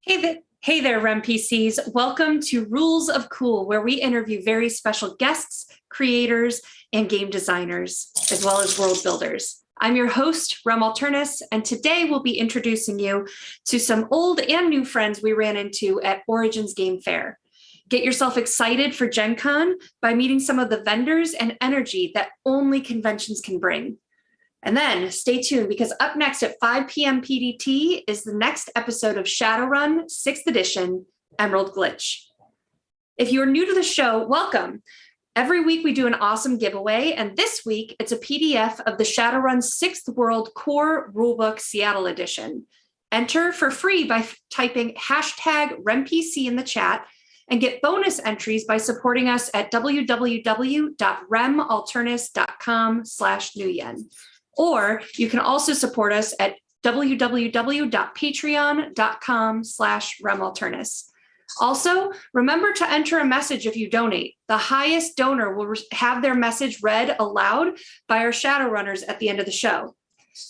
Hey there, REM-PCs. Welcome to Rules of Cool, where we interview very special guests, creators, and game designers, as well as world builders. I'm your host, Alternis, and today we'll be introducing you to some old and new friends we ran into at Origins Game Fair. Get yourself excited for Gen Con by meeting some of the vendors and energy that only conventions can bring. And then stay tuned, because up next at 5 p.m. PDT is the next episode of Shadowrun 6th edition, Emerald Glitch. If you are new to the show, welcome. Every week we do an awesome giveaway, and this week it's a PDF of the Shadowrun 6th World Core Rulebook Seattle Edition. Enter for free by typing hashtag REMPC in the chat, and get bonus entries by supporting us at www.remalternis.com/nuyen. Or you can also support us at www.patreon.com/remalternis. Also, remember to enter a message if you donate. The highest donor will have their message read aloud by our Shadowrunners at the end of the show.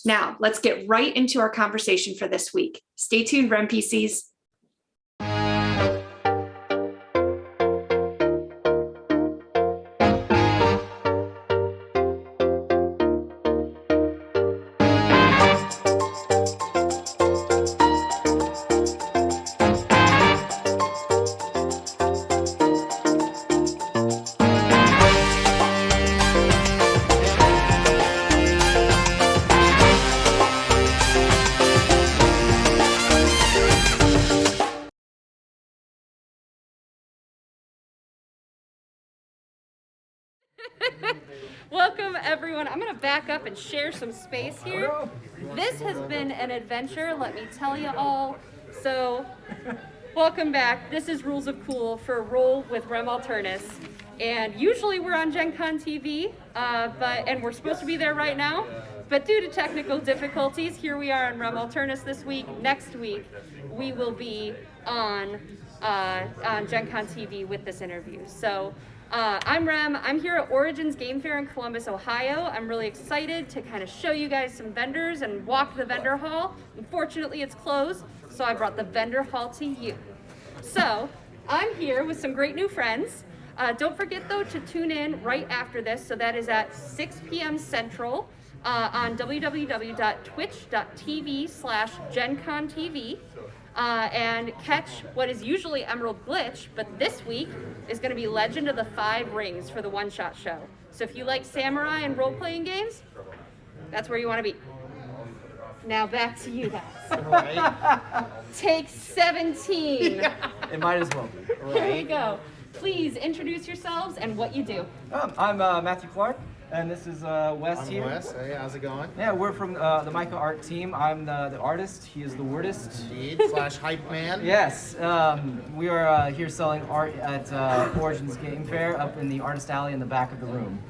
Now, let's get right into our conversation for this week. Stay tuned, REM-PCs. Welcome, everyone. I'm going to back up and share some space here. This has been an adventure, let me tell you all. So, welcome back. This is Rules of Cool for Roll with Alternis. And usually we're on Gen Con TV, and we're supposed to be there right now. But due to technical difficulties, here we are on Alternis this week. Next week, we will be on Gen Con TV with this interview. So, I'm Rem. I'm here at Origins Game Fair in Columbus, Ohio. I'm really excited to kind of show you guys some vendors and walk the vendor hall. Unfortunately, it's closed, so I brought the vendor hall to you. So, I'm here with some great new friends. Don't forget, though, to tune in right after this. So that is at 6 p.m. Central on www.twitch.tv/GenConTV. And catch what is usually Emerald Glitch, but this week is going to be Legend of the Five Rings for the one-shot show. So if you like samurai and role-playing games, that's where you want to be. Now back to you guys. Right. Take 17. It might as well be. Here we go. Please introduce yourselves and what you do. I'm Matthew Clark, and this is Wes I'm here. Wes. Hey, how's it going? Yeah, we're from the Micah art team. I'm the artist. He is the wordist. Indeed. /hype man. Yes, we are here selling art at Origins Game Fair up in the artist alley in the back of the room.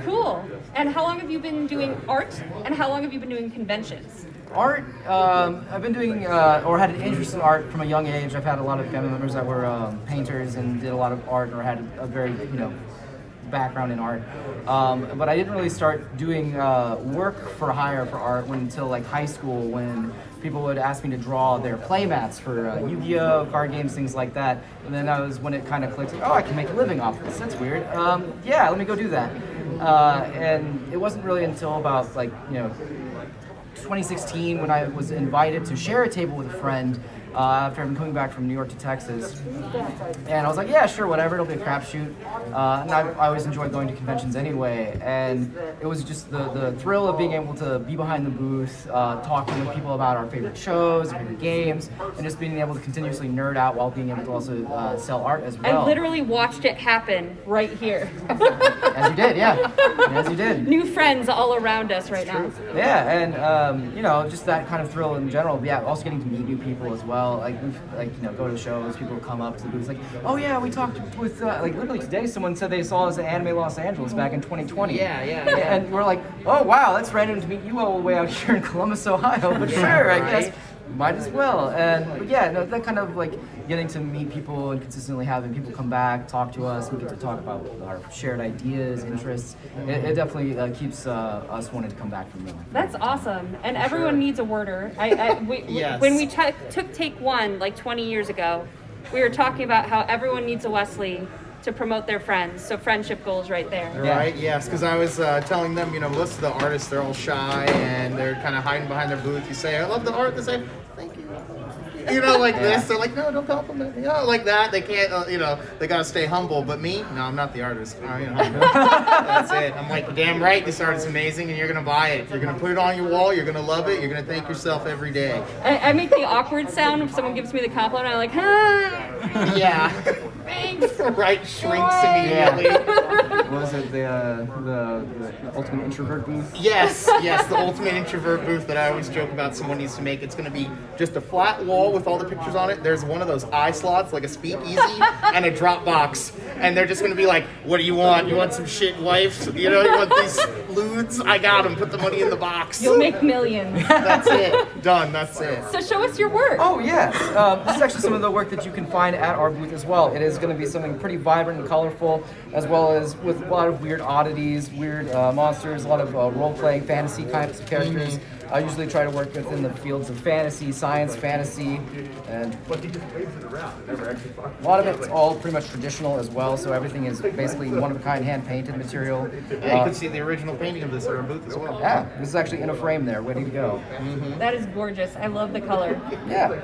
Cool. And how long have you been doing art, and how long have you been doing conventions? Art, I've been doing, or had an interest in art from a young age. I've had a lot of family members that were painters and did a lot of art, or had a very, background in art. But I didn't really start doing work for hire for art until like high school, when people would ask me to draw their playmats for Yu-Gi-Oh, card games, things like that. And then that was when it kind of clicked, oh, I can make a living off this. That's weird. Yeah, let me go do that. And it wasn't really until about 2016 when I was invited to share a table with a friend after I've been coming back from New York to Texas. And I was like, yeah, sure, whatever, it'll be a crapshoot. And I always enjoy going to conventions anyway. And it was just the thrill of being able to be behind the booth, talking with people about our favorite shows, favorite games, and just being able to continuously nerd out while being able to also sell art as well. I literally watched it happen right here. As you did, yeah. As you did. New friends all around us right now. Yeah, and just that kind of thrill in general. Yeah, also getting to meet new people as well. Go to the shows, people come up to the booth, like, oh yeah, we talked with, literally today someone said they saw us at Anime Los Angeles back in 2020. Yeah. And we're like, oh wow, that's random to meet you all the way out here in Columbus, Ohio, but sure, I guess. Might as well. But yeah, no, that kind of like getting to meet people and consistently having people come back, talk to us, we get to talk about our shared ideas, interests. It definitely keeps us wanting to come back for more. That's awesome. And everyone needs a worder. Yes. When we took take one like 20 years ago, we were talking about how everyone needs a Wesley to promote their friends. So friendship goals right there. Right, yes, because I was telling them, most of the artists, they're all shy and they're kind of hiding behind their booth. You say, I love the art, they say, thank you. Like this. They're like, no, don't compliment me. Like that. They can't, they got to stay humble. But me, no, I'm not the artist. That's it. I'm like, damn right, this art is amazing and you're going to buy it. You're going to put it on your wall. You're going to love it. You're going to thank yourself every day. I make the awkward sound if someone gives me the compliment. I'm like, huh? Yeah. Thanks. Right, shrinks immediately. Was it the ultimate introvert booth? Yes, the ultimate introvert booth that I always joke about someone needs to make. It's going to be just a flat wall with all the pictures on it. There's one of those eye slots, like a speakeasy, and a drop box. And they're just going to be like, what do you want? You want some shit wives? You want these lewds? I got them. Put the money in the box. You'll make millions. That's it. Done. That's it. So show us your work. Oh, yes. This is actually some of the work that you can find at our booth as well. It is going to be something pretty vibrant and colorful, as well as with a lot of weird oddities, weird monsters, a lot of role-playing fantasy types of characters. I usually try to work within the fields of fantasy, science, fantasy, and a lot of it's all pretty much traditional as well, so everything is basically one-of-a-kind hand-painted material. Yeah, you can see the original painting of this at our booth as well. Yeah, this is actually in a frame there, ready to go. That is gorgeous. I love the color. Yeah.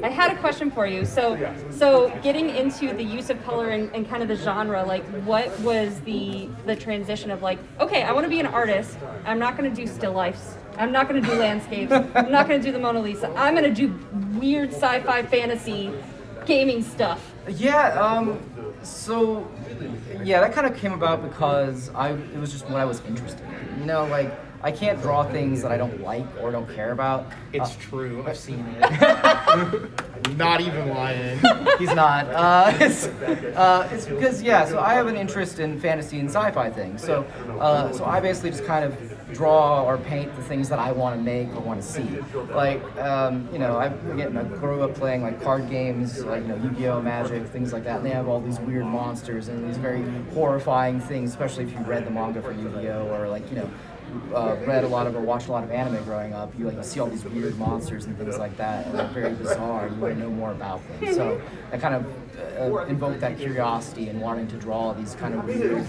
I had a question for you. So getting into the use of color and kind of the genre, like what was the transition of like, okay, I want to be an artist. I'm not going to do still lifes. I'm not going to do landscapes. I'm not going to do the Mona Lisa. I'm going to do weird sci-fi fantasy gaming stuff. Yeah, that kind of came about because it was just what I was interested in. Like, I can't draw things that I don't like or don't care about. It's true. I've seen it. Not even lying. He's not. It's because, so I have an interest in fantasy and sci-fi things. So I basically just kind of draw or paint the things that I want to make or want to see. Like, I grew up playing like card games, like Yu-Gi-Oh, Magic, things like that. And they have all these weird monsters and these very horrifying things, especially if you read the manga for Yu-Gi-Oh or read a lot of or watched a lot of anime growing up. You see all these weird monsters and things like that, and they're very bizarre. You want to know more about them. So I kind of invoked that curiosity and wanting to draw these kind of weird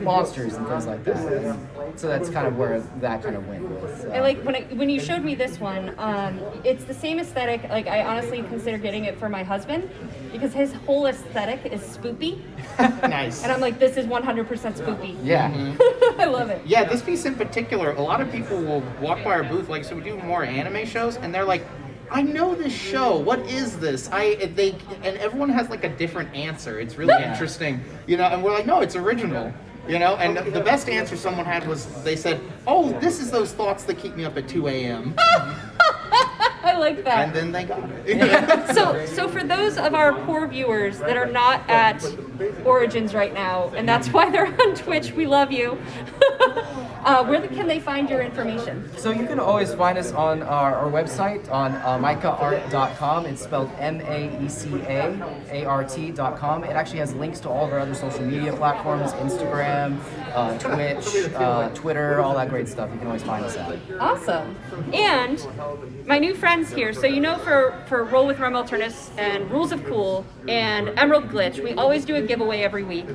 monsters and things like that. And so that's kind of where that kind of went with. I like when you showed me this one. It's the same aesthetic. Like I honestly consider getting it for my husband because his whole aesthetic is spoopy. Nice. And I'm like, this is 100% spoopy. Yeah. I love it. Yeah, this piece in particular, a lot of people will walk by our booth, so we do more anime shows, and they're like, I know this show. What is this? And everyone has like a different answer. It's really interesting, and we're like, no, it's original. And the best answer someone had was, they said, oh, this is those thoughts that keep me up at 2 a.m. I like that. And then they got it. So for those of our poor viewers that are not at Origins right now, and that's why they're on Twitch, we love you. Where can they find your information? So you can always find us on our website on maecaart.com. It's spelled MAECAART.com. It actually has links to all of our other social media platforms, Instagram, Twitch, Twitter, all that great stuff. You can always find us at. Awesome. And my new friends here. So for Roll with Rem Alternis and Rules of Cool and Emerald Glitch, we always do a giveaway every week.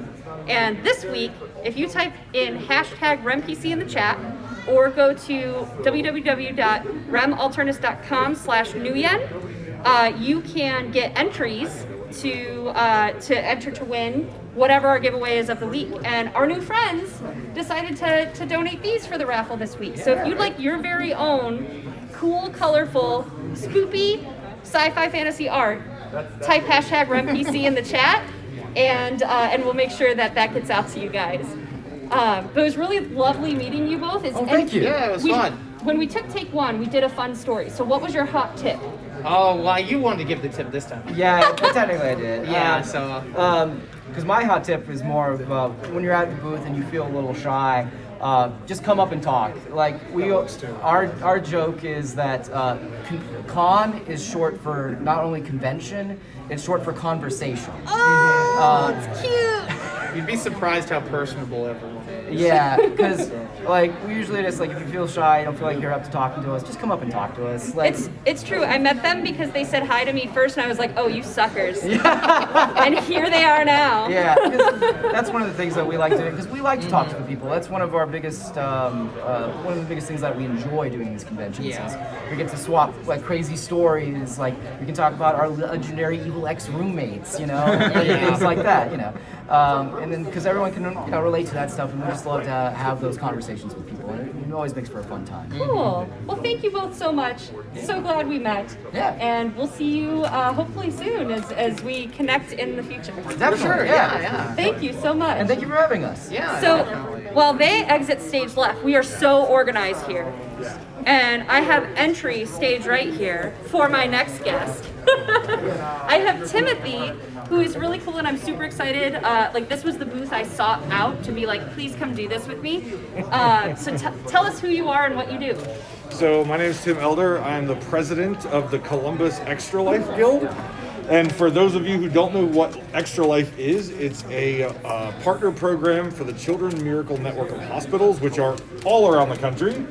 And this week, if you type in #RemPC in the chat, or go to www.remalternis.com/nuyen, you can get entries to enter to win whatever our giveaway is of the week. And our new friends decided to donate these for the raffle this week. So if you'd like your very own cool, colorful, spoopy sci-fi fantasy art, type #RemPC in the chat, and we'll make sure that gets out to you guys. But it was really lovely meeting you both. Thank you. Yeah, it was fun. When we took take one, we did a fun story. So what was your hot tip? Oh, well, you wanted to give the tip this time. Yeah, technically I did. Yeah, because my hot tip is more of when you're at the booth and you feel a little shy, just come up and talk. Like our joke is that con is short for not only convention, it's short for conversation. Oh, it's cute. You'd be surprised how personable everyone is. Yeah, because like we usually just like if you feel shy, you don't feel like you're up to talking to us, just come up and talk to us. Like It's true. I met them because they said hi to me first, and I was like, "Oh, you suckers!" And here they are now. yeah, 'cause that's one of the things that we like doing because we like to talk to the people. That's one of our biggest, one of the biggest things that we enjoy doing these conventions. Yeah. Is we get to swap like crazy stories. Like we can talk about our legendary evil ex-roommates, you know, and things like that, you know. And then because everyone can relate to that stuff, and we just love to have those conversations with people, and it always makes for a fun time. Cool. Well, thank you both so much. So glad we met. Yeah. And we'll see you hopefully soon as we connect in the future. Definitely, Sure, yeah. Thank you so much. And thank you for having us. Yeah, So definitely. while they exit stage left, we are so organized here. And I have entry stage right here for my next guest. I have Timothy, who is really cool, and I'm super excited. Like this was the booth I sought out to be like, please come do this with me. So tell us who you are and what you do. So my name is Tim Elder. I'm the president of the Columbus Extra Life Guild. And for those of you who don't know what Extra Life is, it's a partner program for the Children's Miracle Network of hospitals, which are all around the country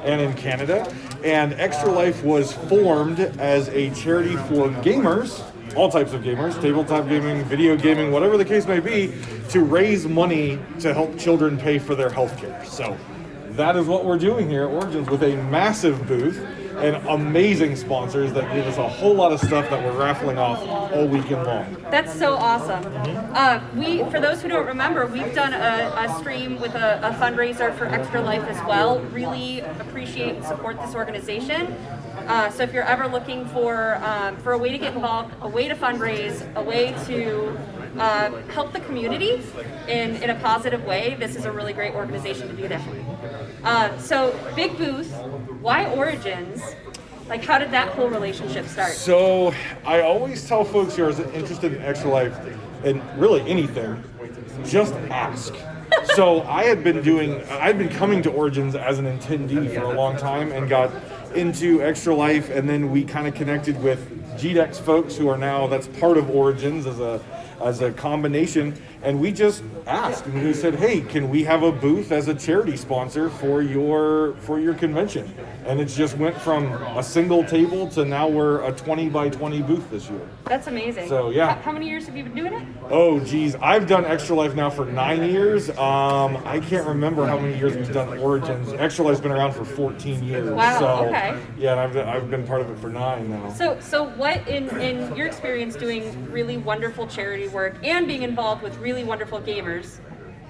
and in Canada. And Extra Life was formed as a charity for gamers, all types of gamers, tabletop gaming, video gaming, whatever the case may be, to raise money to help children pay for their health care. So that is what we're doing here at Origins with a massive booth and amazing sponsors that give us a whole lot of stuff that we're raffling off all weekend long. That's so awesome. For those who don't remember, we've done a stream with a fundraiser for Extra Life as well. Really appreciate and support this organization. So if you're ever looking for a way to get involved, a way to fundraise, a way to help the community in a positive way, this is a really great organization to do that. So big booth, why Origins? Like how did that whole relationship start? So I always tell folks who are interested in Extra Life and really anything, just ask. So I'd been coming to Origins as an attendee for a long time and got into Extra Life, and then we kind of connected with GDEX folks who are now, that's part of Origins as a combination, and we just asked and we said, hey, can we have a booth as a charity sponsor for your convention? And it just went from a single table to now we're a 20 by 20 booth this year. That's amazing. So yeah. How many years have you been doing it? Oh geez, I've done Extra Life now for 9 years. I can't remember how many years we've done Origins. Extra Life's been around for 14 years. Wow, So, okay. Yeah, and I've been part of it for 9 now. So what in your experience doing really wonderful charity work and being involved with really wonderful gamers,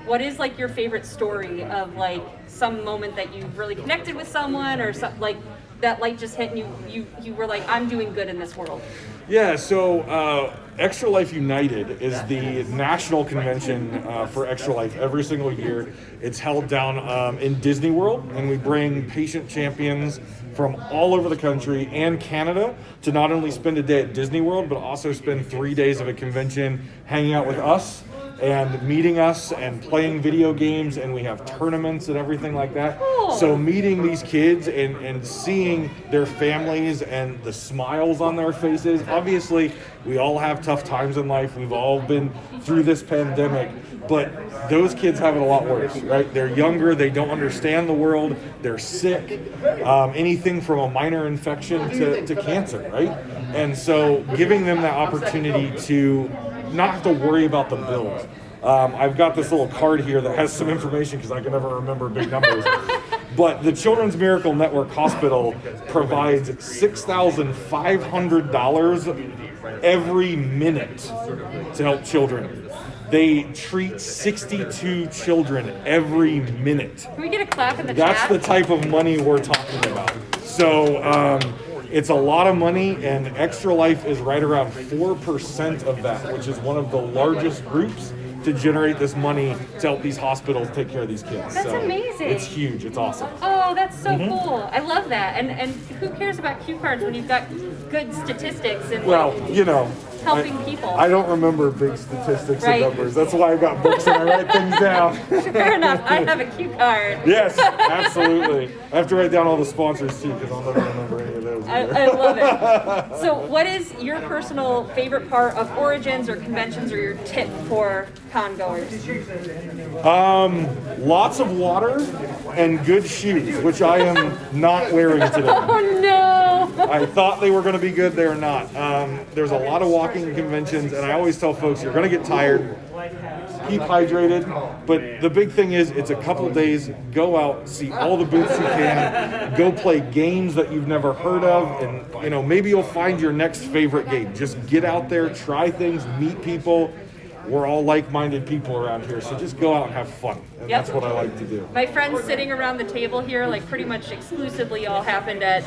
what is like your favorite story of like some moment that you really connected with someone or some, like that light just hit and you were like, I'm doing good in this world? Yeah, so Extra Life United is the national convention for Extra Life every single year. It's held down in Disney World, and we bring patient champions from all over the country and Canada to not only spend a day at Disney World, but also spend 3 days of a convention hanging out with us and meeting us and playing video games, and we have tournaments and everything like that. Cool. So meeting these kids and seeing their families and the smiles on their faces. Obviously, we all have tough times in life. We've all been through this pandemic, but those kids have it a lot worse, right? They're younger, they don't understand the world, they're sick, anything from a minor infection to cancer, right? And so giving them that opportunity to not have to worry about the bills. I've got this little card here that has some information because I can never remember big numbers. But the Children's Miracle Network Hospital provides $6,500 every minute to help children. They treat 62 children every minute. Can we get a clap in the That's chat? the type of money we're talking about. So it's a lot of money, and Extra Life is right around 4% of that, which is one of the largest groups to generate this money to help these hospitals take care of these kids. That's so amazing. It's huge. It's awesome. Oh, that's so cool. I love that. And who cares about cue cards when you've got good statistics and Well, like, you know, helping people. I don't remember big statistics Right. and numbers. That's why I got books and I write things down. Fair enough. I have a cue card. Yes, absolutely. I have to write down all the sponsors too because I'll never remember any of those. I love it. So what is your personal favorite part of Origins or conventions, or your tip for con goers? Lots of water and good shoes, which I am not wearing today. Oh no! I thought they were going to be good. They're not. There's a lot of walking conventions, and I always tell folks you're going to get tired. Keep hydrated, but the big thing is it's a couple days. Go out, see all the booths you can. Go play games that you've never heard of, and maybe you'll find your next favorite game. Just get out there, try things, meet people. We're all like-minded people around here, so just go out and have fun. And Yep. that's what I like to do. My friends sitting around the table here, like pretty much exclusively all happened at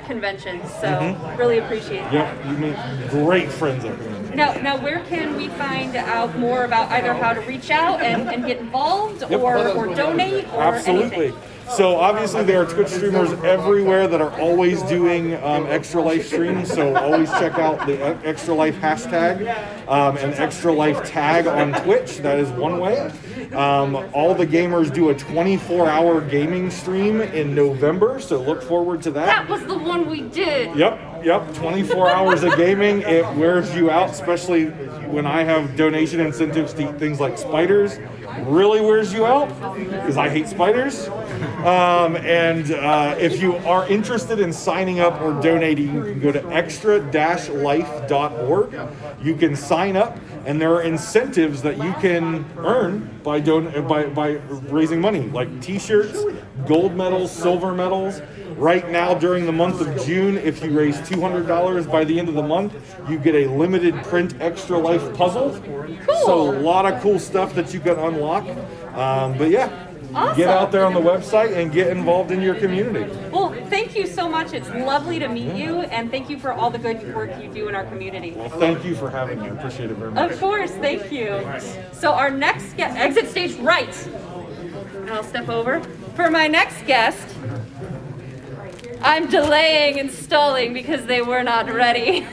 conventions, so really appreciate that. Yep, you make great friends at conventions. Now, where can we find out more about either how to reach out and get involved, or donate, or Absolutely. anything? So obviously there are Twitch streamers everywhere that are always doing Extra Life streams. So always check out the Extra Life hashtag and Extra Life tag on Twitch. That is one way. All the gamers do a 24-hour gaming stream in November. So look forward to that. That was the one we did. Yep. 24 hours of gaming. It wears you out, especially when I have donation incentives to eat things like spiders. Really wears you out because I hate spiders. If you are interested in signing up or donating, you can go to extra-life.org. You can sign up, and there are incentives that you can earn by raising money, like T-shirts, gold medals, silver medals. Right now, during the month of June, if you raise $200 by the end of the month, you get a limited print Extra Life puzzle. Cool. So a lot of cool stuff that you can unlock. But yeah, Awesome. Get out there on the website and get involved in your community. Well, thank you so much. It's lovely to meet you, and thank you for all the good work you do in our community. Well, thank you for having me. I appreciate it very much. Of course, thank you. So our next guest, exit stage right. And I'll step over. For my next guest, I'm delaying and stalling because they were not ready.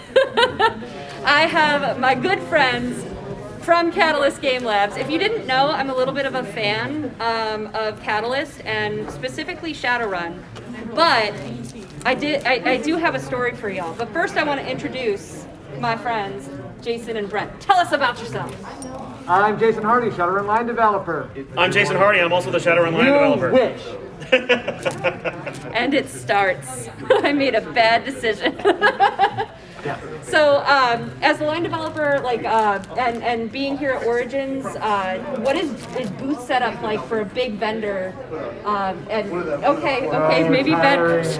I have my good friends from Catalyst Game Labs. If you didn't know, I'm a little bit of a fan of Catalyst and specifically Shadowrun. But I do have a story for y'all. But first I want to introduce my friends, Jason and Brent. Tell us about yourselves. I'm Jason Hardy, Shadowrun line developer. I'm Jason Hardy. I'm also the Shadowrun line developer. Wish. And it starts. I made a bad decision. Yeah. So, as the line developer, and being here at Origins, what is booth setup like for a big vendor? Maybe vendors.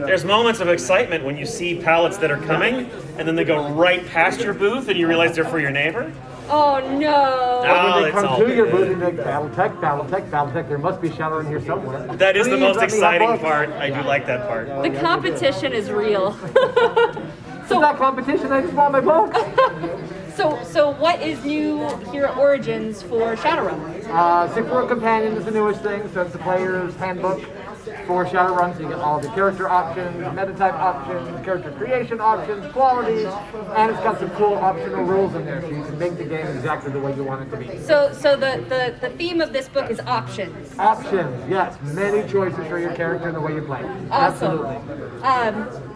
There's moments of excitement when you see pallets that are coming, and then they go right past your booth, and you realize they're for your neighbor. Oh no! When they it's all come to your good. booth and like Battletech, there must be Shadowrun here somewhere. That is the Please most let me have exciting books. part. I do like that part. The competition is real. It's not competition, I just want my book. So what is new here at Origins for Shadowrun? Sixth World Companion is the newest thing, so it's the player's handbook for Shadowrun, so you get all the character options, meta-type options, character creation options, qualities, and it's got some cool optional rules in there, so you can make the game exactly the way you want it to be. So the theme of this book is options. Options, yes, many choices for your character and the way you play. Awesome. Absolutely.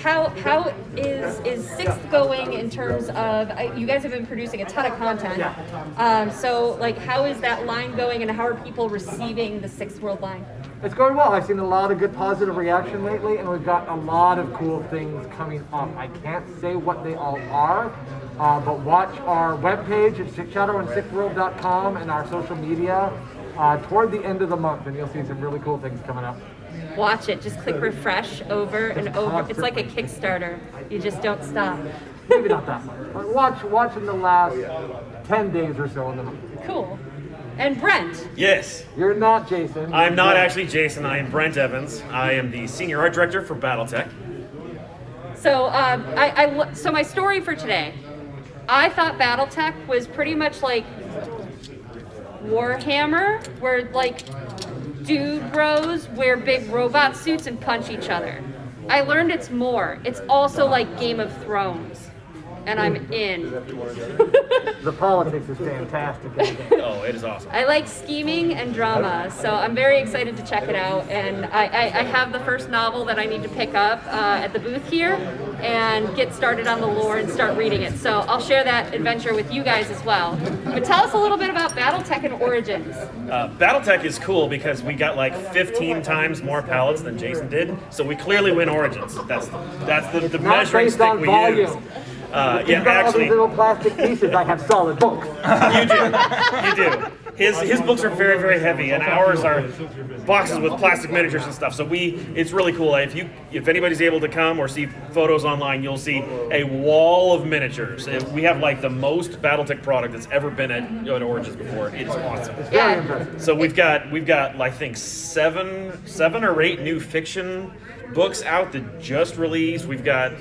How is Sixth going in terms of you guys have been producing a ton of content? Yeah. So how is that line going, and how are people receiving the Sixth World line? It's going well. I've seen a lot of good positive reaction lately, and we've got a lot of cool things coming up. I can't say what they all are, but watch our webpage at shadowrunsixthworld.com and our social media toward the end of the month, and you'll see some really cool things coming up. Watch it. Just click refresh over and over. It's like a Kickstarter. You just don't stop. Maybe not that much, but watch in the last 10 days or so in the month. Cool. And Brent. Yes. You're not Jason. I'm not actually Jason. I am Brent Evans. I am the senior art director for BattleTech. So so my story for today, I thought BattleTech was pretty much like Warhammer, where dude bros wear big robot suits and punch each other. I learned it's more. It's also like Game of Thrones. and I'm in. The politics is fantastic. Oh, it is awesome. I like scheming and drama, so I'm very excited to check it out. And I have the first novel that I need to pick up at the booth here and get started on the lore and start reading it. So I'll share that adventure with you guys as well. But tell us a little bit about BattleTech and Origins. BattleTech is cool because we got like 15 times more pallets than Jason did, so we clearly win Origins. That's the Not measuring based stick on we volume. use. You've Yeah, got all these actually, little plastic pieces. I have solid books. you do. His books are very, very heavy, and ours are boxes with plastic miniatures and stuff. So it's really cool. If anybody's able to come or see photos online, you'll see a wall of miniatures. We have like the most BattleTech product that's ever been at Origins before. It's awesome. Yeah. So we've got I think seven or eight new fiction books out that just released. We've got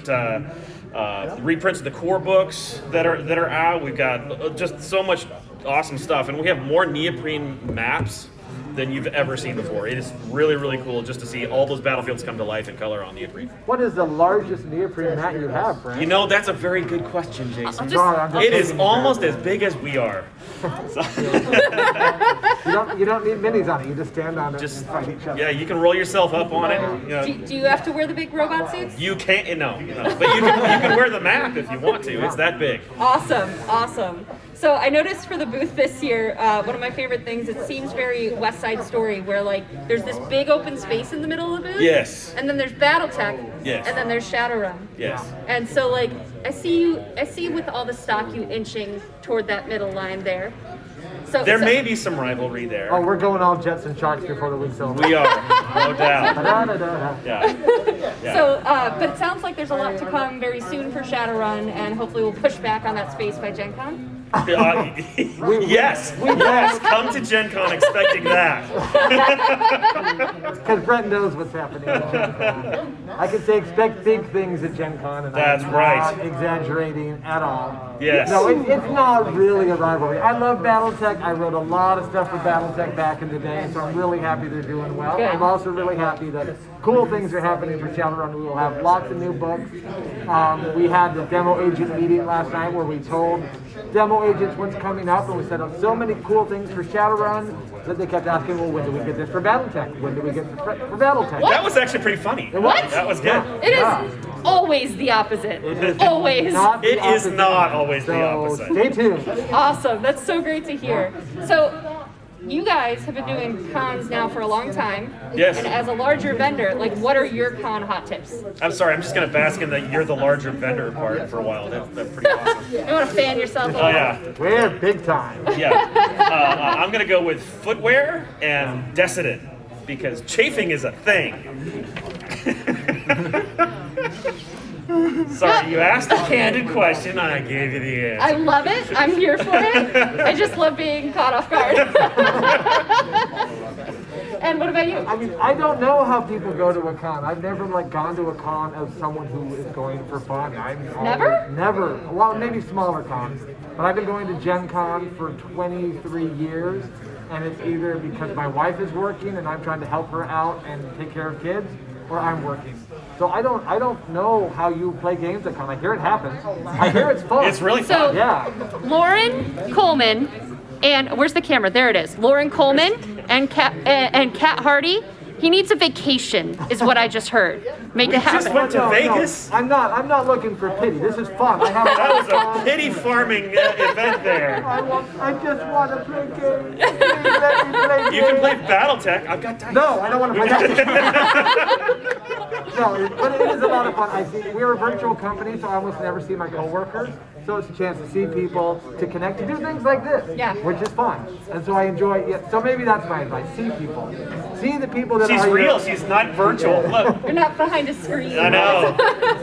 reprints of the core books that are out. We've got just so much awesome stuff, and we have more neoprene maps than you've ever seen before. It is really, really cool just to see all those battlefields come to life in color on neoprene. What is the largest neoprene mat you have, Brent? You know, that's a very good question, Jason. I'm just It is taking almost it. as big as we are. You don't need minis on it. You just stand on it Just and fight each other. yeah, you can roll yourself up on it. You know, Do you have to wear the big robot suits? you can't no, but you can wear the map if you want to. It's that big. Awesome. So I noticed for the booth this year, one of my favorite things, it seems very West Side Story, where like there's this big open space in the middle of the booth. Yes. And then there's BattleTech. Yes. And then there's Shadowrun. Yes. And so like I see with all the stock you inching toward that middle line there. So There may be some rivalry there. Oh, we're going all Jets and Sharks before the week's over. We are, no doubt. Da-da-da-da. Yeah. So, but it sounds like there's a lot to come very soon for Shadowrun, and hopefully we'll push back on that space by Gen Con. Yes. Come to Gen Con expecting that. Because Brent knows what's happening at Gen Con. I can say expect big things at Gen Con, and That's I'm right. not exaggerating at all. Yes. No, it's not really a rivalry. I love BattleTech. I wrote a lot of stuff for BattleTech back in the day, so I'm really happy they're doing well. Good. I'm also really happy that cool things are happening for Shadowrun. We will have lots of new books. We had the demo agent meeting last night where we told demo agents what's coming up, and we set up so many cool things for Shadowrun that they kept asking, well, when do we get this for BattleTech? When do we get this for BattleTech? That was actually pretty funny. What? That was good. It is always the opposite. Always. Not the It is opposite. not always the So opposite. stay tuned. Awesome. That's so great to hear. So, you guys have been doing cons now for a long time. Yes. And as a larger vendor, like, what are your con hot tips? I'm sorry, I'm just going to bask in that you're the larger vendor part for a while. That's pretty awesome. You want to fan yourself Oh, up? yeah. We're big time. Yeah. I'm going to go with footwear and decedent because chafing is a thing. Sorry, you asked a candid question and I gave you the answer. I love it. I'm here for it. I just love being caught off guard. And what about you? I mean, I don't know how people go to a con. I've never gone to a con as someone who is going for fun. Never? Never. Well, maybe smaller cons, but I've been going to Gen Con for 23 years, and it's either because my wife is working and I'm trying to help her out and take care of kids, or I'm working. So I don't know how you play games at con. I hear it happens. I hear it's fun. It's really So- fun. Yeah. Lauren Coleman, and where's the camera? There it is. Lauren Coleman and Kat Hardy. He needs a vacation, is what I just heard. Make it just happen. went to Vegas. I'm not looking for pity. This is fun. I have That was a pity farming event there. I just want to play games. Please let me play games. You can play BattleTech. I've got dice. No, I don't want to play that. No, but it is a lot of fun. We're a virtual company, so I almost never see my coworkers. So it's a chance to see people, to connect, to do things like this, Yeah. which is fun. And so I enjoy it. So maybe that's my advice. See people. See the people that She's are real. your- She's not virtual. Look. You're not behind a screen. I know.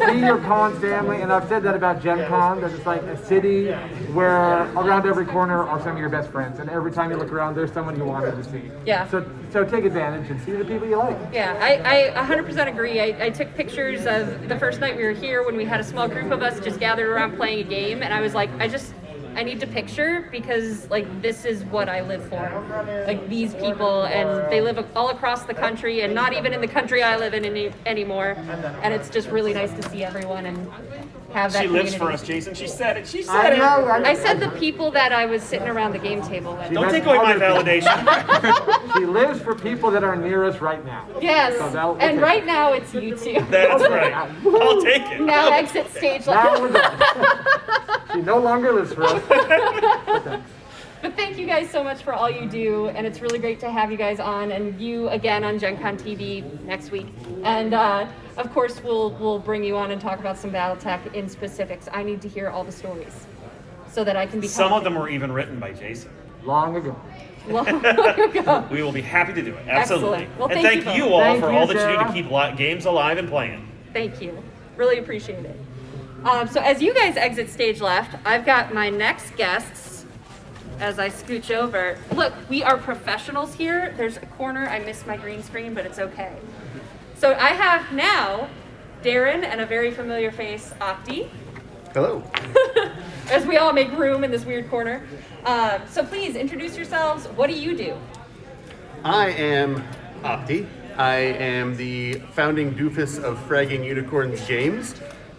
See your con family, and I've said that about Gen Con, that it's like a city where around every corner are some of your best friends, and every time you look around, there's someone you wanted to see. Yeah. So take advantage and see the people you like. Yeah, I 100% agree. I took pictures of the first night we were here when we had a small group of us just gathered around playing a game, and I was like, I need to picture because like this is what I live for. Like these people, and they live all across the country and not even in the country I live in anymore. And it's just really nice to see everyone and have that She lives community. for us, Jason. She said it. She said I it. know. I said the people that I was sitting around the game table with. Don't take away my validation. She lives for people that are near us right now. Yes, So that'll- and okay. right now it's you two. That's right. I'll take it. Now exit stage Now left. we're done. She no longer lives for us. But thank you guys so much for all you do, and it's really great to have you guys on, and you again on Gen Con TV next week. And of course, we'll bring you on and talk about some BattleTech in specifics. I need to hear all the stories so that I can be. Some of them were even written by Jason. Long ago. long ago. We will be happy to do it. Absolutely. Excellent. Well, and thank thank you you both. all Thank for you, all that you do Sarah. to keep games alive and playing. Thank you. Really appreciate it. So as you guys exit stage left, I've got my next guests as I scooch over. Look, we are professionals here. There's a corner. I missed my green screen, but it's okay. So I have now Darren and a very familiar face, Opti, Hello. as we all make room in this weird corner. So please introduce yourselves. What do you do? I am Opti. I am the founding doofus of Fragging Unicorns Games,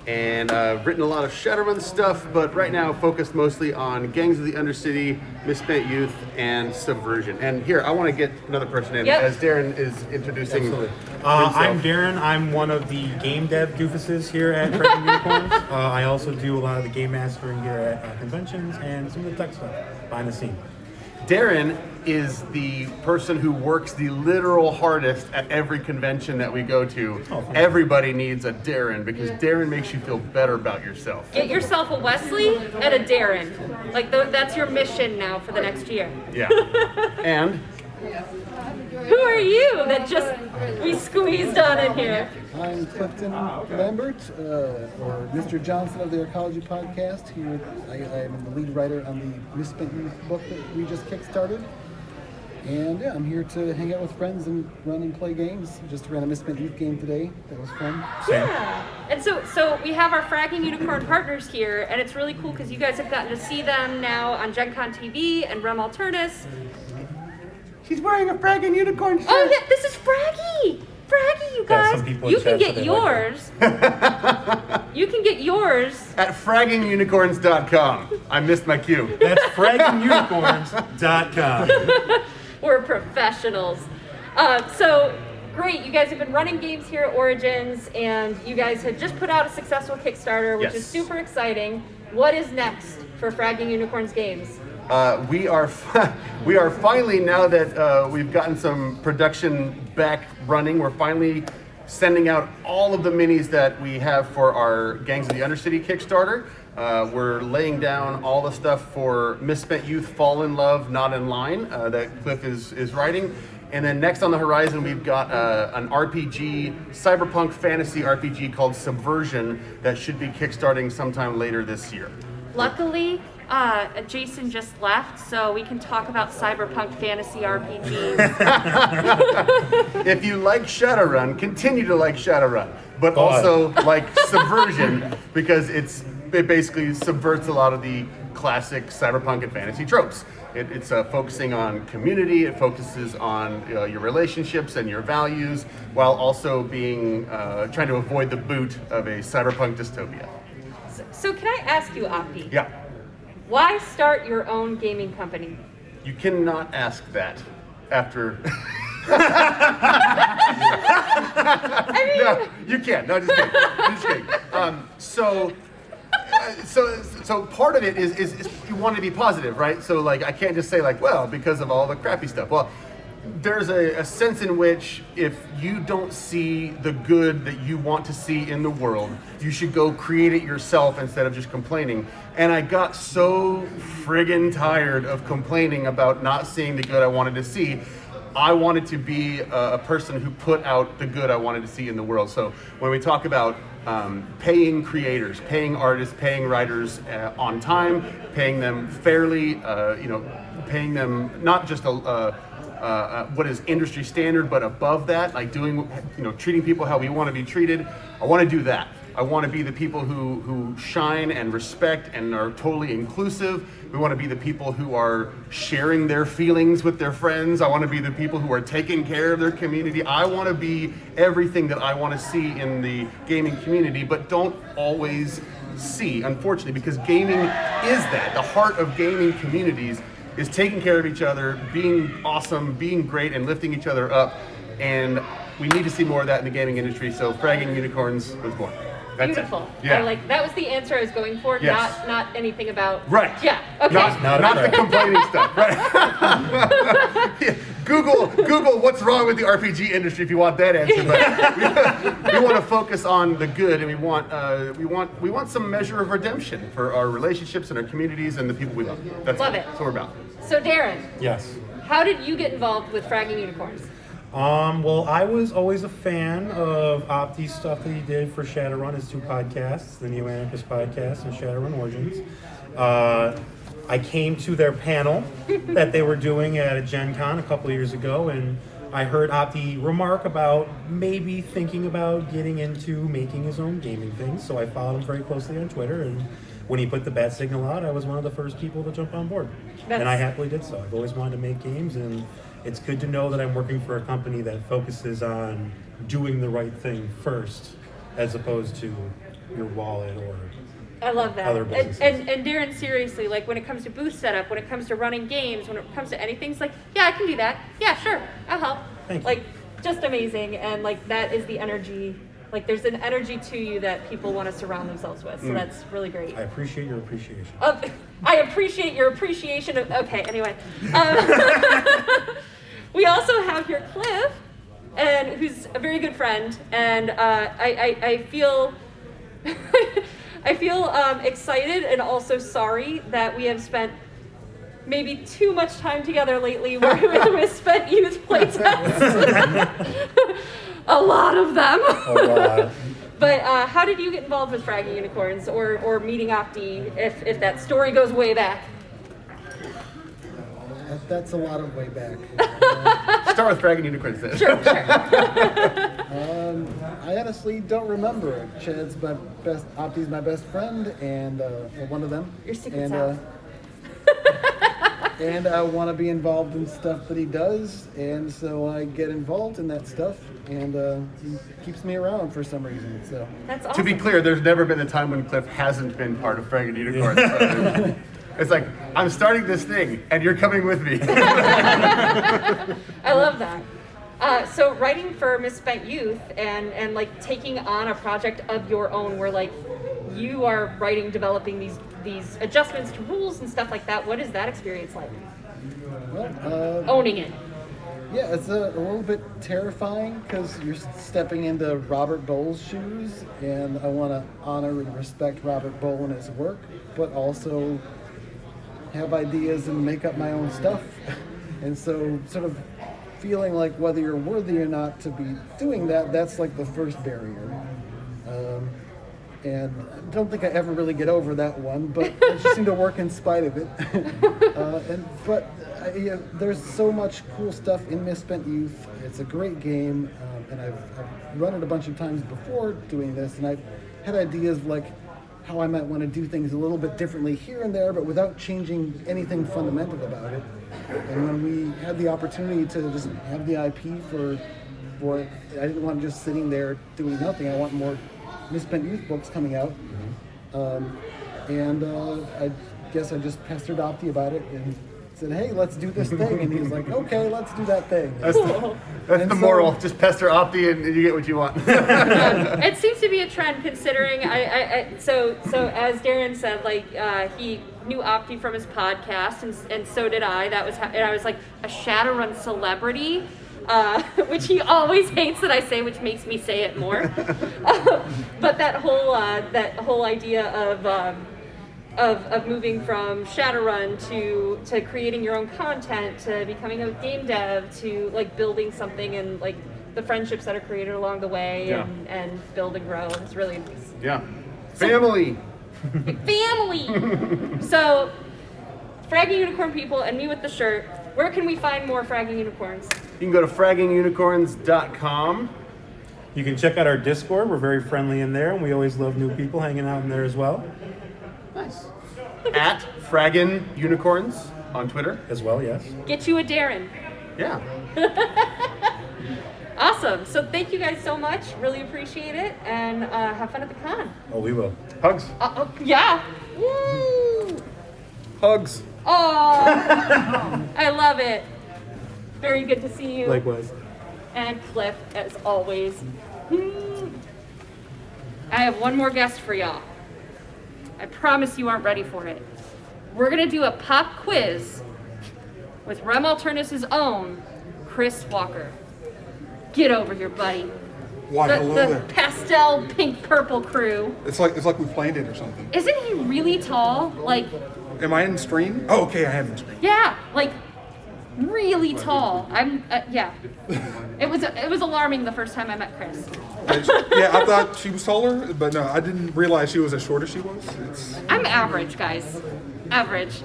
and I've written a lot of Shadowrun stuff, but right now focused mostly on Gangs of the Undercity, Misspent Youth, and Subversion. And here, I want to get another person in Yep. as Darren is introducing himself. I'm Darren. I'm one of the game dev doofuses here at Fragging Unicorns. I also do a lot of the game mastering here at conventions and some of the tech stuff behind the scene. Darren is the person who works the literal hardest at every convention that we go to. Everybody needs a Darren because Darren makes you feel better about yourself. Get yourself a Wesley and a Darren. Like that's your mission now for the next year. Yeah. And Who are you that just we squeezed on in here? I'm Clifton Lambert, or Mr. Johnson of the Arcology Podcast. Here, I am the lead writer on the Misspent Youth book that we just kickstarted. And yeah, I'm here to hang out with friends and run and play games. Just ran a Misspent Youth game today. That was fun. Yeah. And so we have our Fragging Unicorn partners here, and it's really cool because you guys have gotten to see them now on Gen Con TV and Rem Alternis. she's wearing a Fragging Unicorn shirt. Oh yeah, this is Fraggy! Fraggy, you Yeah, guys! some people You in can chat get said they like yours. You can get yours. At fraggingunicorns.com. I missed my cue. That's fraggingunicorns.com. We're professionals. So great, you guys have been running games here at Origins, and you guys had just put out a successful Kickstarter, which is Yes. super exciting. What is next for Fragging Unicorns games? We are finally, now that we've gotten some production back running, we're finally sending out all of the minis that we have for our Gangs of the Undercity Kickstarter. We're laying down all the stuff for Misspent Youth, Fall in Love, Not in Line, that Cliff is writing. And then next on the horizon, we've got an RPG, cyberpunk fantasy RPG called Subversion that should be kickstarting sometime later this year. Luckily, Jason just left, so we can talk about cyberpunk fantasy RPGs. If you like Shadowrun, continue to like Shadowrun, but also like Subversion because it basically subverts a lot of the classic cyberpunk and fantasy tropes. It's focusing on community, it focuses on your relationships and your values, while also being trying to avoid the boot of a cyberpunk dystopia. So can I ask you, Opti, Yeah, why start your own gaming company? you cannot ask that after. No, you can't. No, just kidding. Just kidding. So part of it is you want to be positive, right? So like I can't just say like, well, because of all the crappy stuff. Well, there's a sense in which if you don't see the good that you want to see in the world, you should go create it yourself instead of just complaining. And I got so friggin' tired of complaining about not seeing the good I wanted to see. I wanted to be a person who put out the good I wanted to see in the world. So when we talk about paying creators, paying artists, paying writers on time, paying them fairly, paying them not just what is industry standard, but above that, like treating people how we want to be treated. I want to do that. I want to be the people who shine and respect and are totally inclusive. We want to be the people who are sharing their feelings with their friends. I want to be the people who are taking care of their community. I want to be everything that I want to see in the gaming community, but don't always see, unfortunately, because gaming is that. The heart of gaming communities is taking care of each other, being awesome, being great, and lifting each other up. And we need to see more of that in the gaming industry. So Fragging Unicorns was born. That's Beautiful. It. Yeah. That was the answer I was going for. Yes. Not anything about. Right. Yeah. Okay. Not the complaining stuff. Right. Yeah. Google what's wrong with the RPG industry if you want that answer. But we want to focus on the good, and we want some measure of redemption for our relationships and our communities and the people we love. Love it. That's what we're about. So Darren, Yes. how did you get involved with Fragging Unicorns? Well, I was always a fan of Opti's stuff that he did for Shadowrun, his 2 podcasts, the Neo Anarchist podcast and Shadowrun Origins. I came to their panel that they were doing at a Gen Con a couple of years ago, and I heard Opti remark about maybe thinking about getting into making his own gaming things, so I followed him very closely on Twitter, and when he put the bat signal out, I was one of the first people to jump on board. And I happily did so. I've always wanted to make games, and it's good to know that I'm working for a company that focuses on doing the right thing first, as opposed to your wallet or I love that. other businesses. And Darren, seriously, like when it comes to booth setup, when it comes to running games, when it comes to anything, it's like, yeah, I can do that. Yeah, sure, I'll help. Thank you. Like, just amazing, and like that is the energy. Like, there's an energy to you that people want to surround themselves with. So that's really great. I appreciate your appreciation. I appreciate your appreciation of. Okay, anyway. We also have here Cliff, and who's a very good friend, and I feel I feel excited and also sorry that we have spent maybe too much time together lately working with the Misspent Youth playtest. A lot of them. A lot. But how did you get involved with Fragging Unicorns or meeting Opti, if that story goes way back? That's a lot of way back. Start with Fragging Unicorns then. Sure. I honestly don't remember. Opti's my best friend, and one of them. Your secret's out. And I want to be involved in stuff that he does, and so I get involved in that stuff, and he keeps me around for some reason. So That's awesome. To be clear, there's never been a time when Cliff hasn't been part of Fragging Unicorns. So it's like, I'm starting this thing, and you're coming with me. I love that. So writing for Misspent Youth and like taking on a project of your own where like you are developing these adjustments to rules and stuff like that. What is that experience like? Well, Owning it. yeah, it's a little bit terrifying because you're stepping into Robert Bohl's shoes, and I want to honor and respect Robert Bohl and his work, but also have ideas and make up my own stuff. And so sort of feeling like whether you're worthy or not to be doing that, that's like the first barrier. And I don't think I ever really get over that one, but I just seem to work in spite of it. There's so much cool stuff in Misspent Youth. It's a great game, and I've run it a bunch of times before doing this, and I've had ideas like how I might want to do things a little bit differently here and there, but without changing anything fundamental about it. And when we had the opportunity to just have the IP for it, I didn't want just sitting there doing nothing. I want more Misspent Youth books coming out. I guess I just pestered Opti about it and said, hey, let's do this thing. And he was like, okay, let's do that thing. That's the moral. Just pester Opti and you get what you want. It seems to be a trend considering so as Darren said, like he knew Opti from his podcast and so did I. And I was like a Shadowrun celebrity. Which he always hates that I say, which makes me say it more. But that whole idea of moving from Shadowrun to creating your own content, to becoming a game dev, to like building something, and like the friendships that are created along the way, and build and grow. It's really nice. Yeah. Family. So, Fragging Unicorn people and me with the shirt, where can we find more Fragging Unicorns? You can go to fraggingunicorns.com. You can check out our Discord. We're very friendly in there, and we always love new people hanging out in there as well. Nice. At Fragging Unicorns on Twitter. As well, yes. Get you a Darren. Yeah. Awesome. awesome. So thank you guys so much. Really appreciate it, and have fun at the con. Oh, we will. Hugs. Yeah. Woo! Hugs. Oh, I love it. Very good to see you. Likewise. And Cliff, as always. I have one more guest for y'all. I promise you aren't ready for it. We're gonna do a pop quiz with Rem Alternis' own Chris Walker. Get over here, buddy. Why, hello The there. pastel pink purple crew. It's like we planned it or something. Isn't he really tall? Like, Am I in stream? Oh, okay, I am in stream. yeah, like really tall. Yeah. It was alarming the first time I met Chris. Yeah, I thought she was taller, but no, I didn't realize she was as short as she was. I'm average, guys. Average.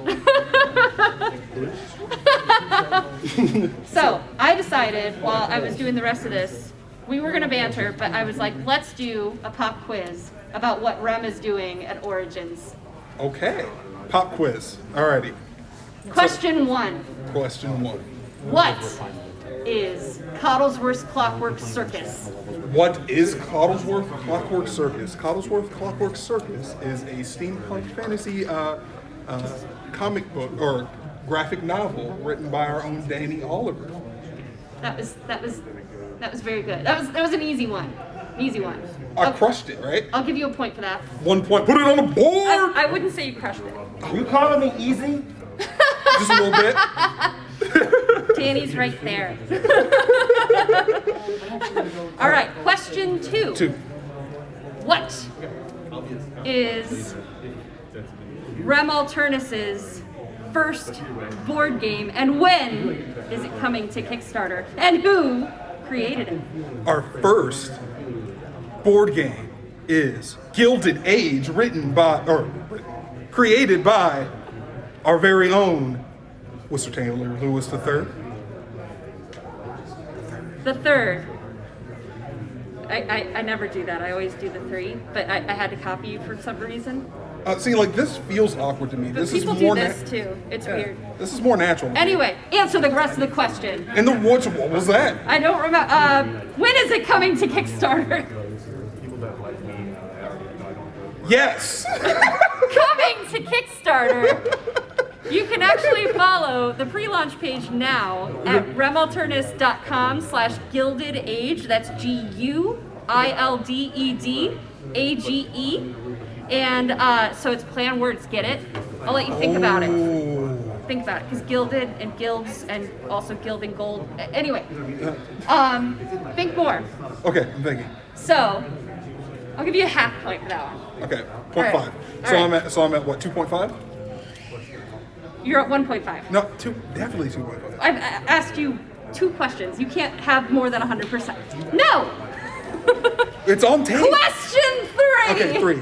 So I decided while I was doing the rest of this, we were gonna banter, but I was like, let's do a pop quiz about what Rem is doing at Origins. Okay, pop quiz. Alrighty. Question 1. Question 1. What is Coddlesworth's Clockwork Circus? What is Coddlesworth Clockwork Circus? Coddlesworth Clockwork Circus is a steampunk fantasy comic book or graphic novel written by our own Danny Oliver. That was very good. That was an easy one. Easy one. I crushed it, right? I'll give you a point for that. 1 point. Put it on the board. I wouldn't say you crushed it. You calling me easy? Just a little bit. Danny's right there. All right, question 2. 2. What is Rem Alternis' first board game, and when is it coming to Kickstarter? And who created it? Our first board game is Gilded Age, created by our very own Worcester Taylor Lewis III. The third. I never do that. I always do the 3, but I had to copy you for some reason. See, like this feels awkward to me. But This people is do more this too. It's weird. This is more natural. to me. Anyway, answer the rest of the question. And what was that? I don't remember. When is it coming to Kickstarter? Yes. Coming to Kickstarter. You can actually follow the pre-launch page now at remalternus.com/gilded age. That's GUILDEDAGE. And so it's play on words, get it? I'll let you think about it. Think about it, because gilded and guilds and also gilding gold. Anyway, think more. Okay, I'm thinking. So, I'll give you a half point for that one. Okay, All right. 0.5. So I'm at what? 2.5? You're at 1.5. No, definitely 2.5. I've asked you 2 questions. You can't have more than 100%. No! It's on tape. Question 3! Okay, 3.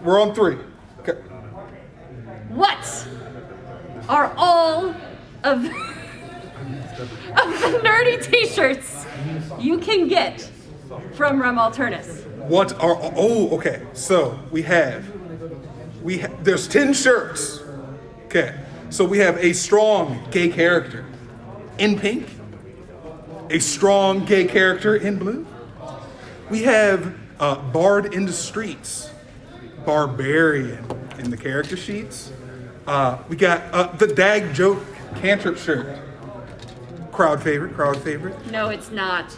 We're on 3. Okay. What are all of the nerdy t-shirts you can get from Rem Alternis? What are? Oh, okay. So there's 10 shirts. Okay. So we have a strong gay character in pink, a strong gay character in blue. We have Bard in the Streets, Barbarian in the character sheets. We got the Dag Joke Cantrip shirt. Crowd favorite. No, it's not.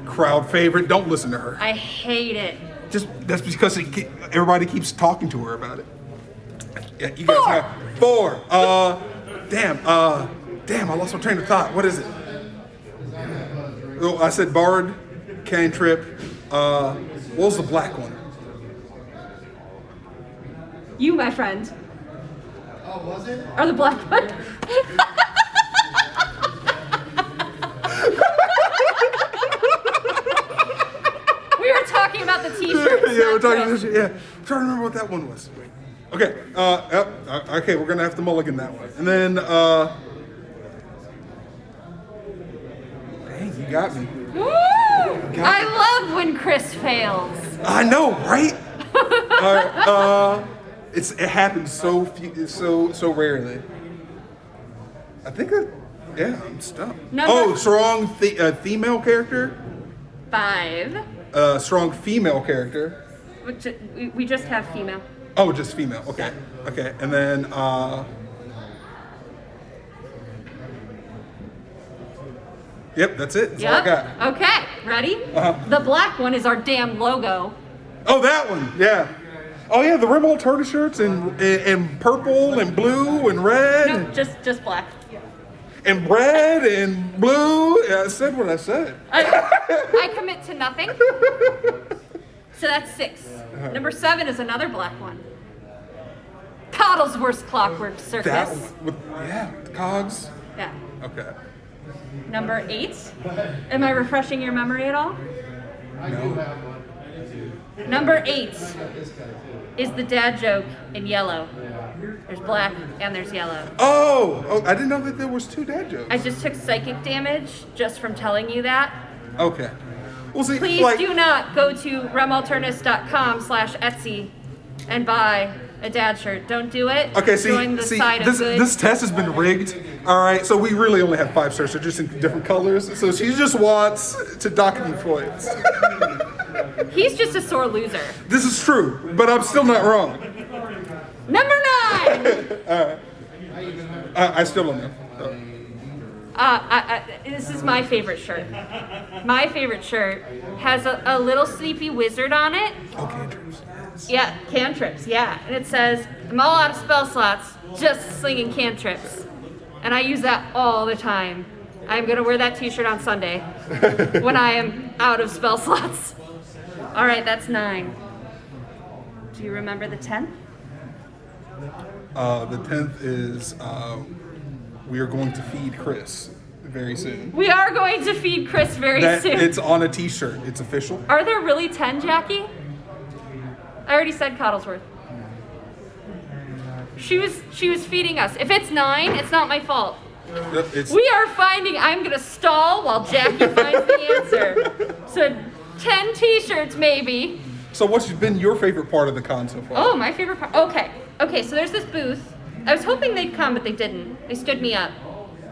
Crowd favorite. Don't listen to her. I hate it. That's because everybody keeps talking to her about it. Yeah, you guys have 4. Damn, I lost my train of thought. What is it? Oh, I said Bard, Cantrip. What was the black one? You, my friend. Oh, was it? Are the black one. We were talking about the t-shirts. Yeah, we're talking not about this. Yeah, I'm trying to remember what that one was. Okay, okay, we're gonna have to mulligan that one. And then, dang, you got me. Woo! I love when Chris fails. I know, right? All right, it happens so rarely. I think I'm stumped. No, oh, no. strong female character 5. Strong female character. We just have female. Oh, just female. Okay. Okay. And then yep, that's it. That's all I got. Okay, ready? The black one is our damn logo. Oh, that one. Yeah. Oh yeah, the Rim Alternis shirts and purple and blue and red. No, just black. And red and blue. Yeah, I said what I said. I commit to nothing. So that's 6. Number 7 is another black one. Coddlesworth's Clockwork Circus. That one. The cogs. Yeah. Okay. Number 8. Am I refreshing your memory at all? No. Number 8 is the dad joke in yellow. There's black and there's yellow. Oh, I didn't know that there was 2 dad jokes. I just took psychic damage just from telling you that. Okay. Well, see, Please do not go to remalternis.com/Etsy and buy a dad shirt. Don't do it. Okay, Join the side of good. this test has been rigged. All right, so we really only have 5 shirts. They're just in different colors. So she just wants to dock me points. He's just a sore loser. This is true, but I'm still not wrong. Number 9. All right. I still don't know. This is my favorite shirt. My favorite shirt has a little sleepy wizard on it. Oh, cantrips. Yeah, cantrips, yeah. And it says, I'm all out of spell slots, just slinging cantrips. And I use that all the time. I'm going to wear that t-shirt on Sunday when I am out of spell slots. All right, that's 9. Do you remember the 10th? The 10th is we are going to feed Chris very soon. We are going to feed Chris very soon. It's on a t-shirt. It's official. Are there really 10, Jackie? I already said Coddlesworth. She was feeding us. If it's 9, it's not my fault. We are finding. I'm gonna stall while Jackie finds the answer. So 10 t-shirts maybe. So what's been your favorite part of the con so far? Oh, my favorite part. Okay. So there's this booth. I was hoping they'd come, but they didn't. They stood me up.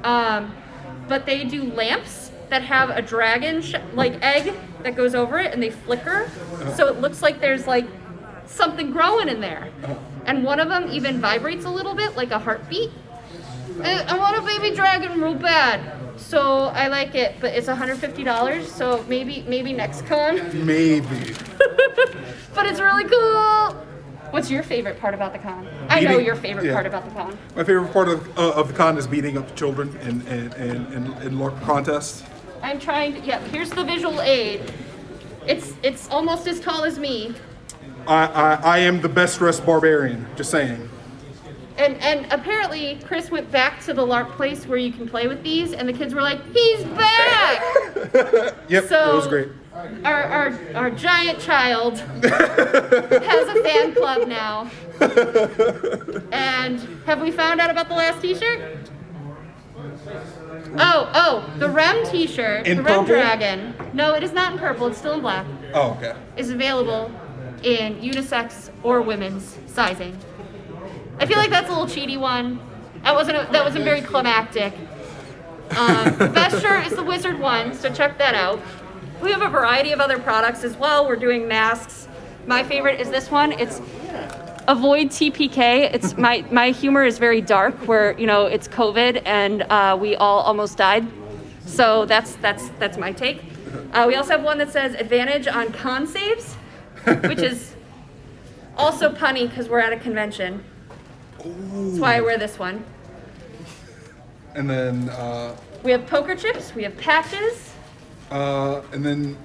But they do lamps that have a dragon egg that goes over it, and they flicker, so it looks like there's like something growing in there. And one of them even vibrates a little bit, like a heartbeat. I want a baby dragon real bad, so I like it. But it's $150, so maybe next con. Maybe. But it's really cool. What's your favorite part about the con? I know your favorite part about the con. My favorite part of the con is beating up the children in LARP contests. I'm trying to, here's the visual aid. It's almost as tall as me. I am the best dressed barbarian, just saying. And apparently Chris went back to the LARP place where you can play with these, and the kids were like, he's back! Yep, so, it was great. Our giant child has a fan club now. And have we found out about the last t-shirt? Oh, the Rem t-shirt, in the Rem purple? Dragon. No, it is not in purple, it's still in black. Oh, okay. Is available in unisex or women's sizing. I feel like that's a little cheaty one. That wasn't very climactic. The best shirt is the wizard one, so check that out. We have a variety of other products as well. We're doing masks. My favorite is this one. It's Avoid TPK. It's my humor is very dark, where it's COVID and we all almost died. So that's my take. We also have one that says advantage on con saves, which is also punny because we're at a convention. That's why I wear this one. And then we have poker chips. We have patches. and then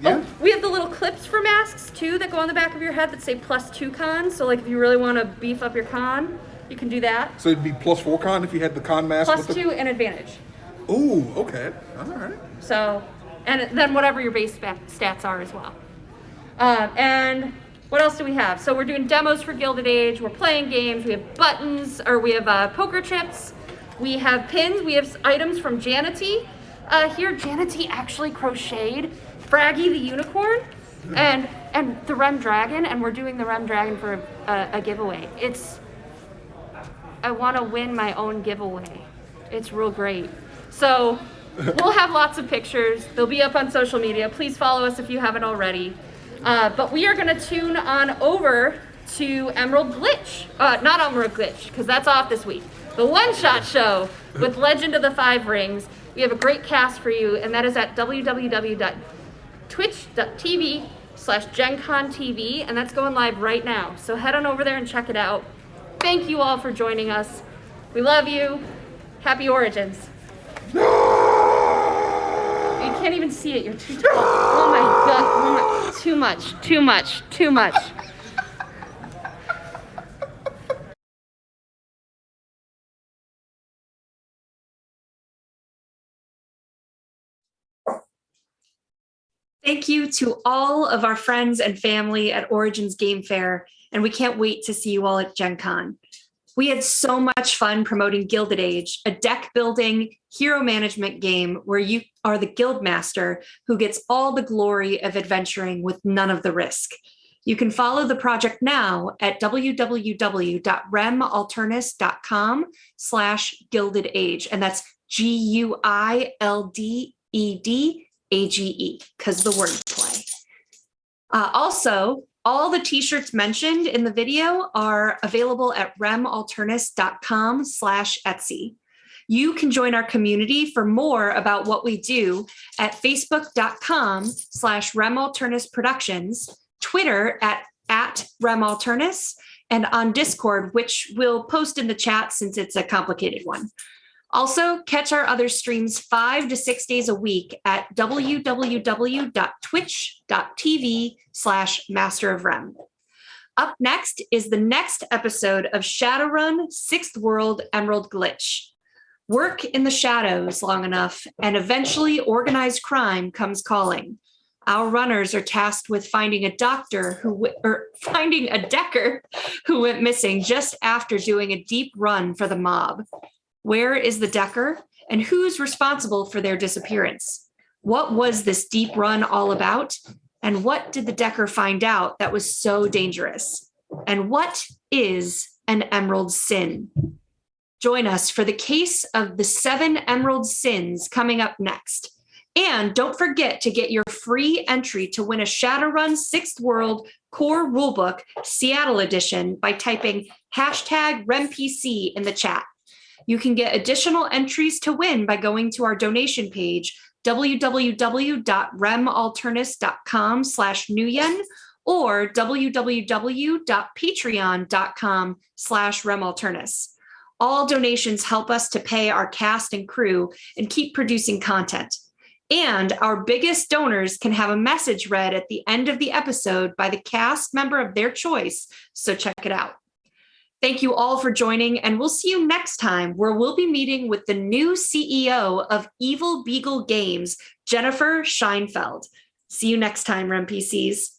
we have the little clips for masks too that go on the back of your head that say +2 con. So like if you really want to beef up your con, you can do that. So it'd be +4 con if you had the con mask. +2 and advantage. Ooh, okay, all right. So, and then whatever your base stats are as well. And what else do we have? So we're doing demos for Gilded Age. We're playing games. We have buttons, or we have poker chips. We have pins. We have items from Janity. Here, Janity actually crocheted Fraggy the unicorn and the Rem Dragon, and we're doing the Rem Dragon for a giveaway. I want to win my own giveaway. It's real great. So We'll have lots of pictures. They'll be up on social media. Please follow us if you haven't already. But we are going to tune on over to Emerald Glitch. Not Emerald Glitch, because that's off this week. The One-Shot Show with Legend of the Five Rings. We have a great cast for you, and that is at www.twitch.tv/GenConTV, and that's going live right now. So head on over there and check it out. Thank you all for joining us. We love you. Happy Origins. You can't even see it. You're too tall. Oh my God. Oh my. Too much. Too much. Too much. Thank you to all of our friends and family at Origins Game Fair, and we can't wait to see you all at Gen Con. We had so much fun promoting Gilded Age, a deck building hero management game where you are the guild master who gets all the glory of adventuring with none of the risk. You can follow the project now at www.remalternis.com/Gilded Age, and that's GUILDEDAGE, because the wordplay. Also, all the t-shirts mentioned in the video are available at remalternis.com/Etsy. You can join our community for more about what we do at facebook.com/remalternis productions, Twitter at remalternis, and on Discord, which we'll post in the chat since it's a complicated one. Also, catch our other streams 5 to 6 days a week at www.twitch.tv/masterofrem. Up next is the next episode of Shadowrun 6th World Emerald Glitch. Work in the shadows long enough, and eventually organized crime comes calling. Our runners are tasked with finding a decker who went missing just after doing a deep run for the mob. Where is the decker, and who's responsible for their disappearance? What was this deep run all about? And what did the decker find out that was so dangerous? And what is an emerald sin? Join us for the case of the 7 emerald sins coming up next. And don't forget to get your free entry to win a Shadowrun 6th World Core Rulebook Seattle Edition by typing #RemPC in the chat. You can get additional entries to win by going to our donation page, www.remalternis.com/Nguyen or www.patreon.com/remalternis. All donations help us to pay our cast and crew and keep producing content. And our biggest donors can have a message read at the end of the episode by the cast member of their choice, so check it out. Thank you all for joining, and we'll see you next time, where we'll be meeting with the new CEO of Evil Beagle Games, Jennifer Scheinfeld. See you next time, RemPCs.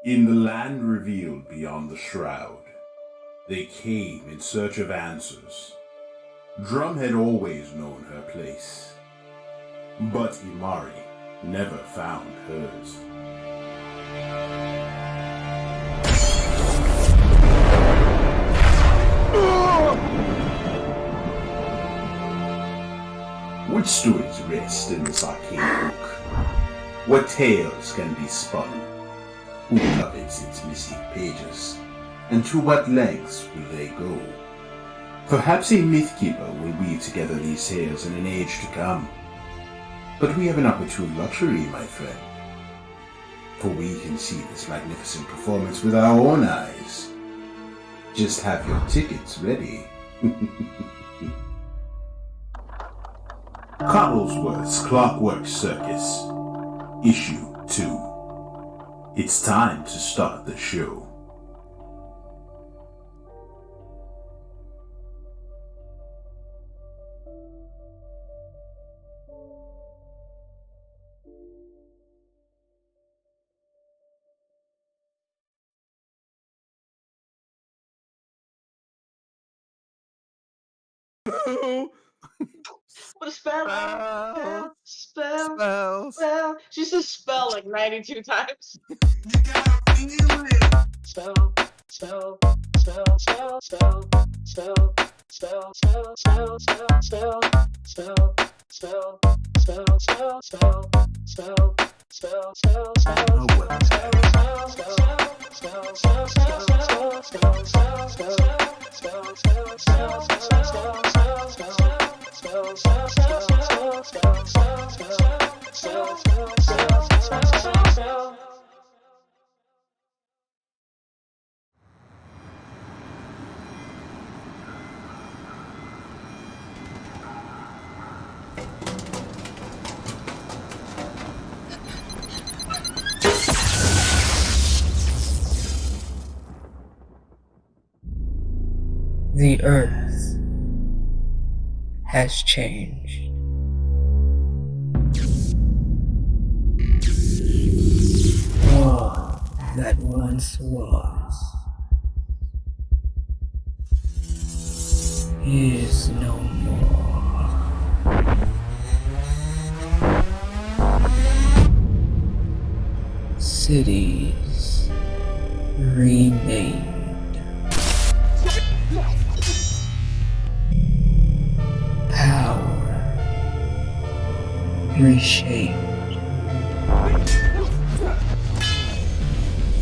In the land revealed beyond the shroud, they came in search of answers. Drum had always known her place, but Imari never found hers. Which stories rest in this arcane book? What tales can be spun? Who covets its mystic pages? And to what lengths will they go? Perhaps a mythkeeper will weave together these tales in an age to come. But we have an opportune luxury, my friend. For we can see this magnificent performance with our own eyes. Just have your tickets ready. Cottlesworth's Clockwork Circus, Issue 2. It's time to start the show. What a spell. She says spell like 92 times. Spell. The earth has changed. All that once was is no more. Cities renamed. Power reshaped.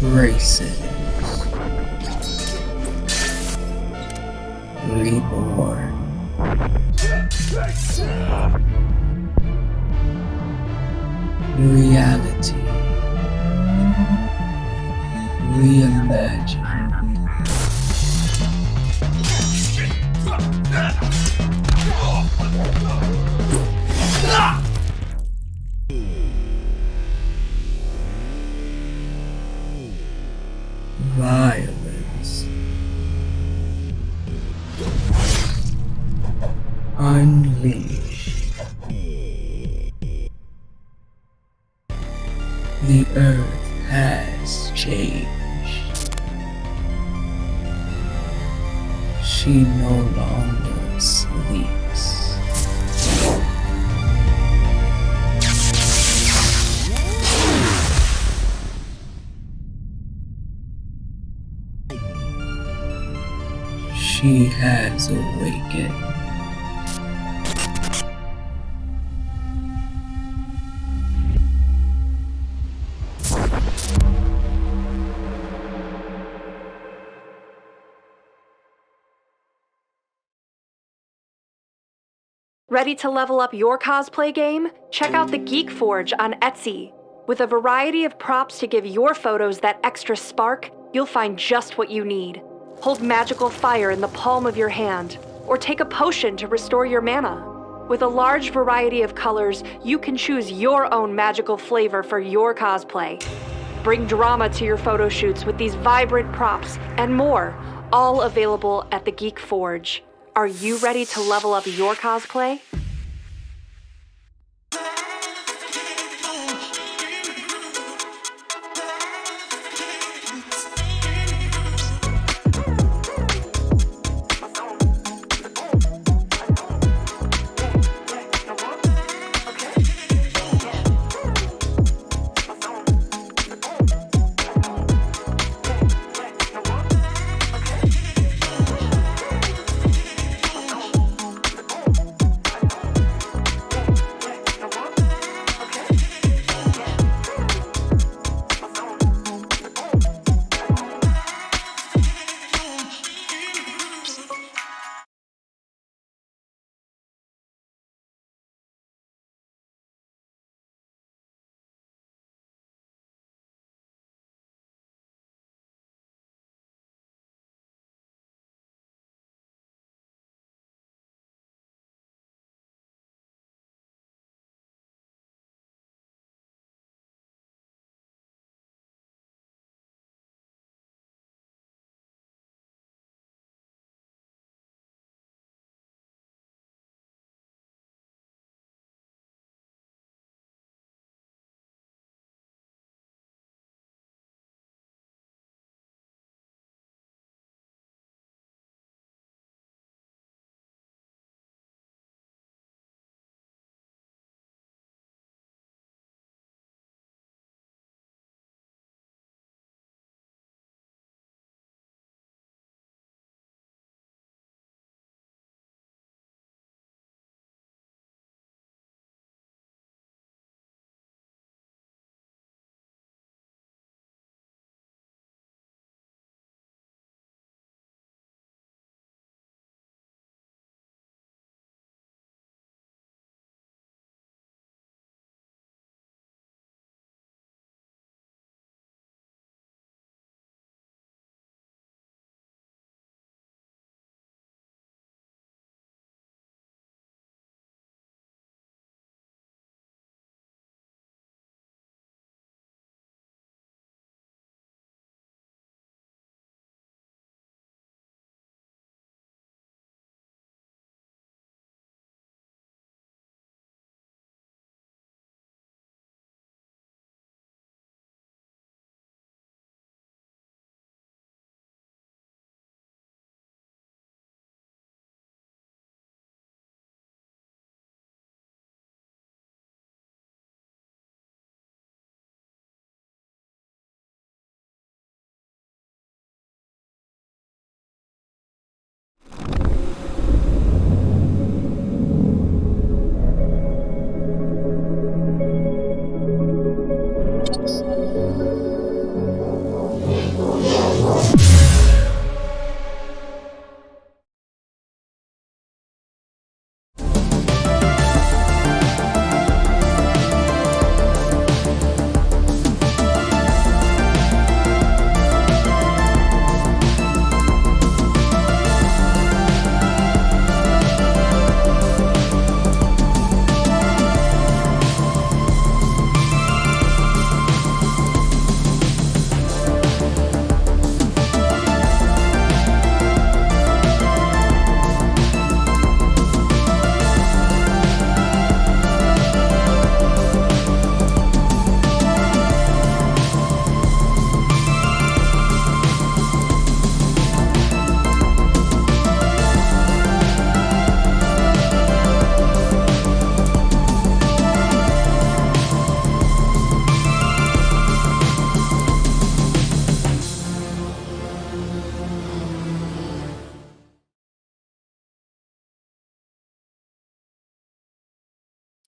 Races reborn. Reality reimagined. Violence unleashed. The earth has changed. She no longer sleeps. She has awakened. Ready to level up your cosplay game? Check out the Geek Forge on Etsy. With a variety of props to give your photos that extra spark, you'll find just what you need. Hold magical fire in the palm of your hand, or take a potion to restore your mana. With a large variety of colors, you can choose your own magical flavor for your cosplay. Bring drama to your photo shoots with these vibrant props and more, all available at the Geek Forge. Are you ready to level up your cosplay?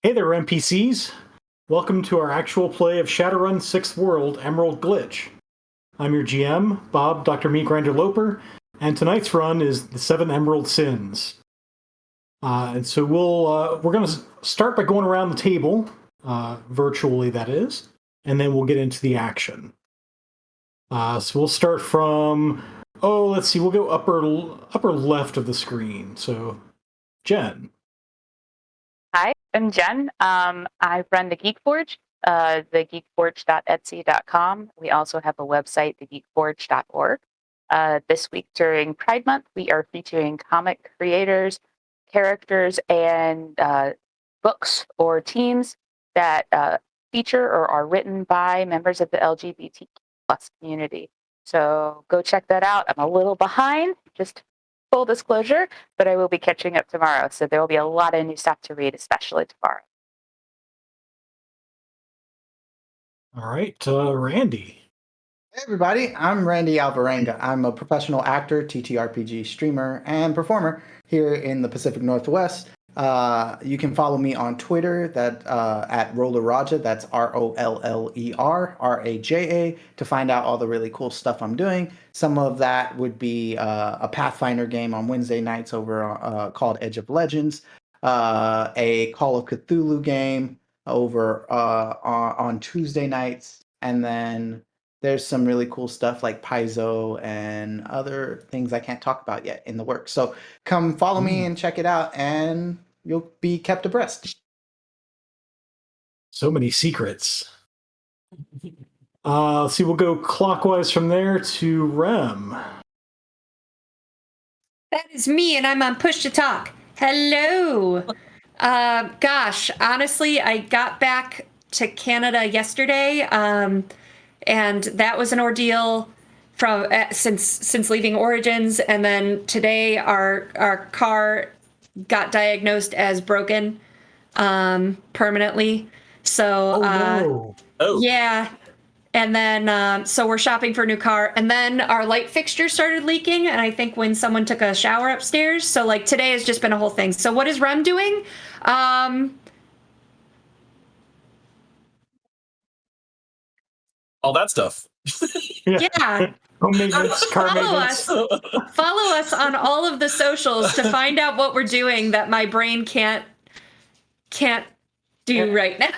Hey there, NPCs. Welcome to our actual play of Shadowrun 6th World Emerald Glitch. I'm your GM, Bob Dr. Meat Grinder Loper, and tonight's run is the 7 Emerald Sins. And so we're going to start by going around the table, virtually that is, and then we'll get into the action. So we'll start from, let's see, we'll go upper left of the screen. So, Jen. Hi, I'm Jen. I run the Geek Forge, thegeekforge.etsy.com. We also have a website, thegeekforge.org. This week during Pride Month, we are featuring comic creators, characters, and books or teams that feature or are written by members of the LGBT plus community. So go check that out. I'm a little behind, just full disclosure, but I will be catching up tomorrow. So there will be a lot of new stuff to read, especially tomorrow. All right, Randy. Hey everybody, I'm Randy Alvarenga. I'm a professional actor, TTRPG streamer, and performer here in the Pacific Northwest. You can follow me on Twitter at Roller Raja, that's ROLLER to find out all the really cool stuff I'm doing. Some of that would be a Pathfinder game on Wednesday nights over called Edge of Legends, a Call of Cthulhu game over on Tuesday nights, and then there's some really cool stuff like Paizo and other things I can't talk about yet in the works. So come follow me and check it out, and you'll be kept abreast. So many secrets. Let's see, we'll go clockwise from there to Rem. That is me, and I'm on Push to Talk. Hello. Gosh, honestly, I got back to Canada yesterday, and that was an ordeal from since leaving Origins, and then today our car got diagnosed as broken permanently. So yeah. And then, so we're shopping for a new car. And then our light fixture started leaking. And I think when someone took a shower upstairs. So like today has just been a whole thing. So what is Rem doing? All that stuff. Yeah. Home maintenance, car maintenance. Follow us on all of the socials to find out what we're doing that my brain can't do right now.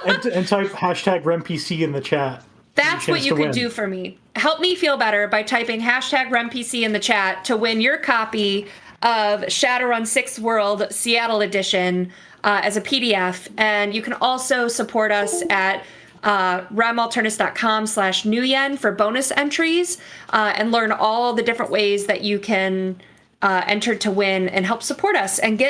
and type hashtag RemPC in the chat. That's what you could do for me. Help me feel better by typing hashtag RemPC in the chat to win your copy of Shadowrun 6th World Seattle Edition as a PDF. And you can also support us at realmalternis.com/nuyen for bonus entries and learn all the different ways that you can enter to win and help support us and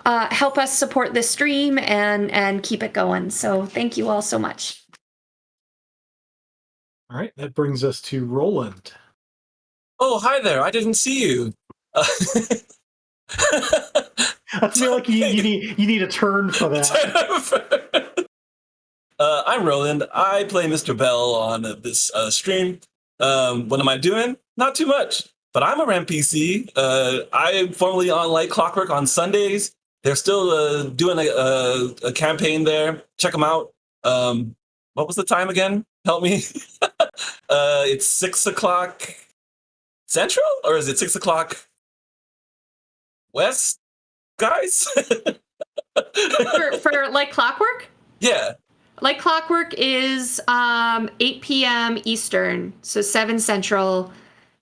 help us support this stream and keep it going. So thank you all so much. All right, that brings us to Roland. Oh, hi there. I didn't see you. I feel like you need a turn for that. I'm Roland. I play Mr. Bell on this stream. What am I doing? Not too much, but I'm a NPC. I'm formerly on Like Clockwork on Sundays. They're still doing a campaign there. Check them out. What was the time again? Help me. It's 6 o'clock Central, or is it 6 o'clock West, guys? for Like Clockwork? Yeah. Like Clockwork is 8 p.m. Eastern, so 7 Central,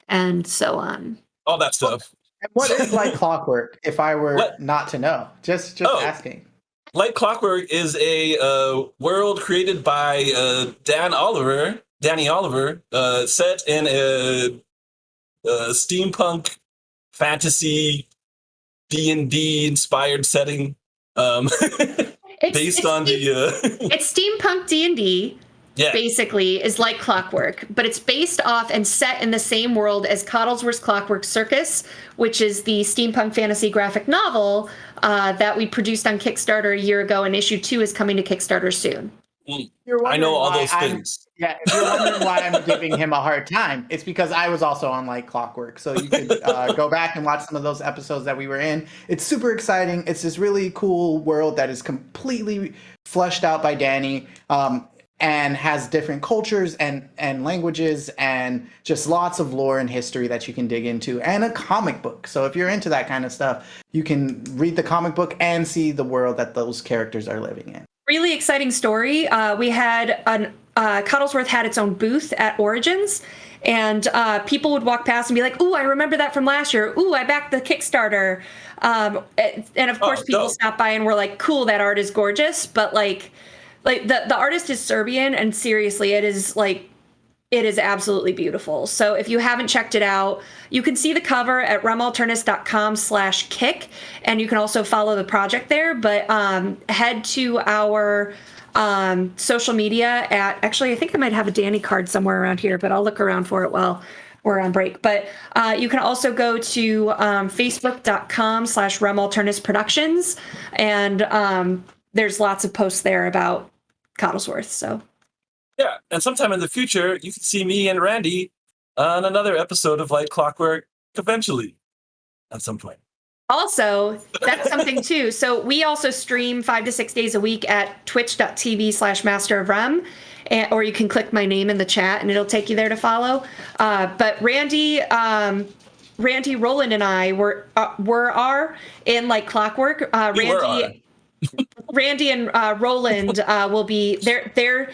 and so on. All that stuff. And what is Like Clockwork, if I were not to know? Just asking. Like Clockwork is a world created by Danny Oliver, set in a steampunk fantasy D&D inspired setting. It's steampunk D&D. Yeah. Basically, is Like Clockwork, but it's based off and set in the same world as Coddlesworth's Clockwork Circus, which is the steampunk fantasy graphic novel that we produced on Kickstarter a year ago, and issue 2 is coming to Kickstarter soon. You're I know wondering all why those things. Yeah, if you're wondering why I'm giving him a hard time, it's because I was also on Like Clockwork. So you could go back and watch some of those episodes that we were in. It's super exciting. It's this really cool world that is completely fleshed out by Danny. And has different cultures and languages and just lots of lore and history that you can dig into, and a comic book. So if you're into that kind of stuff, you can read the comic book and see the world that those characters are living in. Really exciting story. We had Cuddlesworth had its own booth at Origins, and people would walk past and be like, "Ooh, I remember that from last year. Ooh, I backed the Kickstarter." And of course, people stop by and were like, "Cool, that art is gorgeous," but like the artist is Serbian, and seriously, it is absolutely beautiful. So if you haven't checked it out, you can see the cover at realmalternis.com/kick, and you can also follow the project there. But head to our social media actually, I think I might have a Danny card somewhere around here, but I'll look around for it while we're on break. But you can also go to facebook.com/realmalternis productions, and there's lots of posts there about Coddlesworth. So Yeah, and sometime in the future, you can see me and Randy on another episode of Like Clockwork eventually, at some point. also, that's something too. So we also stream 5 to 6 days a week at twitch.tv/masterofrem, or you can click my name in the chat and it'll take you there to follow. But Randy, Roland, and I were in Like Clockwork. Randy and Roland will be their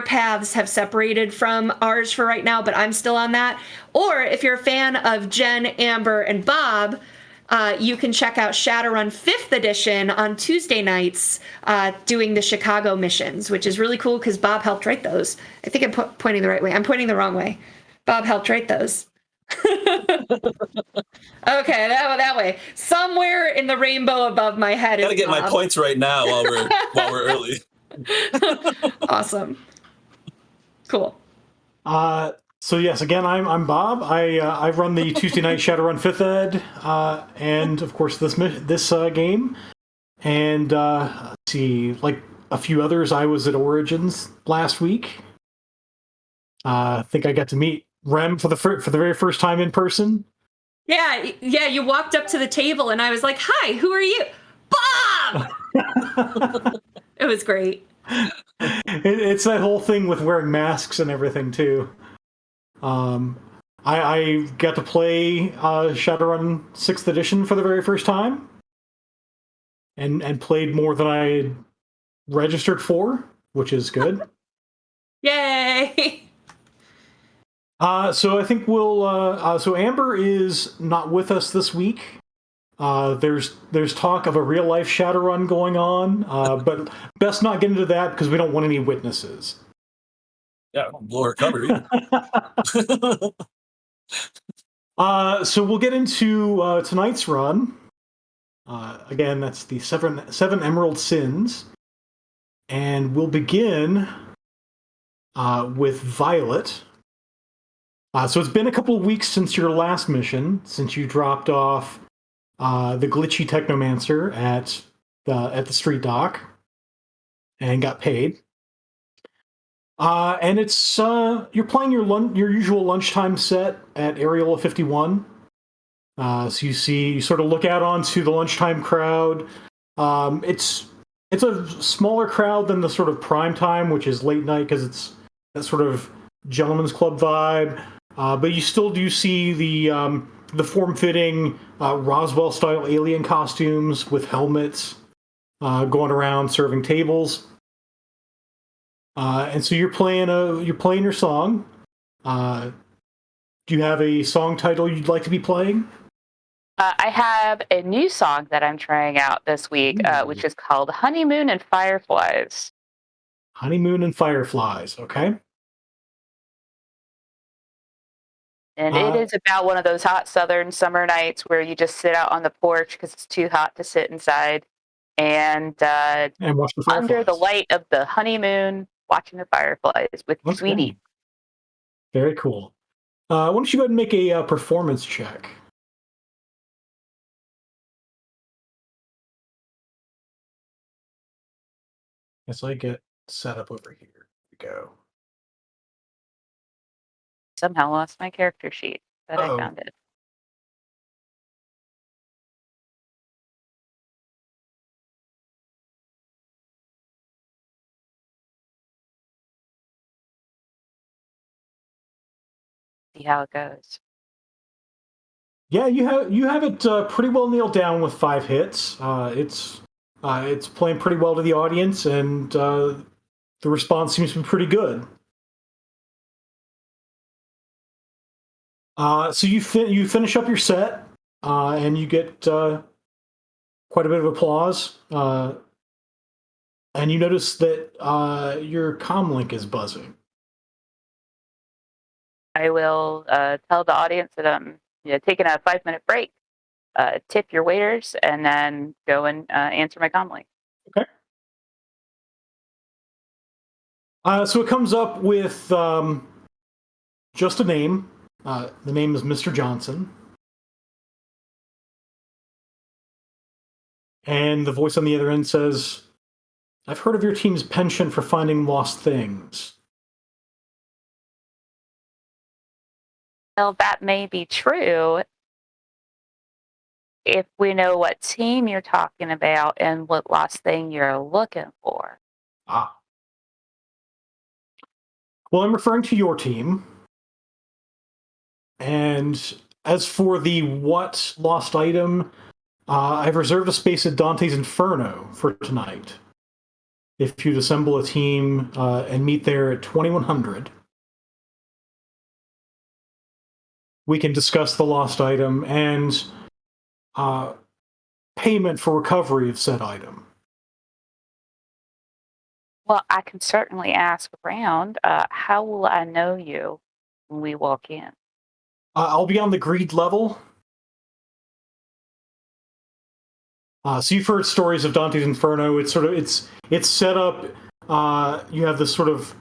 paths have separated from ours for right now, but I'm still on that. Or if you're a fan of Jen, Amber, and Bob, you can check out Shadowrun 5th edition on Tuesday nights, doing the Chicago missions, which is really cool because Bob helped write those. I think I'm pointing the right way. I'm pointing the wrong way. Bob helped write those. Okay, that way. Somewhere in the rainbow above my head is Gotta get Bob. my points right now while we're early. Awesome. Cool. So yes, again, I'm Bob. I run the Tuesday night Shadowrun 5th Ed, and of course this game, and let's see, like a few others. I was at Origins last week. I think I got to meet Rem for the very first time in person. Yeah. You walked up to the table, and I was like, "Hi, who are you, Bob?" It was great. It's that whole thing with wearing masks and everything too. I got to play Shadowrun 6th edition for the very first time, and played more than I had registered for, which is good. Yay! So I think we'll. So Amber is not with us this week. There's talk of a real life Shadowrun going on, but best not get into that because we don't want any witnesses. Yeah, blow her cover. So we'll get into tonight's run. Again, that's the seven Emerald Sins, and we'll begin with Violet. So it's been a couple of weeks since your last mission, since you dropped off the glitchy Technomancer at the street dock and got paid. And it's you're playing your usual lunchtime set at Areola 51. So you sort of look out onto the lunchtime crowd. It's a smaller crowd than the sort of prime time, which is late night because it's that sort of gentleman's club vibe. But you still do see the form-fitting Roswell-style alien costumes with helmets going around serving tables. And so you're playing your song. Do you have a song title you'd like to be playing? I have a new song that I'm trying out this week, which is called Honeymoon and Fireflies. Honeymoon and Fireflies, okay. And it is about one of those hot southern summer nights where you just sit out on the porch because it's too hot to sit inside. And watch the fireflies. Under the light of the honeymoon, watching the fireflies with Sweetie. Very cool. Why don't you go ahead and make a performance check? Guess I get set up over here. Here we go. Somehow lost my character sheet, but I Uh-oh. found it. See how it goes. Yeah, you have it pretty well nailed down with 5 hits. It's playing pretty well to the audience, and the response seems to be pretty good. So you finish up your set, and you get quite a bit of applause. And you notice that your comm link is buzzing. I will tell the audience that I'm taking a 5-minute break, tip your waiters, and then go and answer my comm link. Okay. So it comes up with just a name. The name is Mr. Johnson. And the voice on the other end says, "I've heard of your team's penchant for finding lost things." Well, that may be true if we know what team you're talking about and what lost thing you're looking for. Ah. Well, I'm referring to your team. And as for the what lost item, I've reserved a space at Dante's Inferno for tonight. If you'd assemble a team and meet there at 2100, we can discuss the lost item and payment for recovery of said item. Well, I can certainly ask around. How will I know you when we walk in? I'll be on the greed level. So you've heard stories of Dante's Inferno. It's set up. You have this sort of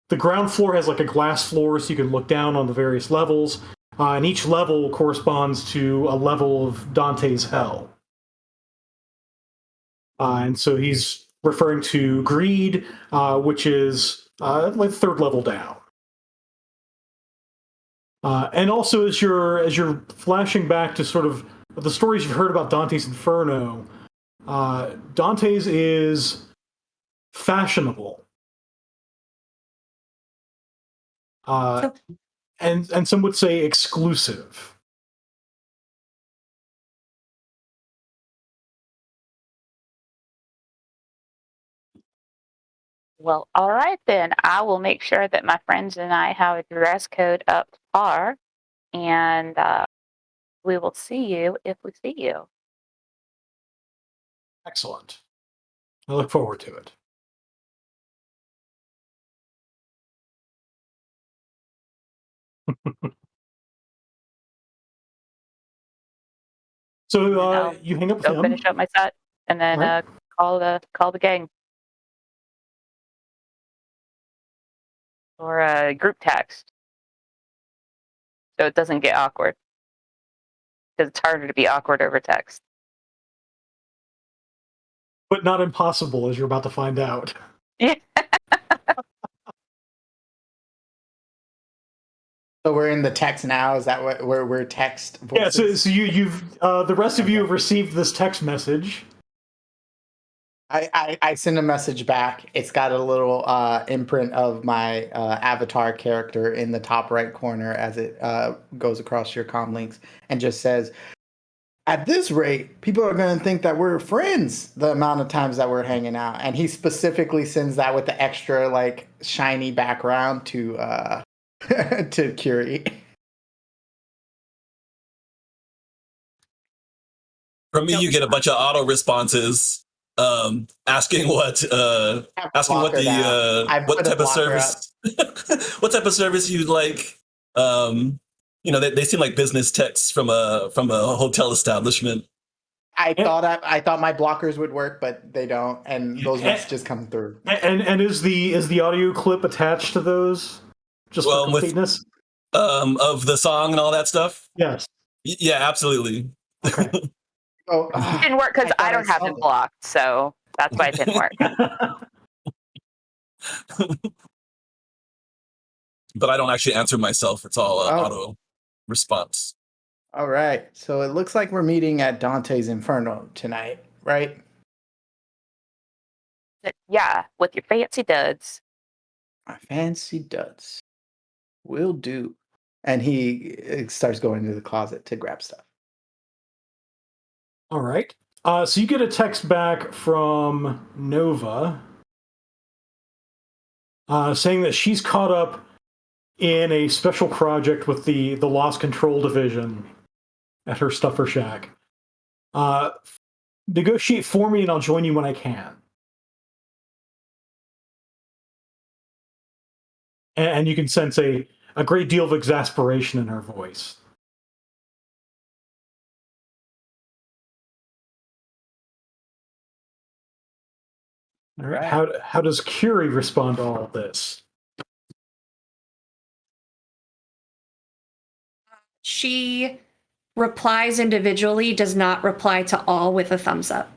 the ground floor has like a glass floor, so you can look down on the various levels, and each level corresponds to a level of Dante's hell. And so he's referring to greed, which is like 3rd level down. And also, as you're flashing back to sort of the stories you've heard about Dante's Inferno, Dante's is fashionable, and some would say exclusive. Well, all right then. I will make sure that my friends and I have a dress code up to par, and we will see you if we see you. Excellent. I look forward to it. So you hang up with Go him. finish up my set, and then Right. call the gang or a group text, so it doesn't get awkward. Because it's harder to be awkward over text. But not impossible, as you're about to find out. Yeah. So we're in the text now. Is that what where we're text? Yeah. Voices? So you've the rest of you have received this text message. I send a message back. It's got a little imprint of my avatar character in the top right corner as it goes across your comm links, and just says, "At this rate, people are going to think that we're friends. The amount of times that we're hanging out." And he specifically sends that with the extra like shiny background to to Curie. From me, you get a bunch of auto responses asking what the what type of service what type of service you'd like. They seem like business texts from a hotel establishment. I thought my blockers would work, but they don't, and those messages come through. And is the audio clip attached to those? Just for completeness? Of the song and all that stuff? Yes. Yeah, absolutely. Okay. Oh, It didn't work because I don't have it blocked, so that's why it didn't work. But I don't actually answer myself. It's all auto response. All right. So it looks like we're meeting at Dante's Inferno tonight, right? Yeah, with your fancy duds. My fancy duds. Will do. And he starts going to the closet to grab stuff. All right. So you get a text back from Nova saying that she's caught up in a special project with the Lost Control Division at her Stuffer Shack. Negotiate for me and I'll join you when I can. And you can sense a great deal of exasperation in her voice. All right. How does Curie respond to all of this? She replies individually, does not reply to all with a thumbs up.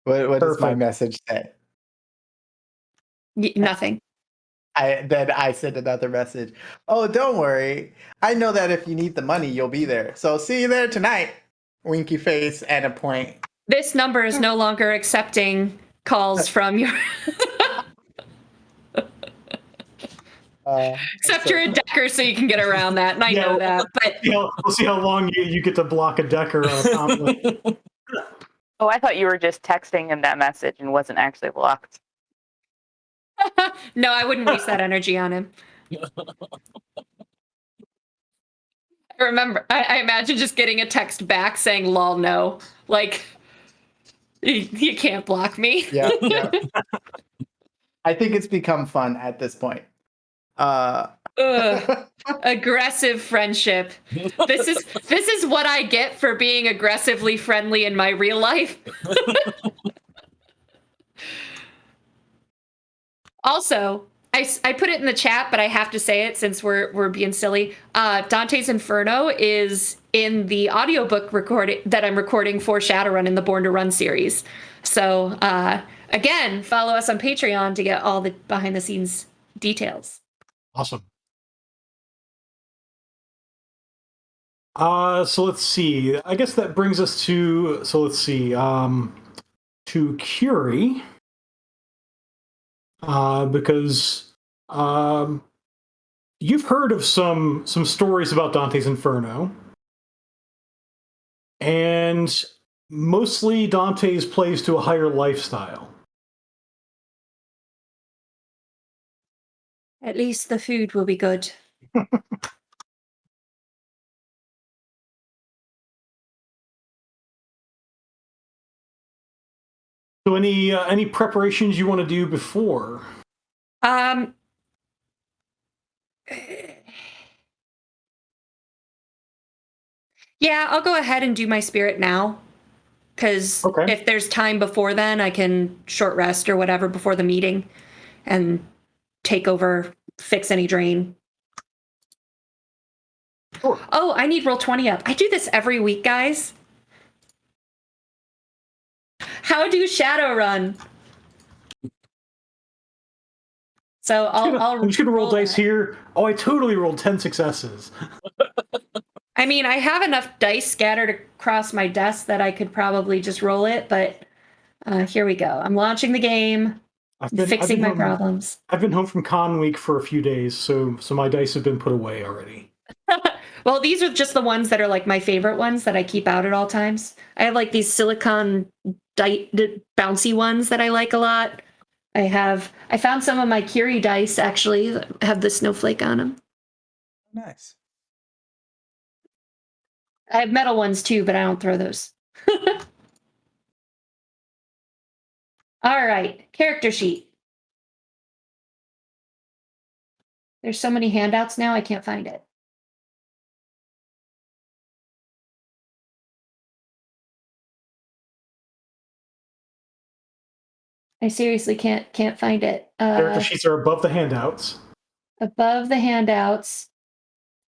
What does my message say? Nothing. Then I sent another message. Oh, don't worry. I know that if you need the money, you'll be there. So see you there tonight. Winky face and a point. This number is no longer accepting calls from your. Except you're a decker, so you can get around that, and I know that. But we'll see how long you get to block a decker on a conflict. Oh, I thought you were just texting him that message and wasn't actually blocked. No, I wouldn't waste that energy on him. I imagine just getting a text back saying "lol no," like you can't block me. Yeah. I think it's become fun at this point. Aggressive friendship. This is what I get for being aggressively friendly in my real life. Also, I put it in the chat, but I have to say it since we're being silly. Dante's Inferno is in the audiobook recording that I'm recording for Shadowrun in the Born to Run series. So again, follow us on Patreon to get all the behind the scenes details. Awesome. So let's see. I guess that brings us to to Curie. Because you've heard of some stories about Dante's Inferno, and mostly Dante's plays to a higher lifestyle. At least the food will be good. So any preparations you want to do before? Yeah, I'll go ahead and do my spirit now. Because if there's time before then, I can short rest or whatever before the meeting and take over, fix any drain. Sure. Oh, I need roll 20 up. I do this every week, guys. How do Shadowrun? So I'm just gonna roll dice here. Oh, I totally rolled 10 successes. I mean, I have enough dice scattered across my desk that I could probably just roll it, but here we go. I'm launching the game, fixing my problems. I've been home from Con Week for a few days, so my dice have been put away already. Well, these are just the ones that are like my favorite ones that I keep out at all times. I have like these silicone bouncy ones that I like a lot. I found some of my Curie dice actually that have the snowflake on them. Nice. I have metal ones too, but I don't throw those. All right, character sheet. There's so many handouts now, I can't find it. I seriously can't find it. Character sheets are above the handouts. Above the handouts.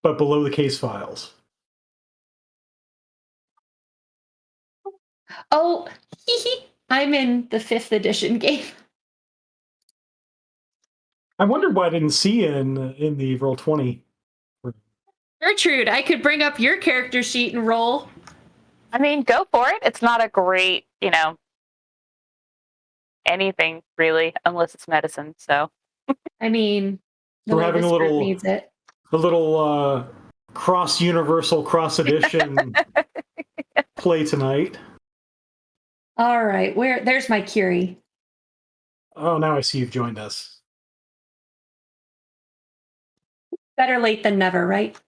But below the case files. Oh, I'm in the 5th edition game. I wondered why I didn't see you in the Roll20. Gertrude, I could bring up your character sheet and roll. I mean, go for it. It's not a great, anything really, unless it's medicine. So, I mean, we're having a little needs it. cross universal, cross edition play tonight. All right, there's my Curie. Oh, now I see you've joined us. Better late than never, right?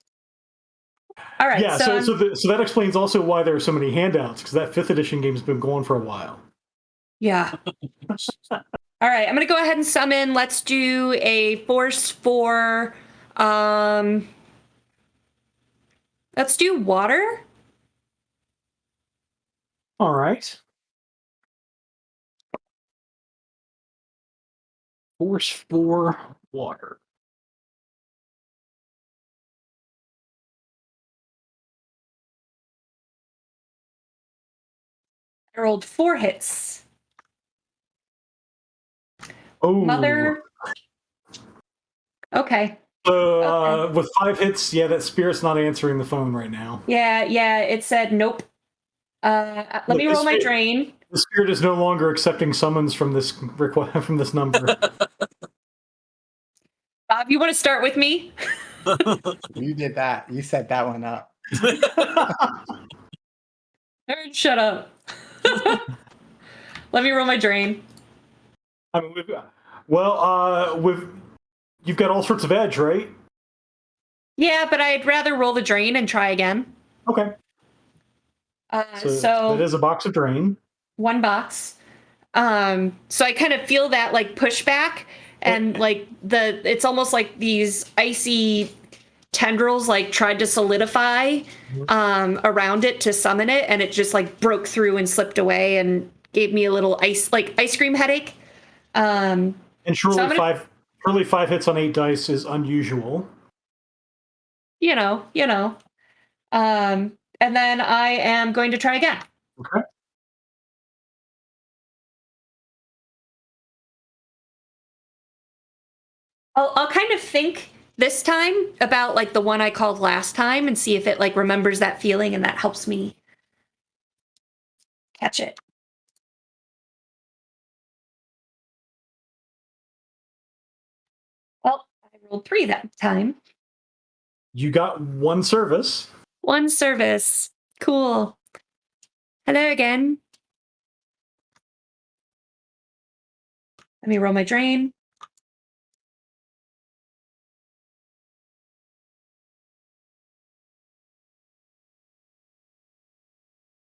All right. Yeah, so that explains also why there are so many handouts, because that 5th edition game's been going for a while. Yeah. All right, I'm gonna go ahead and summon. Let's do a force for. Let's do water. All right. Force for water. I rolled 4 hits. Oh. Mother. Okay. So with 5 hits, yeah, that spirit's not answering the phone right now. Yeah, it said nope. Let me roll my drain. The spirit is no longer accepting summons from this number. Bob, you want to start with me? You did that. You set that one up. Aaron, shut up. Let me roll my drain. I mean, you've got all sorts of edge, right? Yeah, but I'd rather roll the drain and try again. Okay. So it is a box of drain. 1 box. So I kind of feel that like pushback, and like it's almost like these icy tendrils like tried to solidify around it to summon it, and it just like broke through and slipped away and gave me a little ice cream headache. And surely 5 hits on 8 dice is unusual. You know. And then I am going to try again. Okay. I'll kind of think this time about like the one I called last time and see if it like remembers that feeling, and that helps me catch it. Well, I rolled 3 that time. You got 1 service. 1 service. Cool. Hello again. Let me roll my drain.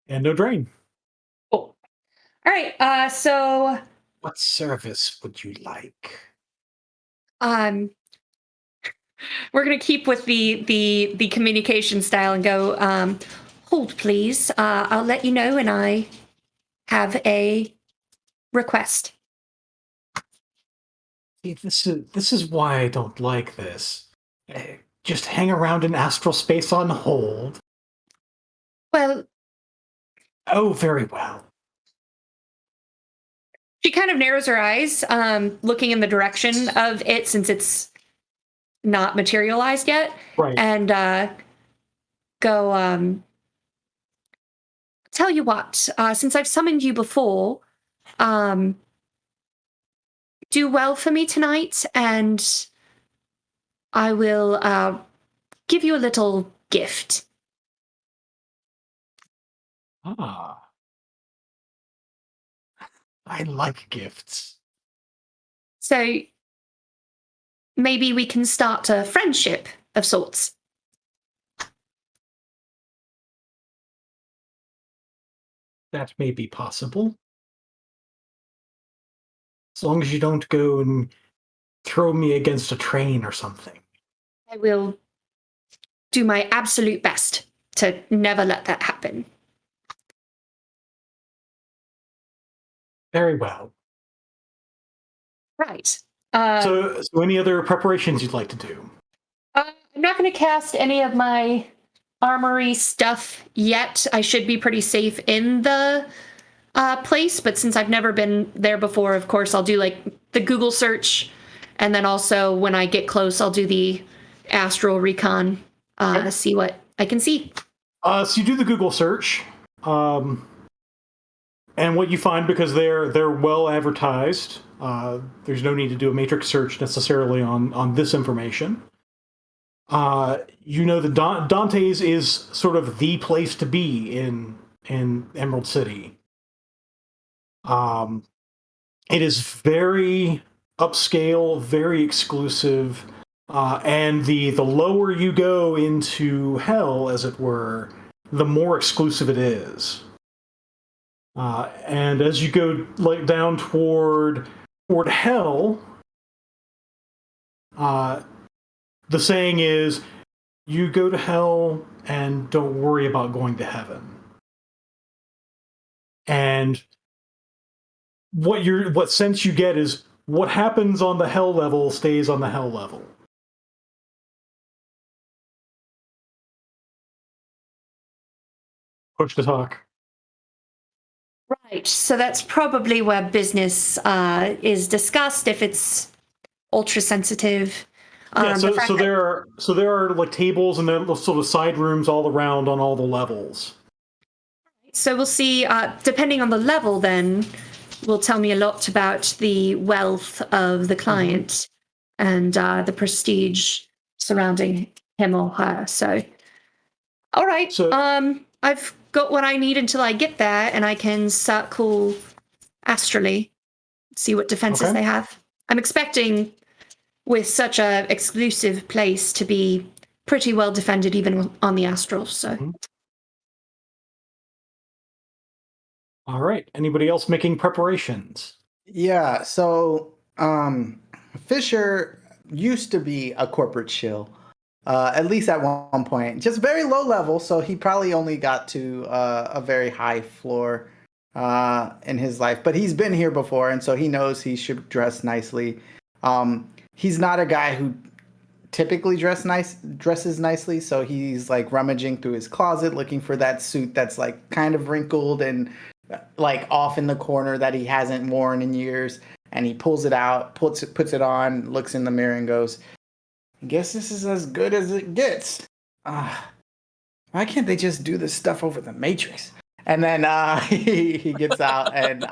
And no drain. Cool. All right. So. What service would you like? We're gonna keep with the communication style and go. Hold, please. I'll let you know when I have a request. See, this is why I don't like this. Just hang around in astral space on hold. Well. Oh, very well. She kind of narrows her eyes, looking in the direction of it since it's not materialized yet. Right. And go, tell you what, since I've summoned you before, do well for me tonight, and I will give you a little gift. Ah. I like gifts. So maybe we can start a friendship of sorts. That may be possible. As long as you don't go and throw me against a train or something. I will do my absolute best to never let that happen. Very well. Right. So any other preparations you'd like to do? I'm not going to cast any of my armory stuff yet. I should be pretty safe in the place, but since I've never been there before, of course, I'll do like the Google search And then also when I get close, I'll do the astral recon, see what I can see. So you do the Google search, and what you find, because they're well advertised, there's no need to do a matrix search necessarily on this information. You know that Dante's is sort of the place to be in Emerald City. It is very upscale, very exclusive, and the lower you go into hell, as it were, the more exclusive it is. And as you go like down toward hell, the saying is, you go to hell and don't worry about going to heaven. And what sense you get is what happens on the hell level stays on the hell level. Push to talk. Right. So that's probably where business is discussed if it's ultra sensitive. Yeah, so there are like tables and then sort of side rooms all around on all the levels. So we'll see, depending on the level then, will tell me a lot about the wealth of the client and the prestige surrounding him or her. So, all right. I've got what I need until I get there, and I can circle astrally, see what defenses they have. I'm expecting, with such a exclusive place, to be pretty well defended even on the astral. So. All right. Anybody else making preparations? Yeah, so Fisher used to be a corporate shill, at least at one point. Just very low level, so he probably only got to a very high floor in his life. But he's been here before, and so he knows he should dress nicely. He's not a guy who typically dresses nicely, so he's like rummaging through his closet looking for that suit that's like kind of wrinkled and like off in the corner that he hasn't worn in years, and he pulls it out, puts it on, looks in the mirror and goes, I guess this is as good as it gets. Why can't they just do this stuff over the Matrix? And then he gets out and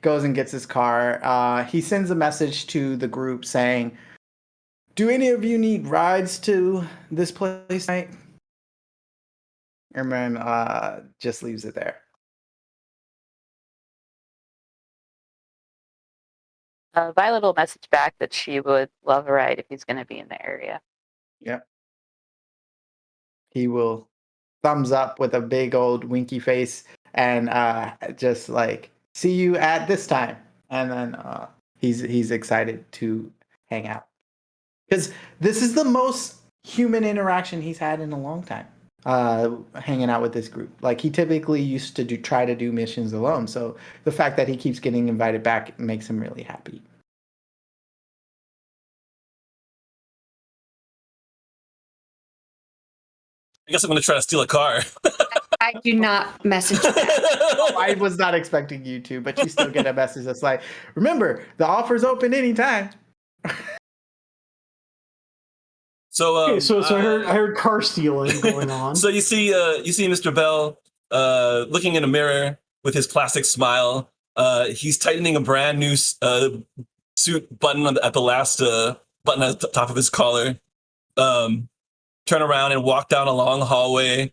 goes and gets his car. He sends a message to the group saying, do any of you need rides to this place tonight? Erman just leaves it there. Violet will message back that she would love a ride if he's going to be in the area. Yep. He will thumbs up with a big old winky face and just like, see you at this time. And then he's excited to hang out. Because this is the most human interaction he's had in a long time, hanging out with this group. Like, he typically used to try to do missions alone. So the fact that he keeps getting invited back makes him really happy. I guess I'm going to try to steal a car. I do not message that. I was not expecting you to, but you still get a message that's like, remember, the offer's open anytime. So I heard car stealing going on. So you see Mr. Bell looking in a mirror with his plastic smile. He's tightening a brand new suit button at the last button at the top of his collar. Turn around and walk down a long hallway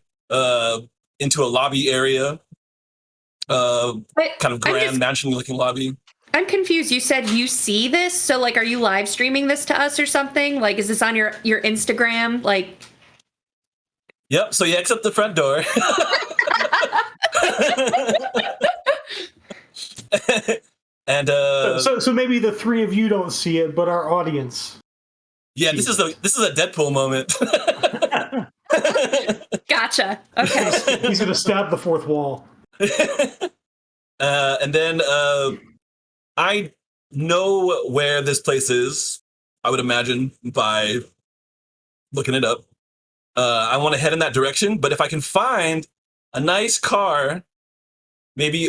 into a lobby area. Kind of grand mansion-looking lobby. I'm confused. You said you see this, so like, are you live streaming this to us or something? Like, is this on your Instagram? Like, yep. So you exit the front door. And so maybe the three of you don't see it, but our audience. Yeah, this is a Deadpool moment. Gotcha. Okay. He's gonna stab the fourth wall. And then I know where this place is, I would imagine, by looking it up. I want to head in that direction, but if I can find a nice car, maybe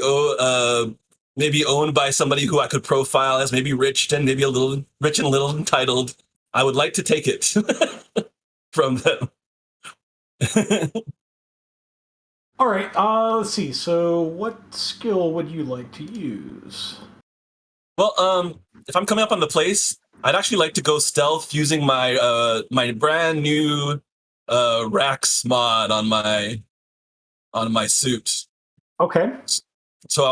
maybe owned by somebody who I could profile as maybe rich and maybe a little rich and a little entitled, I would like to take it from them. All right. Let's see. So, what skill would you like to use? Well, if I'm coming up on the place, I'd actually like to go stealth using my brand new Rax mod on my suit. Okay. So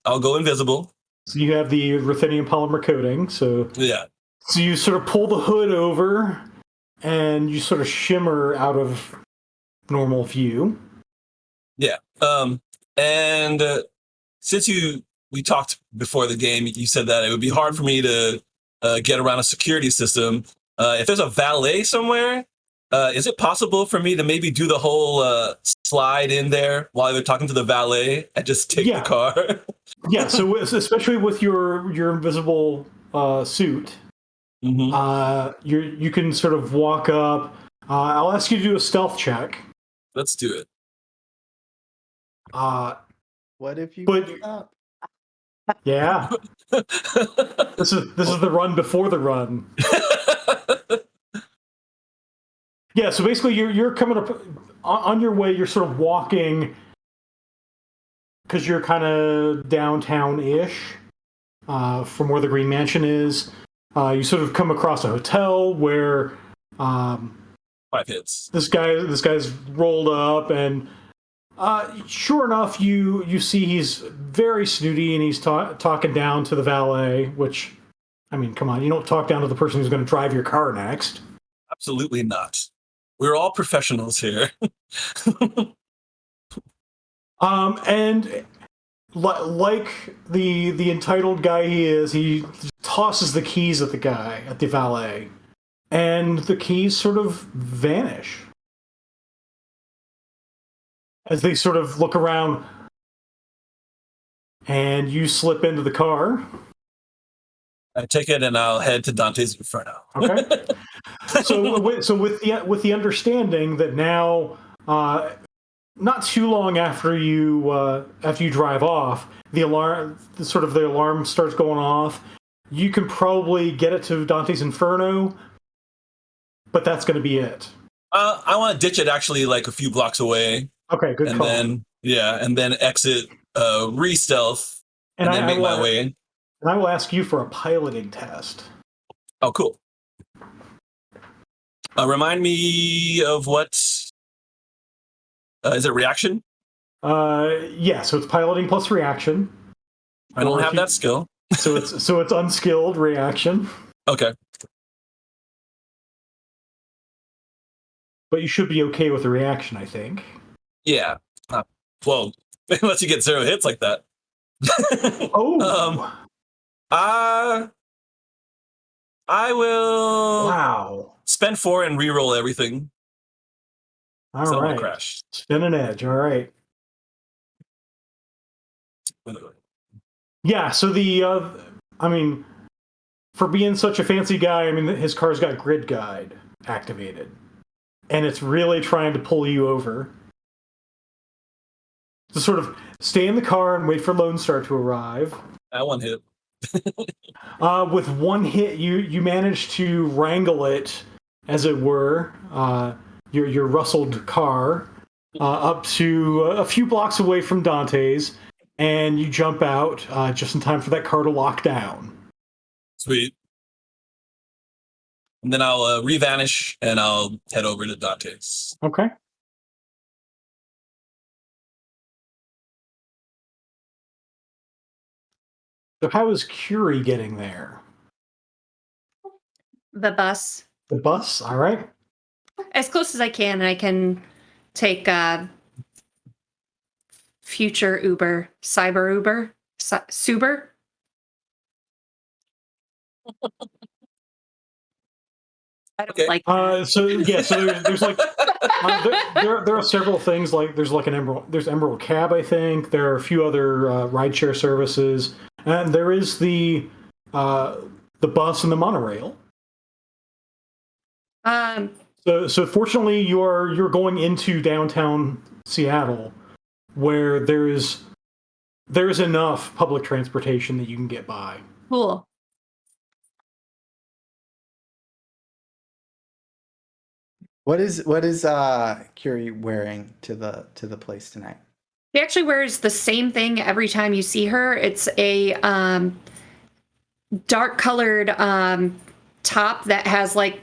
I'll go invisible. So you have the ruthenium polymer coating. So Yeah. So you sort of pull the hood over, and you sort of shimmer out of normal view. Yeah. And since we talked before the game, you said that it would be hard for me to get around a security system. If there's a valet somewhere, is it possible for me to maybe do the whole slide in there while they're talking to the valet and just take the car? Yeah. So especially with your invisible suit, you can sort of walk up. I'll ask you to do a stealth check. Let's do it. What if you but- mess up? Yeah. This is the run before the run. Yeah, so basically you're coming up on your way, you're sort of walking because you're kind of downtown-ish from where the Green Mansion is. You sort of come across a hotel where 5 hits. This guy's rolled up, and sure enough, you see he's very snooty, and he's talking down to the valet. Which, I mean, come on, you don't talk down to the person who's going to drive your car next. Absolutely not. We're all professionals here. And like the entitled guy he tosses the keys at the valet, and the keys sort of vanish as they sort of look around, and you slip into the car. I take it and I'll head to Dante's Inferno. Okay. So with the understanding that now, not too long after you drive off, the alarm starts going off. You can probably get it to Dante's Inferno, but that's going to be it. I want to ditch it actually like a few blocks away. Okay, good call. And then exit re-stealth and then make my way. And I will ask you for a piloting test. Oh, cool. Remind me of what... is it reaction? Yeah, so it's piloting plus reaction. I don't have that skill. so it's unskilled reaction. Okay. But you should be okay with the reaction, I think. Yeah. Well, unless you get 0 hits like that. Oh. I will. Wow. Spend 4 and re-roll everything. All right. Crash. Spin an edge. All right. Yeah. So for being such a fancy guy, his car's got grid guide activated, and it's really trying to pull you over. To sort of stay in the car and wait for Lone Star to arrive. That one hit. With one hit, you manage to wrangle it, as it were, your rustled car, up to a few blocks away from Dante's, and you jump out just in time for that car to lock down. Sweet. And then I'll re-vanish, and I'll head over to Dante's. Okay. So how is Curie getting there? The bus. The bus, all right. As close as I can, and I can take future Uber, cyber Uber, Suber. Okay. Like so there's like there are several things, like there's Emerald Cab, I think. There are a few other rideshare services, and there is the bus and the monorail. So fortunately you're going into downtown Seattle, where there's there's enough public transportation that you can get by. Cool. What is Curie wearing to the place tonight? She actually wears the same thing every time you see her. It's a dark colored top that has like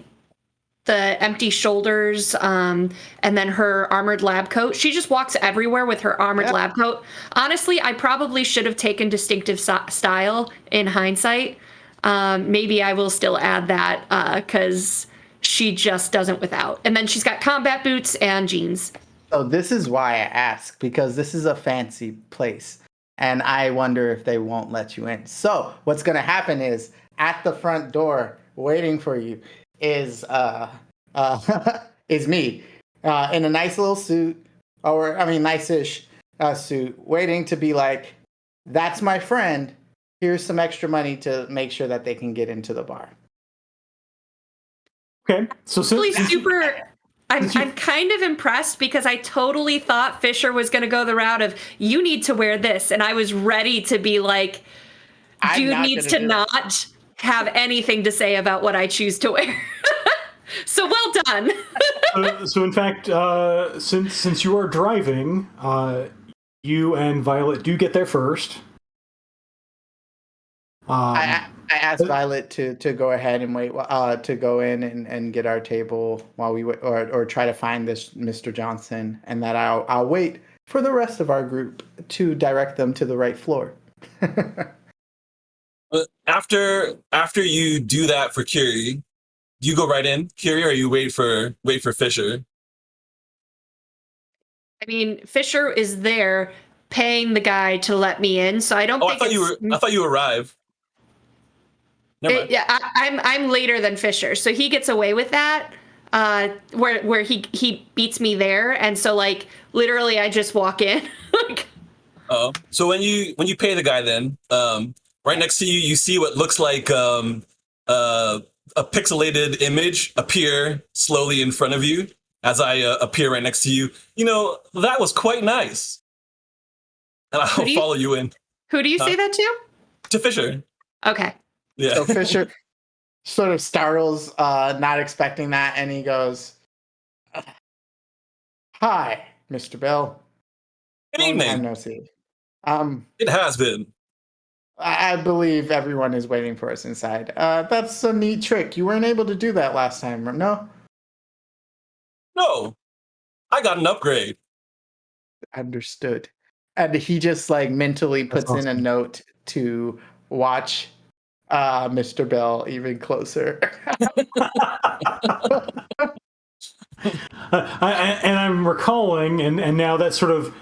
the empty shoulders, and then her armored lab coat. She just walks everywhere with her armored lab coat. Honestly, I probably should have taken distinctive style in hindsight. Maybe I will still add that because she just doesn't without. And then she's got combat boots and jeans. So this is why I ask, because this is a fancy place, and I wonder if they won't let you in. So what's going to happen is at the front door, waiting for you, is is me in a nice little suit, or I mean, nice-ish suit, waiting to be like, "That's my friend. Here's some extra money to make sure that they can get into the bar." Okay, so I'm kind of impressed because I totally thought Fisher was going to go the route of you need to wear this, and I was ready to be like, dude needs to not have anything to say about what I choose to wear. So well done. So in fact, since you are driving, you and Violet do get there first. I asked Violet to go ahead and wait to go in and get our table while we wait, or try to find this Mr. Johnson, and that I'll wait for the rest of our group to direct them to the right floor. After you do that for Curie, do you go right in, Curie, or you wait for Fisher? I mean, Fisher is there paying the guy to let me in, so I don't think I thought you arrived. Yeah, I'm later than Fisher, so he gets away with that. Where he beats me there, and so like literally I just walk in. Oh, so when you pay the guy, then right next to you, you see what looks like a pixelated image appear slowly in front of you as I appear right next to you. You know, that was quite nice. And I'll follow you in. Who do you say that to? To Fisher. Okay. Yeah. So Fisher sort of startles, not expecting that, and he goes, "Hi, Mr. Bell. Good evening. Long time no see." It has been. I believe everyone is waiting for us inside. That's a neat trick. You weren't able to do that last time, no? No, I got an upgrade. Understood. And he just like mentally puts in a note to watch Mr. Bell even closer. And I'm recalling, and now that sort of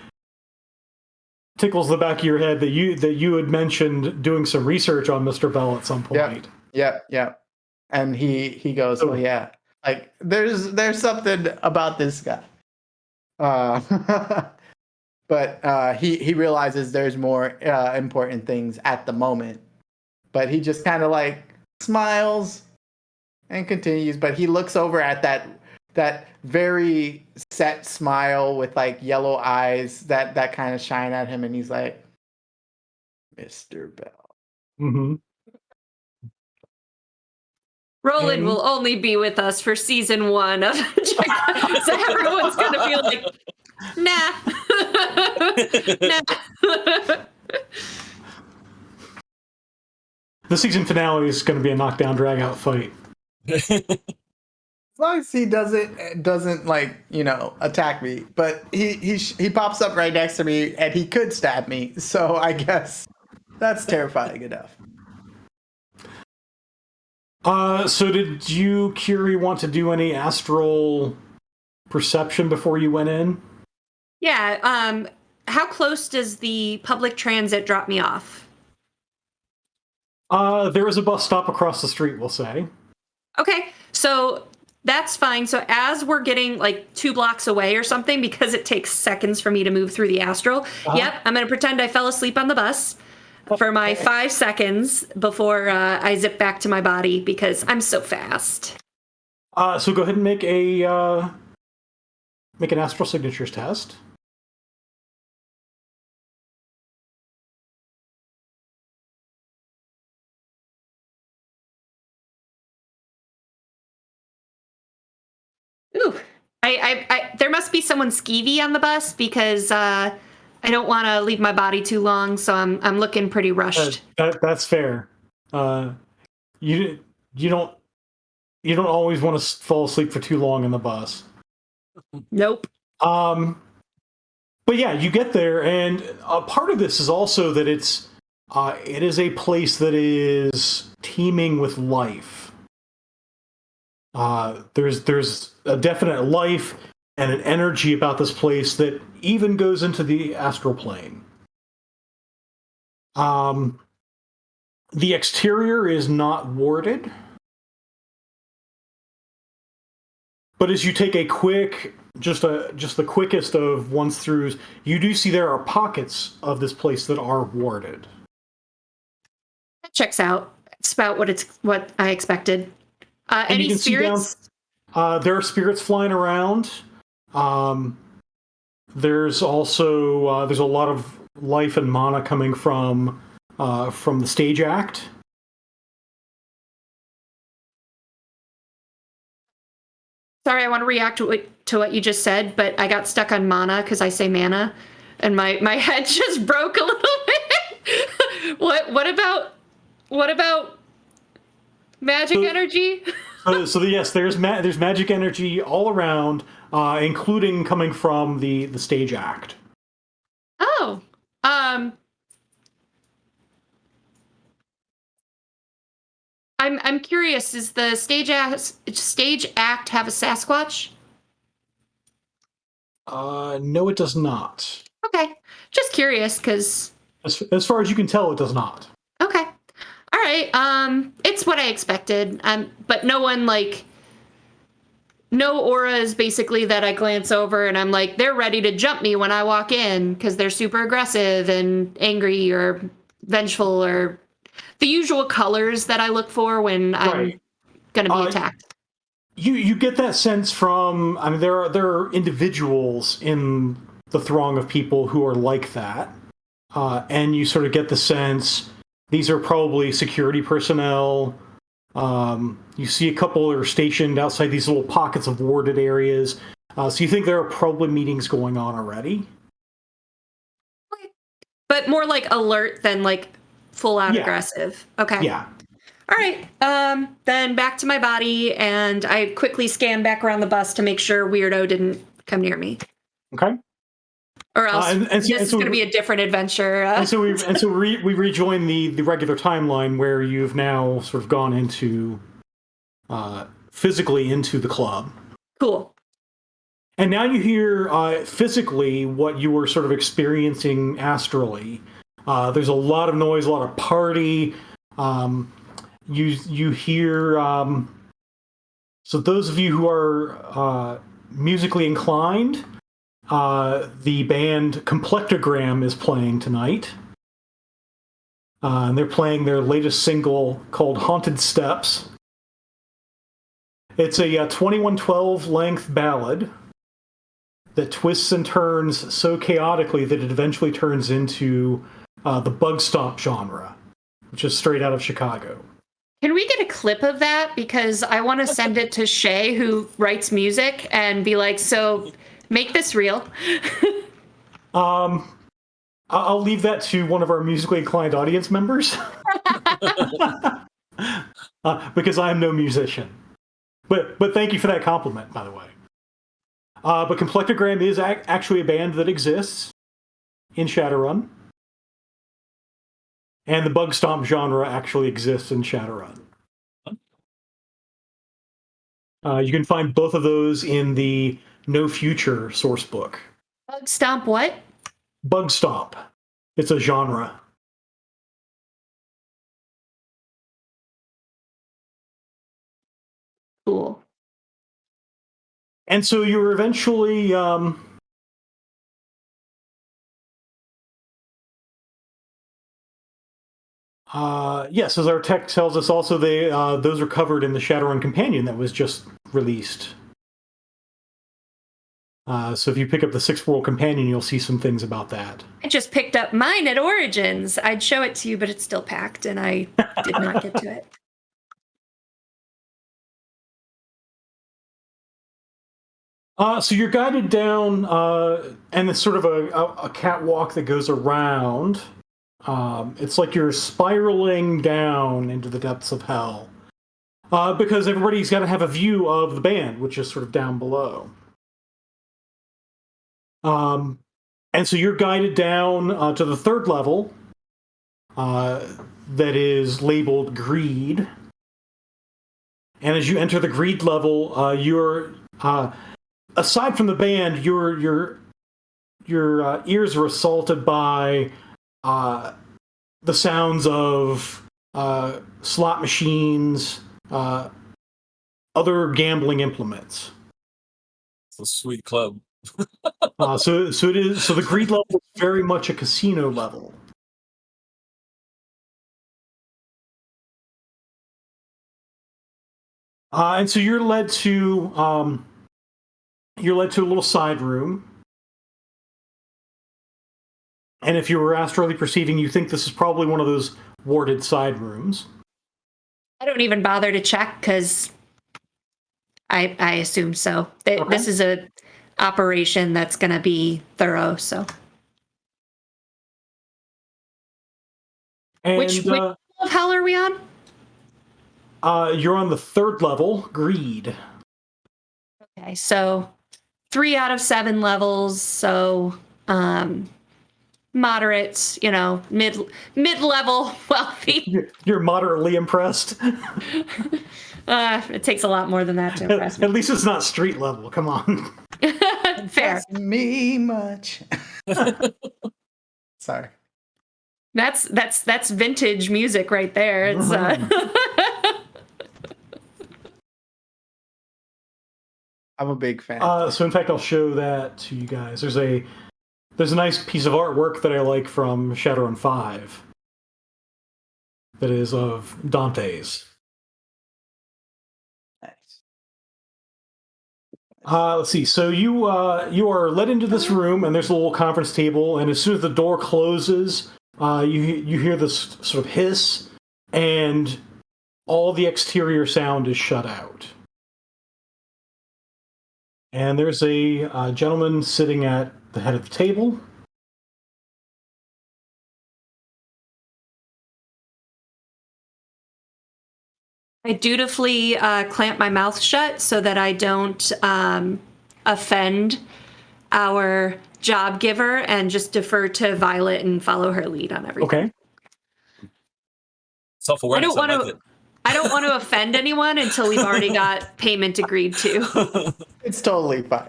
tickles the back of your head that you had mentioned doing some research on Mr. Bell at some point. Yep. And he goes, "Oh yeah, like there's something about this guy." But he realizes there's more important things at the moment. But he just kind of like smiles and continues. But he looks over at that very set smile with like yellow eyes that kind of shine at him, and he's like, "Mr. Bell." Mm-hmm. Roland will only be with us for season 1 of so everyone's gonna feel like, nah. Nah. The season finale is going to be a knockdown drag out fight. As long as he doesn't like, attack me, but he pops up right next to me and he could stab me, so I guess that's terrifying enough. So did you, Curie, want to do any astral perception before you went in? Yeah, how close does the public transit drop me off? There is a bus stop across the street, we'll say. Okay, so that's fine. So as we're getting like 2 blocks away or something, because it takes seconds for me to move through the astral, yep, I'm going to pretend I fell asleep on the bus for my 5 seconds before I zip back to my body because I'm so fast. So go ahead and make an astral signatures test. there must be someone skeevy on the bus because I don't want to leave my body too long, so I'm looking pretty rushed. That's fair. You don't always want to fall asleep for too long in the bus. Nope. But yeah, you get there, and part of this is also that it is a place that is teeming with life. There's a definite life and an energy about this place that even goes into the astral plane. The exterior is not warded, but as you take a quick, just the quickest of once throughs, you do see there are pockets of this place that are warded. That checks out. It's about what I expected. And Any you can spirits? See down, there are spirits flying around. There's also there's a lot of life and mana coming from the stage act. Sorry, I want to react to what you just said, but I got stuck on mana because I say mana, and my head just broke a little bit. What about magic energy? Yes, there's magic energy all around, including coming from the stage act. Oh, I'm curious. Does the stage act have a Sasquatch? No, it does not. Okay, just curious because as far as you can tell, it does not. Okay, all right. It's what I expected. But no one no auras basically that I glance over and I'm like, they're ready to jump me when I walk in because they're super aggressive and angry or vengeful or the usual colors that I look for when I'm going to be attacked. You get that sense from, I mean, there are individuals in the throng of people who are like that, and you sort of get the sense these are probably security personnel. You see a couple are stationed outside these little pockets of warded areas, so you think there are probably meetings going on already. But more like alert than like full out aggressive. Okay. Yeah. All right. Then back to my body, and I quickly scan back around the bus to make sure Weirdo didn't come near me. Okay. Or else this is going to be a different adventure. And so we rejoin the regular timeline where you've now sort of gone into physically into the club. Cool. And now you hear physically what you were sort of experiencing astrally. There's a lot of noise, a lot of party. You hear. So those of you who are musically inclined, the band Complectogram is playing tonight. And they're playing their latest single called Haunted Steps. It's a 2112 length ballad that twists and turns so chaotically that it eventually turns into the bug stomp genre, which is straight out of Chicago. Can we get a clip of that? Because I want to send it to Shay, who writes music, and be like, so make this real. I'll leave that to one of our musically inclined audience members. Because I am no musician. But thank you for that compliment, by the way. But Complectogram is actually a band that exists in Shadowrun. And the bug stomp genre actually exists in Shadowrun. You can find both of those in the No Future source book. Bug stomp what? Bug stomp. It's a genre. Cool. And so you're eventually yes, as our tech tells us, also those are covered in the Shadowrun Companion that was just released. So if you pick up the Sixth World Companion, you'll see some things about that. I just picked up mine at Origins. I'd show it to you, but it's still packed, and I did not get to it. So you're guided down, and it's sort of a catwalk that goes around. It's like you're spiraling down into the depths of hell. Because everybody's got to have a view of the band, which is sort of down below. And so you're guided down to the third level, that is labeled Greed. And as you enter the Greed level, you're aside from the band, your ears are assaulted by the sounds of slot machines, other gambling implements. It's a sweet club. So it is. So the Greed level is very much a casino level. And so you're led to a little side room. And if you were astrally perceiving, you think this is probably one of those warded side rooms. I don't even bother to check because I assume so. Okay. This is a operation that's going to be thorough. So, And which level of hell are we on? you're on the third level, Greed. Okay, so 3 out of 7 levels. So, moderates, mid-level wealthy. You're moderately impressed. It takes a lot more than that to impress me. At least it's not street level. Come on. Fair. Me much. Sorry. That's vintage music right there. It's I'm a big fan. So in fact, I'll show that to you guys. There's a nice piece of artwork that I like from Shadowrun 5 that is of Dante's. Nice. Let's see. So you are led into this room, and there's a little conference table. And as soon as the door closes, you hear this sort of hiss, and all the exterior sound is shut out. And there's a gentleman sitting at the head of the table. I dutifully clamp my mouth shut so that I don't offend our job giver and just defer to Violet and follow her lead on everything. Okay. Self-awareness. I don't want to offend anyone until we've already got payment agreed to. It's totally fine.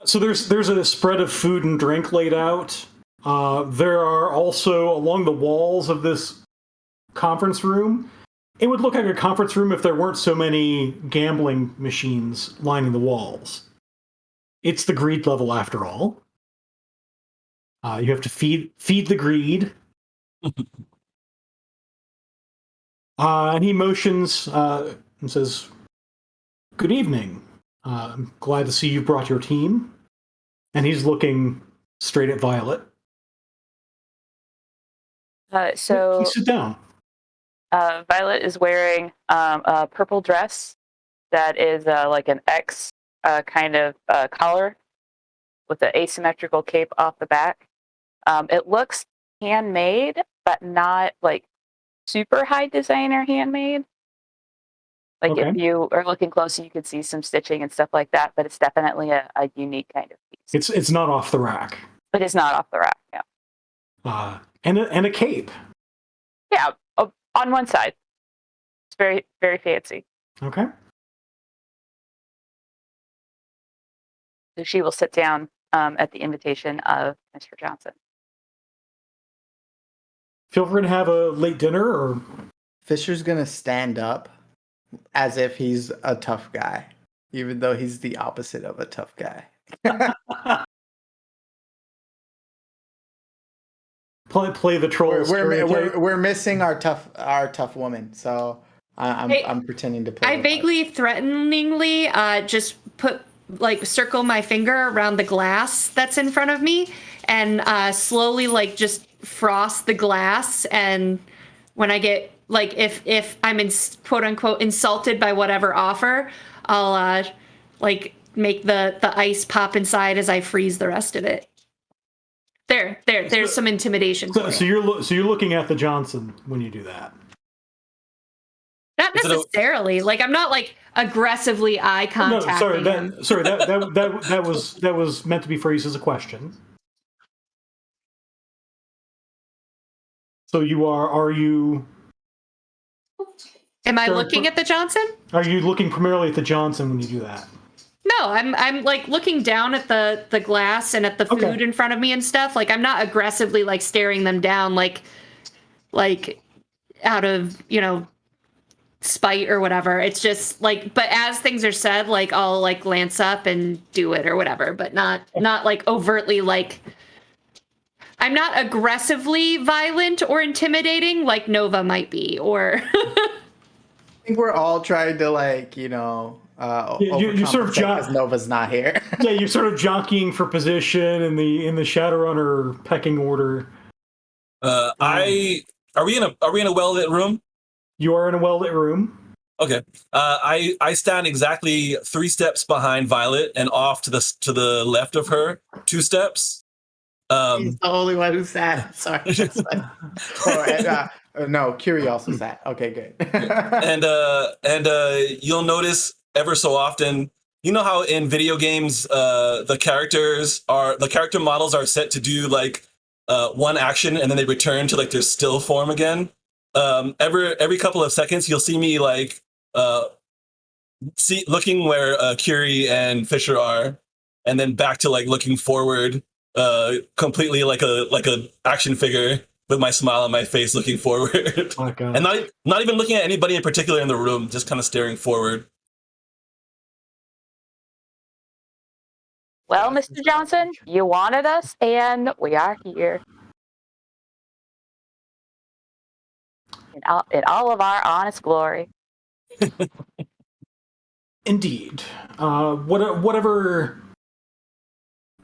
So there's a spread of food and drink laid out. There are also, along the walls of this conference room, it would look like a conference room if there weren't so many gambling machines lining the walls. It's the greed level after all. You have to feed the greed. And he motions and says, "Good evening. I'm glad to see you brought your team." And he's looking straight at Violet. So Please sit down. Violet is wearing a purple dress that is like an X kind of collar with an asymmetrical cape off the back. It looks handmade, but not like super high designer handmade. Like Okay. if you are looking closer, you could see some stitching and stuff like that, but it's definitely a unique kind of piece. It's not off the rack. But it's not off the rack, yeah. And a cape. Yeah, on one side. It's very, very fancy. Okay. So she will sit down at the invitation of Mr. Johnson. Feel free to have a late dinner, or Fisher's gonna stand up as if he's a tough guy, even though he's the opposite of a tough guy. play the troll. We're missing our tough woman, so I'm pretending to play. I vaguely, threateningly, just circle my finger around the glass that's in front of me, and slowly just frost the glass. And when I get like if I'm in quote unquote insulted by whatever offer, I'll like make the ice pop inside as I freeze the rest of it. There's some intimidation. So you're looking at the Johnson when you do that. Not necessarily. Like I'm not like aggressively eye contacting him. That was meant to be phrased as a question. So are you? Am I looking at the Johnson? Are you looking primarily at the Johnson when you do that? No, I'm like looking down at the glass and at the food in front of me and stuff. Like I'm not aggressively like staring them down like out of, spite or whatever. It's just like, but as things are said, like I'll like glance up and do it or whatever, but not like overtly like I'm not aggressively violent or intimidating like Nova might be, or I think we're all trying to you're sort of because Nova's not here. Yeah, you're sort of jockeying for position in the Shadowrunner pecking order. Are we in a well lit room? You are in a well lit room. Okay. I stand exactly 3 steps behind Violet and off to the left of her 2 steps. He's the only one who sat. Sorry. No, Kiri also sat. Okay, good. and you'll notice ever so often, you know how in video games the character models are set to do like one action and then they return to like their still form again. Every couple of seconds you'll see me like looking where Curie and Fisher are, and then back to like looking forward, completely like a action figure with my smile on my face looking forward. Oh, God. And not even looking at anybody in particular in the room, just kind of staring forward. Well, Mr. Johnson, you wanted us, and we are here. In all of our honest glory. Indeed. Whatever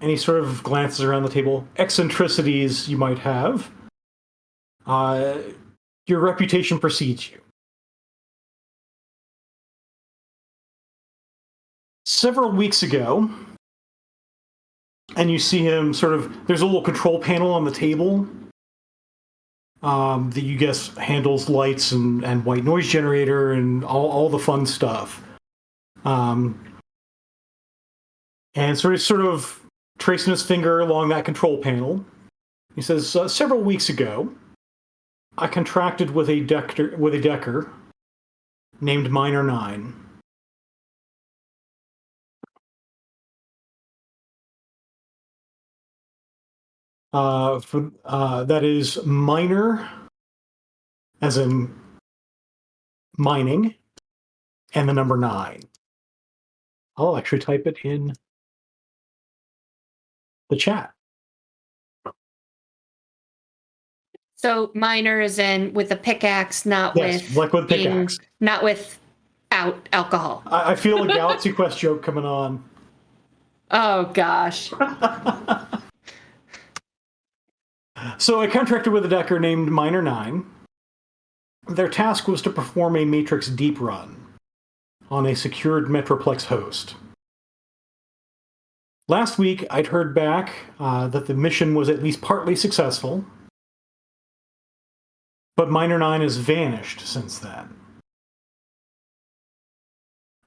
any sort of glances around the table, eccentricities you might have, your reputation precedes you. Several weeks ago, and you see him there's a little control panel on the table that you guess handles lights and white noise generator and all the fun stuff. And sort of tracing his finger along that control panel, he says, several weeks ago, I contracted with a decker named Miner 9. That is miner, as in mining, and the number 9. I'll actually type it in the chat. So miner is in with a pickaxe, not yes, like with pickaxe, not without alcohol. I feel a Galaxy Quest joke coming on. Oh gosh. So I contracted with a decker named Miner 9. Their task was to perform a Matrix deep run on a secured Metroplex host. Last week, I'd heard back that the mission was at least partly successful, but Miner 9 has vanished since then.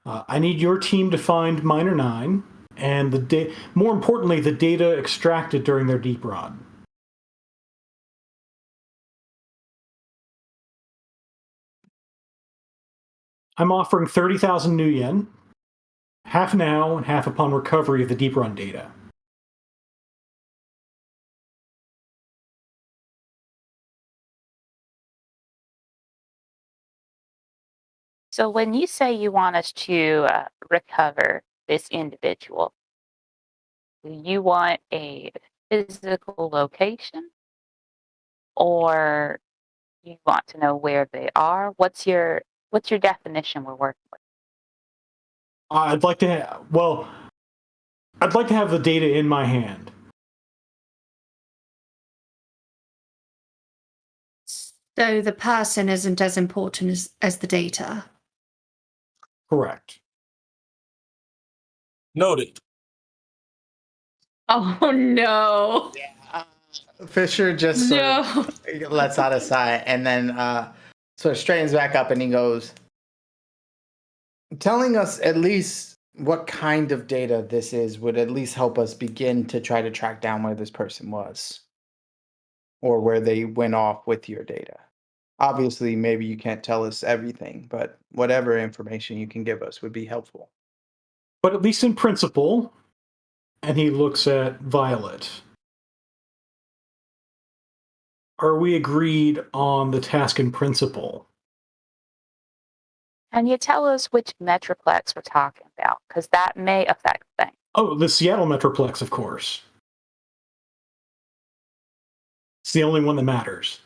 I need your team to find Miner 9 and more importantly, the data extracted during their deep run. I'm offering 30,000 new yen, half now and half upon recovery of the deep run data. So when you say you want us to recover this individual, do you want a physical location, or you want to know where they are? What's your definition we're working with? I'd like to have the data in my hand. So the person isn't as important as the data. Correct. Noted. Oh no. Fisher just sort of lets out a sigh and then sort of straightens back up and he goes, telling us at least what kind of data this is would at least help us begin to try to track down where this person was or where they went off with your data. Obviously, maybe you can't tell us everything, but whatever information you can give us would be helpful. But at least in principle, and he looks at Violet. Are we agreed on the task in principle? Can you tell us which Metroplex we're talking about? Because that may affect things. Oh, the Seattle Metroplex, of course. It's the only one that matters.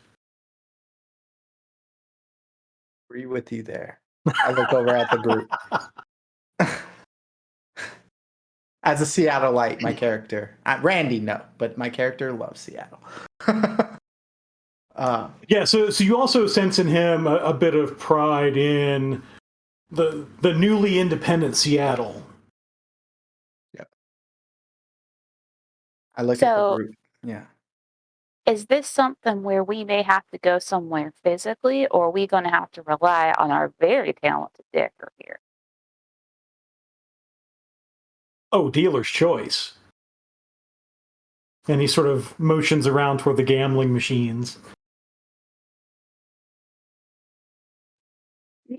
Agree with you there. I look over at the group. As a Seattleite, my character, Randy, no, but my character loves Seattle. Yeah, so you also sense in him a bit of pride in the newly independent Seattle. Yep. I look at the group. Yeah. Is this something where we may have to go somewhere physically, or are we going to have to rely on our very talented Dicker here? Oh, dealer's choice. And he sort of motions around toward the gambling machines.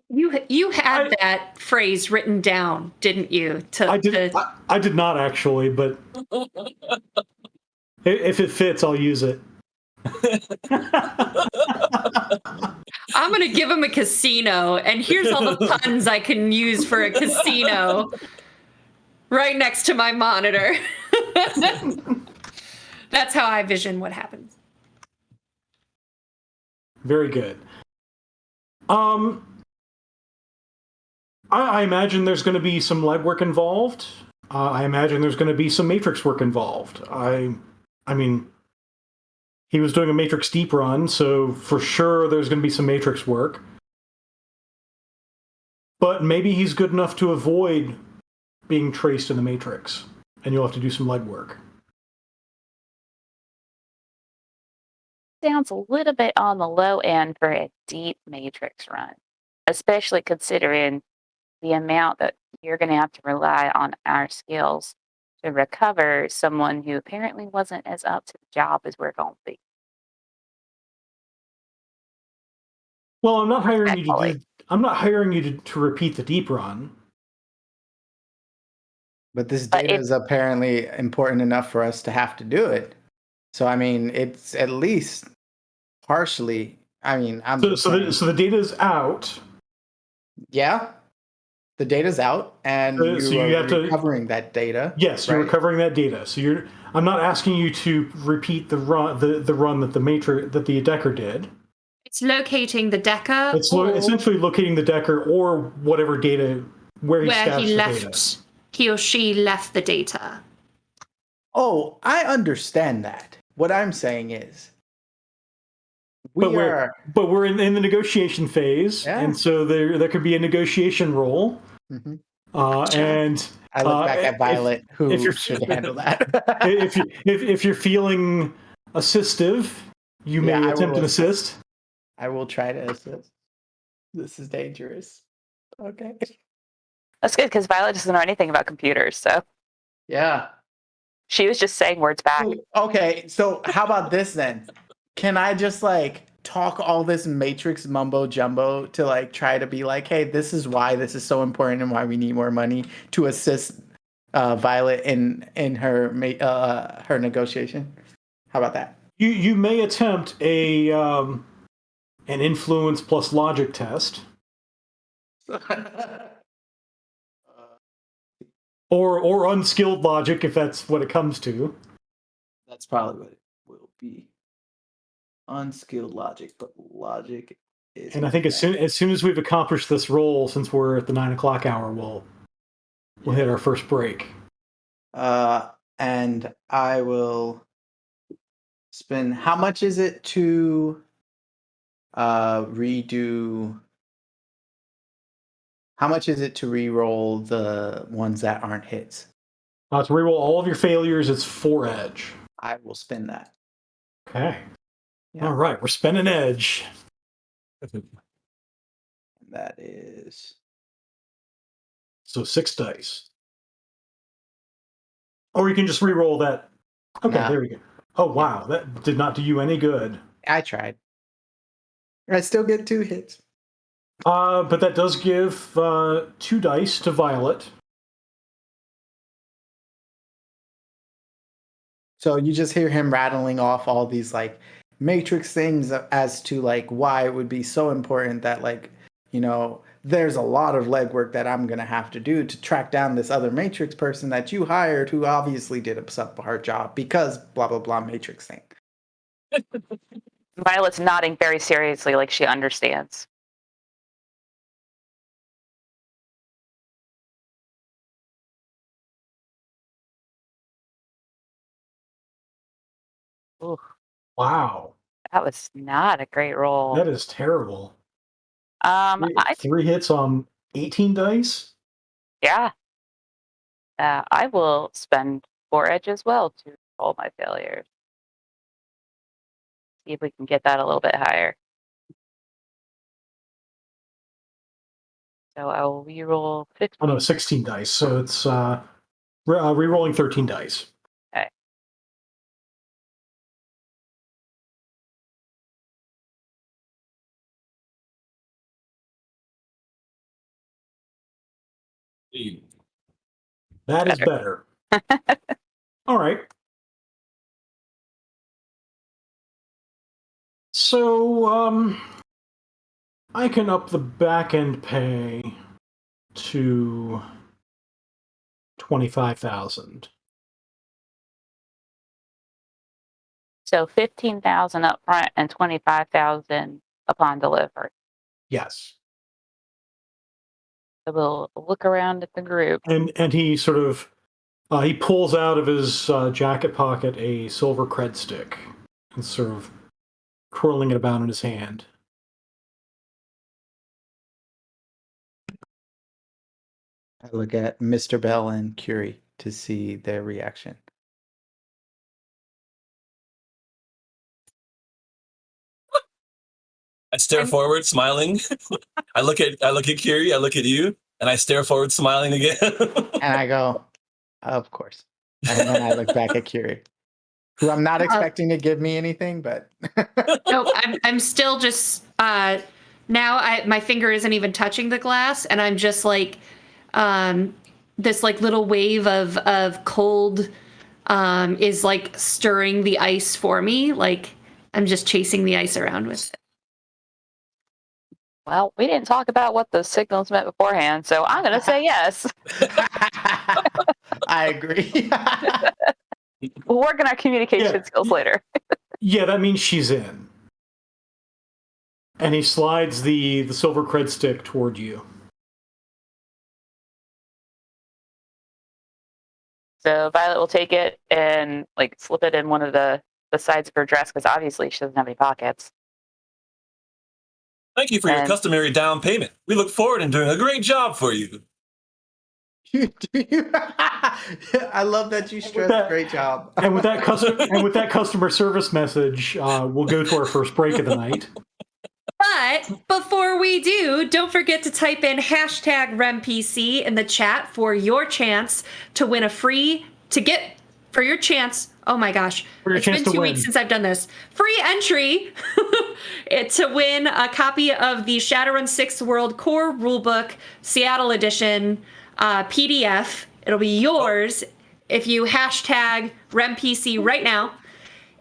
You had that phrase written down, didn't you? I did not actually, but if it fits, I'll use it. I'm going to give him a casino, and here's all the puns I can use for a casino right next to my monitor. That's how I vision what happens. Very good. I imagine there's going to be some legwork involved. I imagine there's going to be some Matrix work involved. I mean, he was doing a Matrix deep run, so for sure there's going to be some Matrix work. But maybe he's good enough to avoid being traced in the Matrix, and you'll have to do some legwork. Sounds a little bit on the low end for a deep Matrix run, especially considering the amount that you're going to have to rely on our skills to recover someone who apparently wasn't as up to the job as we're going to be. Well, I'm not hiring you to repeat the deep run. But this data is apparently important enough for us to have to do it. So I mean, it's at least partially. I mean, so the data's out. Yeah, the data's out, and you have to recovering that data. Yes, you're recovering that data. So I'm not asking you to repeat the run that the Decker did. It's locating the Decker. It's essentially locating the Decker or whatever data where he left. He or she left the data. Oh, I understand that. What I'm saying is, we're in the negotiation phase, and so there could be a negotiation role. Mm-hmm. And I look back at Violet, who should handle that. if you're feeling assistive, you may attempt an assist. I will try to assist. This is dangerous. Okay. That's good because Violet doesn't know anything about computers, so. Yeah. She was just saying words back. Okay, so how about this then? Can I just talk all this Matrix mumbo jumbo to try to be hey, this is why this is so important and why we need more money to assist Violet in her negotiation? How about that? You may attempt an influence plus logic test. Or unskilled logic, if that's what it comes to. That's probably what it will be. Unskilled logic, but logic is. And I think as soon as we've accomplished this role, since we're at the 9:00 hour, we'll hit our first break. And I will spend. How much is it to redo. How much is it to re-roll the ones that aren't hits? To reroll all of your failures, it's 4 edge. I will spend that. Okay. Yeah. All right, we're spending edge. That is so 6 dice. Or you can just re-roll that. Okay, No. there we go. Oh wow, that did not do you any good. I tried. I still get 2 hits. But that does give 2 dice to Violet. So you just hear him rattling off all these like matrix things as to like why it would be so important that like, you know, there's a lot of legwork that I'm going to have to do to track down this other matrix person that you hired who obviously did a subpar job because blah blah blah matrix thing. Violet's nodding very seriously like she understands. Ooh. Wow. That was not a great roll. That is terrible. 3 hits on 18 dice? Yeah. I will spend 4 edge as well to roll my failures. See if we can get that a little bit higher. So I will re-roll 15. Oh no, 16 dice. So it's re-rolling 13 dice. Okay. That is better. All right. So, I can up the back end pay to 25,000. So 15,000 up front and 25,000 upon delivery. Yes. So we'll look around at the group. And he sort of he pulls out of his jacket pocket a silver cred stick and sort of twirling it about in his hand. I look at Mr. Bell and Curie to see their reaction. I stare forward, smiling. I look at Kiri, I look at you, and I stare forward, smiling again. And I go, of course. And then I look back at Curie, who I'm not expecting to give me anything, but No, I'm still just now. My finger isn't even touching the glass, and I'm just like this like little wave of cold is like stirring the ice for me. Like I'm just chasing the ice around with it. Well, we didn't talk about what the signals meant beforehand, so I'm going to say yes. I agree. We'll work on our communication skills later. Yeah, that means she's in. And he slides the silver cred stick toward you. So Violet will take it and like slip it in one of the sides of her dress because obviously she doesn't have any pockets. Thank you for your customary down payment. We look forward to doing a great job for you. I love that you stressed great job. And with that customer service message, we'll go to our first break of the night. But before we do, don't forget to type in #RemPC in the chat for your chance to win oh my gosh, it's been 2 weeks since I've done this. Free entry to win a copy of the Shadowrun 6th World Core Rulebook Seattle Edition PDF. It'll be yours if you #RemPC right now.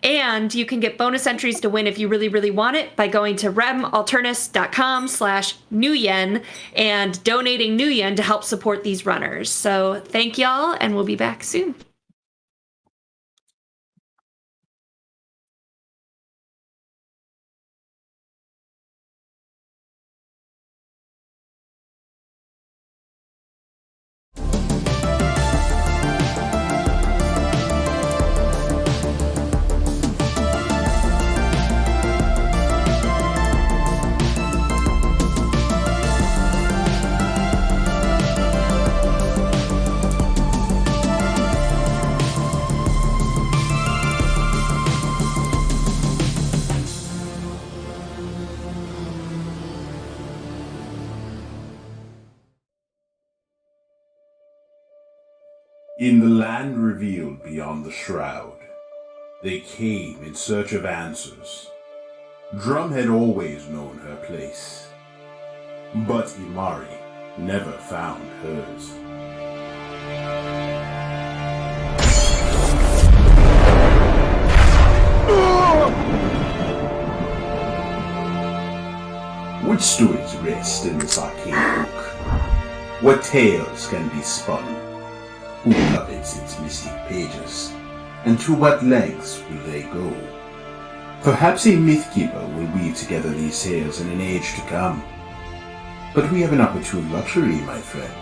And you can get bonus entries to win if you really, really want it by going to realtalternis.com/Nuyen and donating Nuyen to help support these runners. So thank y'all, and we'll be back soon. In the land revealed beyond the shroud, they came in search of answers. Drum had always known her place, but Imari never found hers. Which stories rest in this arcane book? What tales can be spun? Who covets its mystic pages? And to what lengths will they go? Perhaps a mythkeeper will weave together these tales in an age to come. But we have an opportune luxury, my friend.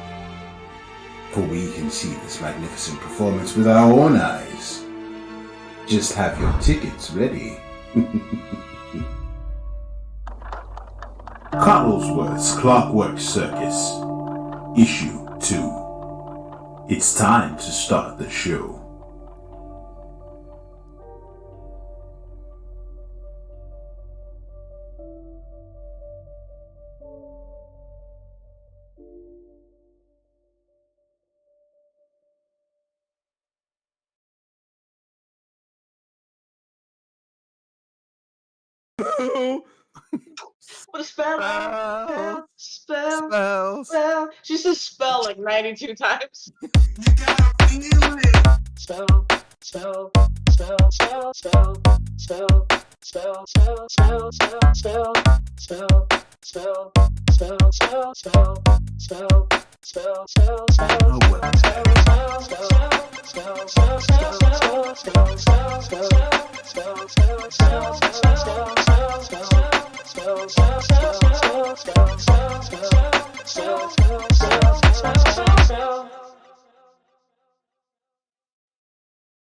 For we can see this magnificent performance with our own eyes. Just have your tickets ready. Cobblesworth's Clockwork Circus, Issue 2. It's time to start the show. What a spell. She says spell like 92 times. Spell.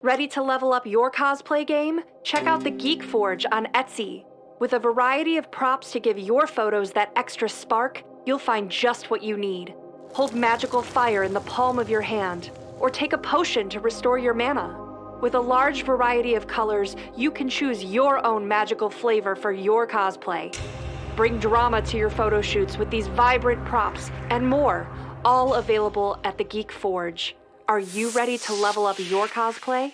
Ready to level up your cosplay game? Check out the Geek Forge on Etsy. With a variety of props to give your photos that extra spark, you'll find just what you need. Hold magical fire in the palm of your hand, or take a potion to restore your mana. With a large variety of colors, you can choose your own magical flavor for your cosplay. Bring drama to your photo shoots with these vibrant props and more, all available at the Geek Forge. Are you ready to level up your cosplay?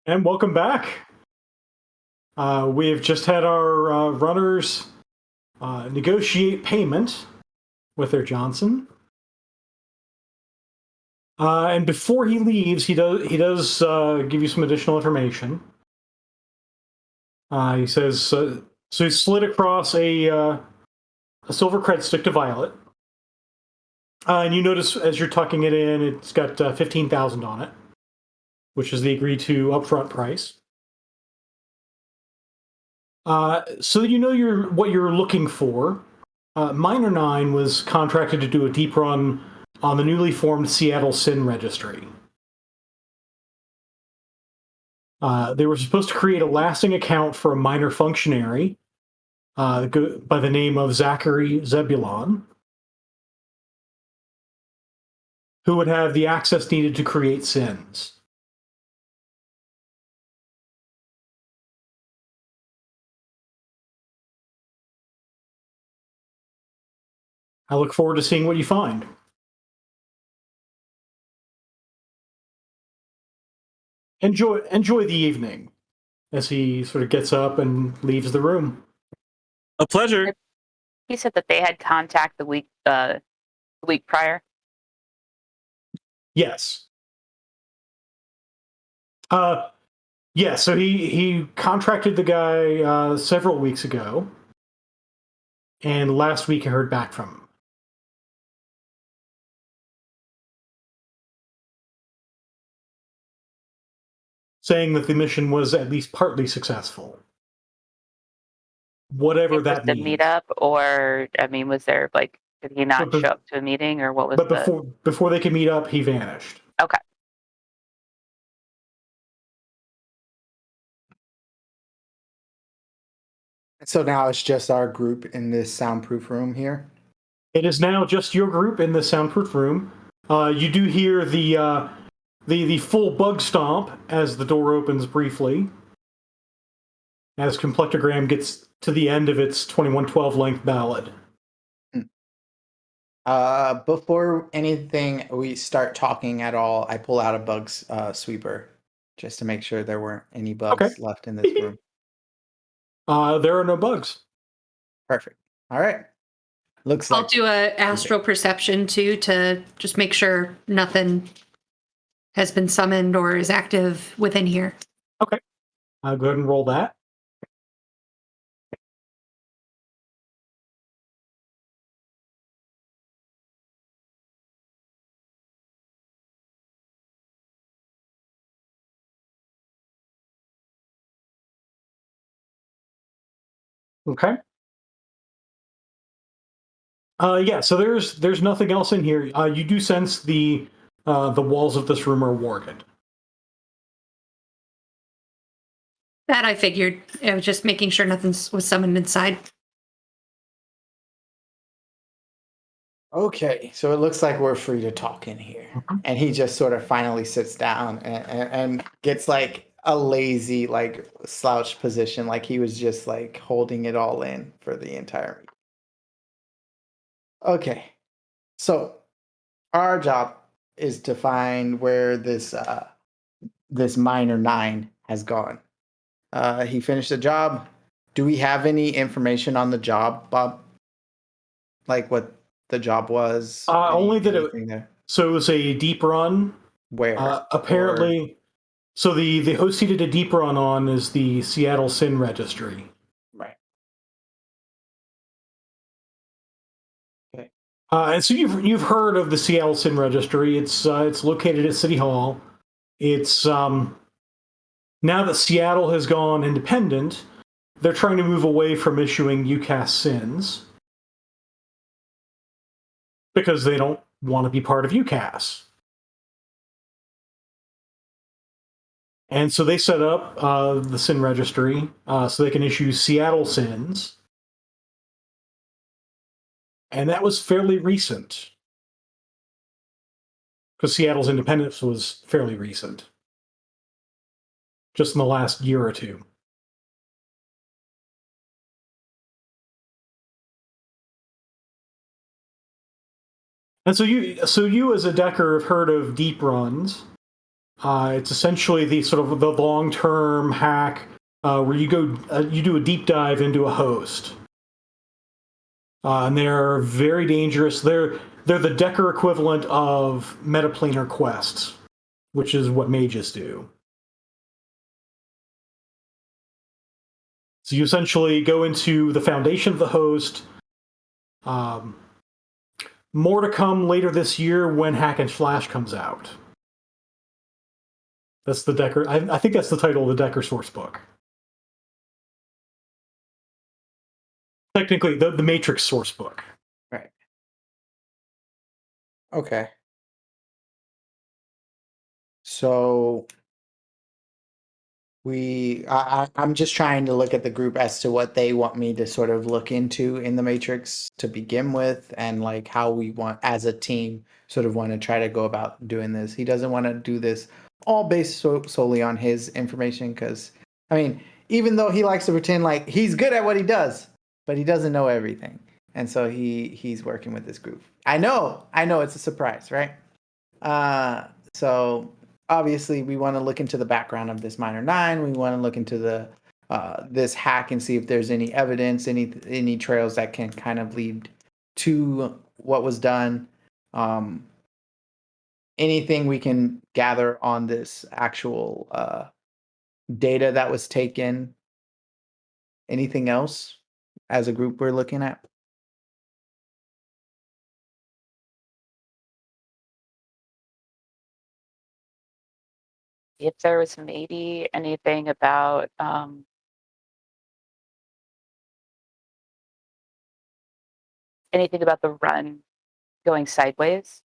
And welcome back. We've just had our runners negotiate payment with their Johnson. And before he leaves, he does give you some additional information. He says, so he slid across a silver cred stick to Violet. And you notice as you're tucking it in, it's got 15,000 on it, which is the agreed to upfront price. So you know what you're looking for. Minor 9 was contracted to do a deep run on the newly formed Seattle Sin Registry. They were supposed to create a lasting account for a minor functionary by the name of Zachary Zebulon, who would have the access needed to create sins. I look forward to seeing what you find. Enjoy the evening, as he sort of gets up and leaves the room. A pleasure. He said that they had contact the week prior. Yes. Yeah, so he contracted the guy several weeks ago, and last week I heard back from him. Saying that the mission was at least partly successful. Whatever that The means. meetup, or I mean, was there like, did he not show up to a meeting, or what was? But before they could meet up, he vanished. Okay. So now it's just our group in this soundproof room here. It is now just your group in the soundproof room. You do hear the full bug stomp as the door opens briefly, as Complectogram gets to the end of its 2112 length ballad. Before anything we start talking at all, I pull out a bugs sweeper just to make sure there weren't any bugs left in this room. There are no bugs. Perfect. All right. Looks I'll like do a astral perception too to just make sure nothing has been summoned or is active within here. Okay. I'll go ahead and roll that. Okay. Yeah, so there's nothing else in here. You do sense the walls of this room are warded. That I figured. I was just making sure nothing was summoned inside. Okay, so it looks like we're free to talk in here. And he just sort of finally sits down and gets like a lazy, like slouched position, like he was just like holding it all in for the entire meeting. Okay, so our job is to find where this minor 9 has gone. He finished the job. Do we have any information on the job, Bob? Like what the job was? Only that so it was a deep run. Where? Apparently, so the host he did a deep run on is the Seattle Sin Registry. Right. Okay. And so you've heard of the Seattle Sin Registry. It's located at City Hall. It's now that Seattle has gone independent, they're trying to move away from issuing UCAS sins because they don't want to be part of UCAS. And so they set up the Sin Registry so they can issue Seattle sins. And that was fairly recent. Because Seattle's independence was fairly recent. Just in the last year or two. And so you as a Decker have heard of deep runs. It's essentially the sort of the long-term hack where you go, you do a deep dive into a host, and they're very dangerous. They're the Decker equivalent of metaplanar quests, which is what mages do. So you essentially go into the foundation of the host. More to come later this year when Hack and Slash comes out. That's the Decker. I think that's the title of the Decker source book. Technically, the Matrix source book. Right. Okay. So I'm just trying to look at the group as to what they want me to sort of look into in the Matrix to begin with, and like how we want as a team sort of want to try to go about doing this. He doesn't want to do this all based solely on his information, because I mean, even though he likes to pretend like he's good at what he does, but he doesn't know everything, and so he's working with this group. I know it's a surprise, right? So obviously we want to look into the background of this minor 9. We want to look into the this hack and see if there's any evidence, any trails that can kind of lead to what was done. Anything we can gather on this actual data that was taken. Anything else as a group we're looking at? If there was maybe anything about the run going sideways.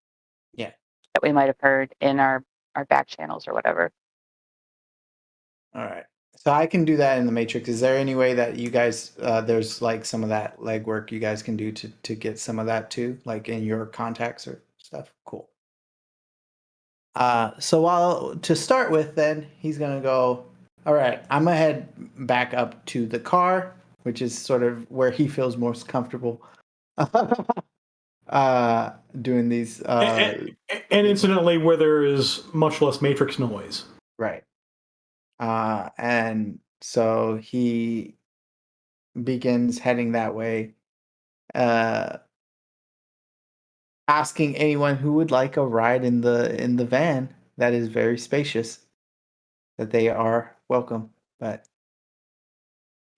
Yeah. That we might have heard in our back channels or whatever. All right. So I can do that in the Matrix. Is there any way that you guys, there's like some of that legwork you guys can do to get some of that too, like in your contacts or stuff? Cool. So to start with, then he's gonna go. All right, I'm gonna head back up to the car, which is sort of where he feels most comfortable. Doing these. And incidentally, where there is much less Matrix noise. Right. And so he begins heading that way, asking anyone who would like a ride in the van that is very spacious, that they are welcome. But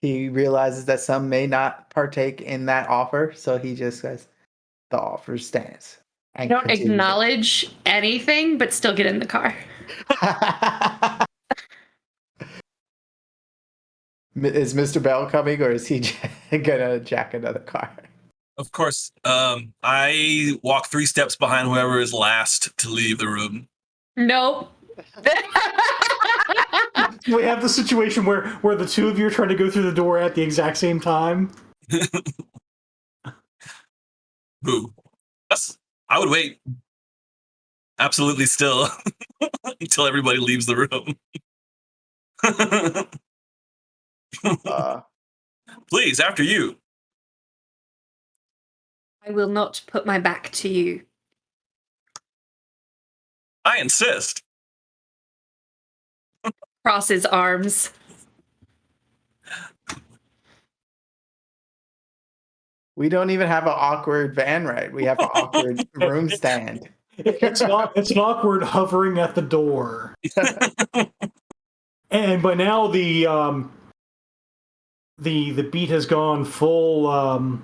he realizes that some may not partake in that offer, so he just says, "The offer stands." I don't acknowledge anything, but still get in the car. Is Mr. Bell coming, or is he gonna jack another car? Of course. I walk 3 steps behind whoever is last to leave the room. Nope. We have the situation where the two of you are trying to go through the door at the exact same time. Boo. I would wait. Absolutely still. Until everybody leaves the room. Please, after you. I will not put my back to you. I insist. Cross his arms. We don't even have an awkward van ride. We have an awkward room stand. It's an awkward hovering at the door. And by now the beat has gone full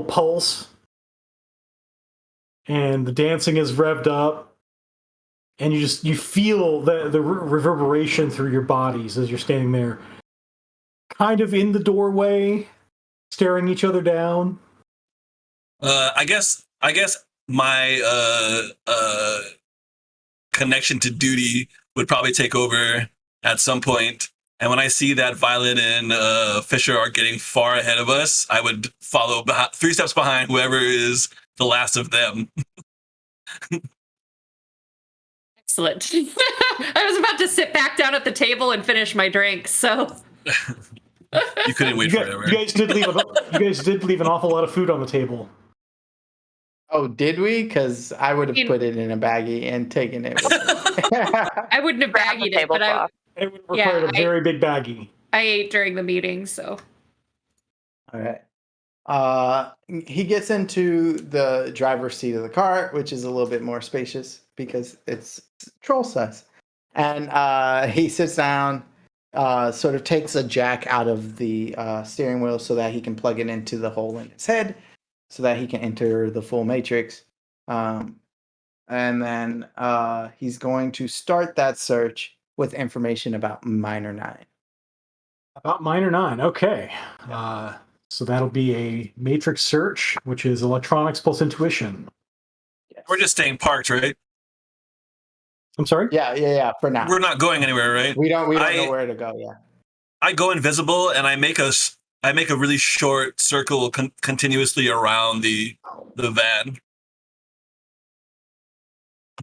pulse, and the dancing is revved up, and you feel the reverberation through your bodies as you're standing there, kind of in the doorway, staring each other down. I guess my connection to duty would probably take over at some point. And when I see that Violet and Fisher are getting far ahead of us, I would follow 3 steps behind whoever is the last of them. Excellent. I was about to sit back down at the table and finish my drink, so. You couldn't wait forever. You guys did leave an awful lot of food on the table. Oh, did we? Because I would have put it in a baggie and taken it with me. I wouldn't have baggied it, but it would require a very big baggie. I ate during the meeting, so. All right. He gets into the driver's seat of the car, which is a little bit more spacious because it's troll size. And he sits down, sort of takes a jack out of the steering wheel so that he can plug it into the hole in his head so that he can enter the full matrix. And then he's going to start that search with information about Minor 9. About Minor 9, okay. So that'll be a matrix search, which is electronics plus intuition. We're just staying parked, right? I'm sorry? Yeah, for now. We're not going anywhere, right? We don't know where to go, yeah. I go invisible and I make a really short circle continuously around the van.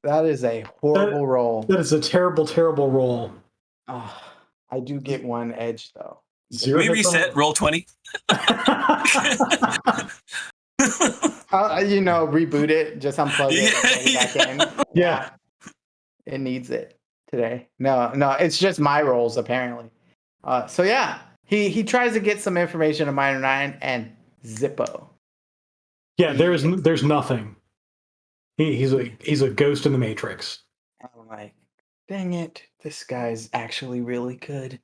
That is a horrible roll. That is a terrible, terrible roll. Oh, I do get one edge though. Can we reset? Roll 20. Reboot it. Just unplug it. And plug it back in. Yeah. It needs it today. No, it's just my rolls apparently. So yeah, he tries to get some information on Minor 9 and Zippo. Yeah, there's nothing. He's a ghost in the Matrix. I'm like, dang it, this guy's actually really good.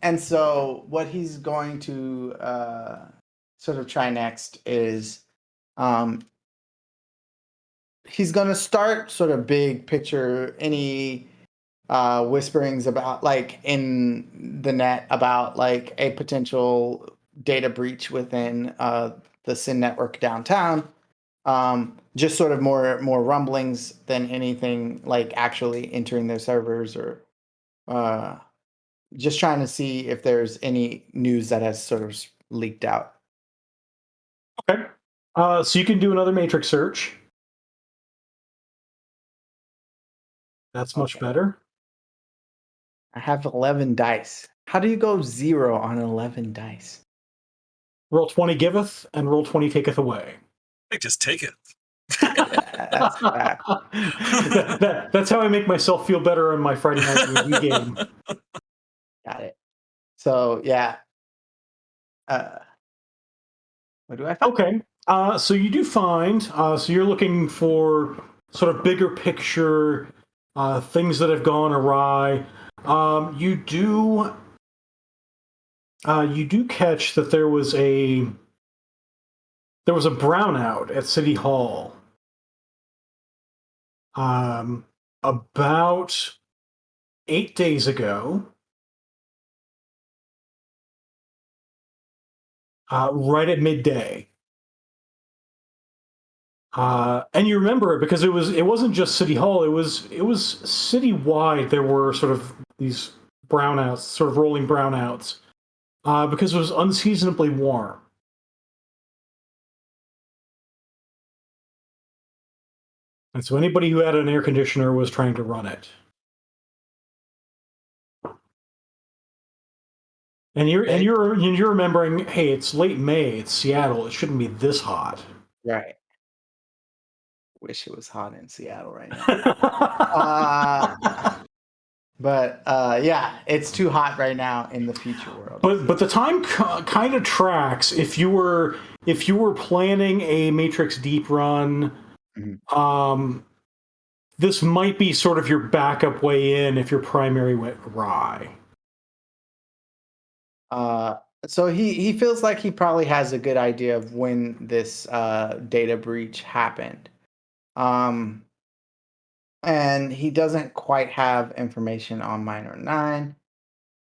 And so what he's going to sort of try next is he's going to start sort of big picture, any whisperings about like in the net about like a potential data breach within the Sin network downtown. Just sort of more rumblings than anything like actually entering their servers or just trying to see if there's any news that has sort of leaked out. Okay. So you can do another matrix search. That's much better. I have 11 dice. How do you go 0 on 11 dice? Roll 20 giveth, and roll 20 taketh away. I just take it. That's that's how I make myself feel better on my Friday night review game. Got it. So yeah. What do I find? Okay. So you do find. So you're looking for sort of bigger picture things that have gone awry. You do catch that there was a brownout at City Hall about 8 days ago, right at midday. And you remember it because it wasn't just City Hall, it was citywide. There were sort of these brownouts, sort of rolling brownouts, because it was unseasonably warm. And so anybody who had an air conditioner was trying to run it. And you're remembering, hey, it's late May, it's Seattle, it shouldn't be this hot. Right. Wish it was hot in Seattle right now. But yeah, it's too hot right now in the future world. But the time kind of tracks. If you were planning a Matrix Deep run, this might be sort of your backup way in if your primary went awry. So he feels like he probably has a good idea of when this data breach happened. And he doesn't quite have information on Minor 9.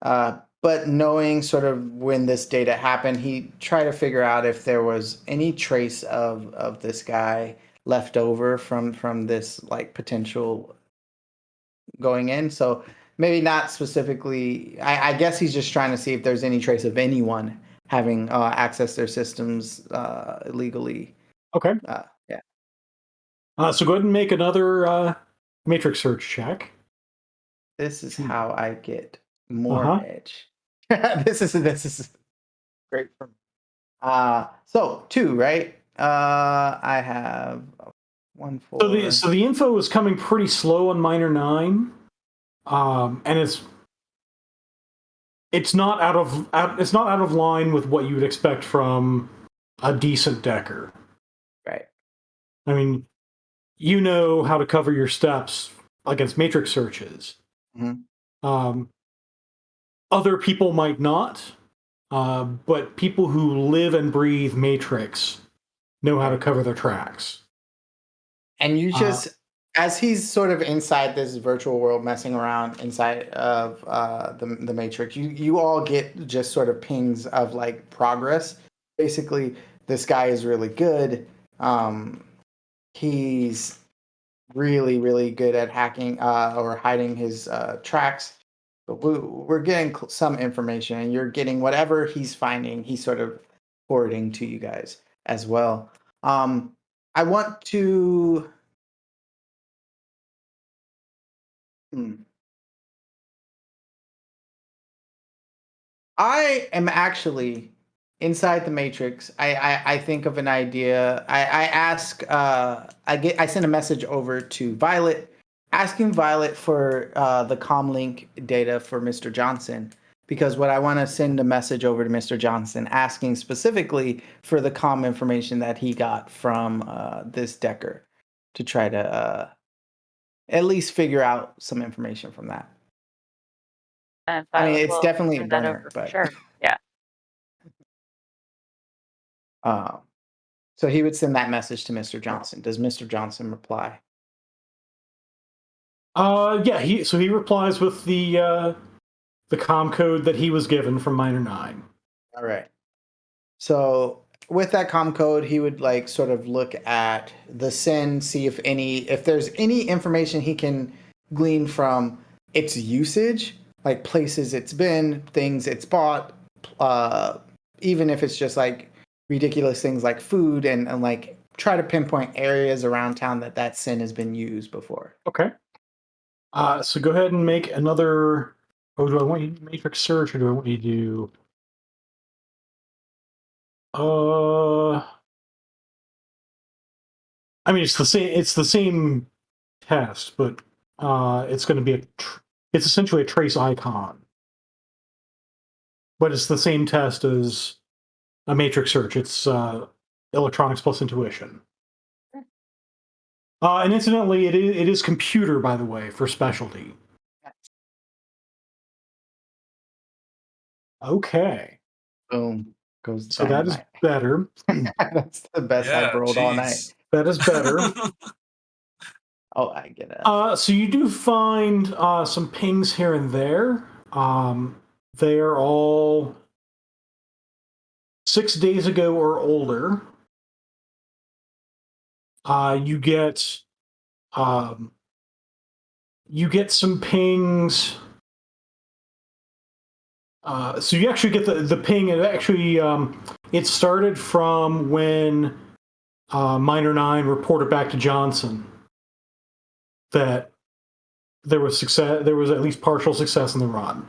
But knowing sort of when this data happened, he tried to figure out if there was any trace of this guy left over from this like potential going in. So maybe not specifically. I guess he's just trying to see if there's any trace of anyone having access their systems illegally. Okay. Yeah. So go ahead and make another matrix search check. This is how I get more edge. This is great for me. So 2, right? I have 1, 4. So the info is coming pretty slow on Minor 9, and it's not out of line with what you would expect from a decent decker. Right. I mean, you know how to cover your steps against matrix searches. Mhm. Other people might not, but people who live and breathe matrix know how to cover their tracks. And you just, as he's sort of inside this virtual world, messing around inside of the Matrix, you all get just sort of pings of like progress. Basically, this guy is really good. He's really, really good at hacking or hiding his tracks. But we're getting some information, and you're getting whatever he's finding. He's sort of forwarding to you guys as well. I want to. I am actually inside the Matrix. I think of an idea. I send a message over to Violet, asking Violet for the comlink data for Mr. Johnson, because what I want to send a message over to Mr. Johnson asking specifically for the comm information that he got from this Decker to try to at least figure out some information from that. And I mean, Violet it's will definitely a send that burner, over for but sure. Yeah. uh, so he would send that message to Mr. Johnson. Does Mr. Johnson reply? Yeah. He replies with the comm code that he was given from Minor 9. All right. So with that comm code, he would like sort of look at the SIN, see if there's any information he can glean from its usage, like places it's been, things it's bought, even if it's just like ridiculous things like food, and like try to pinpoint areas around town that SIN has been used before. Okay. So go ahead and make another. Oh, do I want you to matrix search, or do I want you to do? I mean, it's the same. It's the same test, but it's going to be it's essentially a trace icon, but it's the same test as a matrix search. It's electronics plus intuition. And incidentally, it is computer, by the way, for specialty. Okay. Boom. Goes So that is dynamite. better. That's the best I've rolled all night. That is better. Oh, I get it. So you do find some pings here and there. They are all 6 days ago or older. You get some pings. So you actually get the ping. It actually it started from when Minor 9 reported back to Johnson that there was success. There was at least partial success in the run,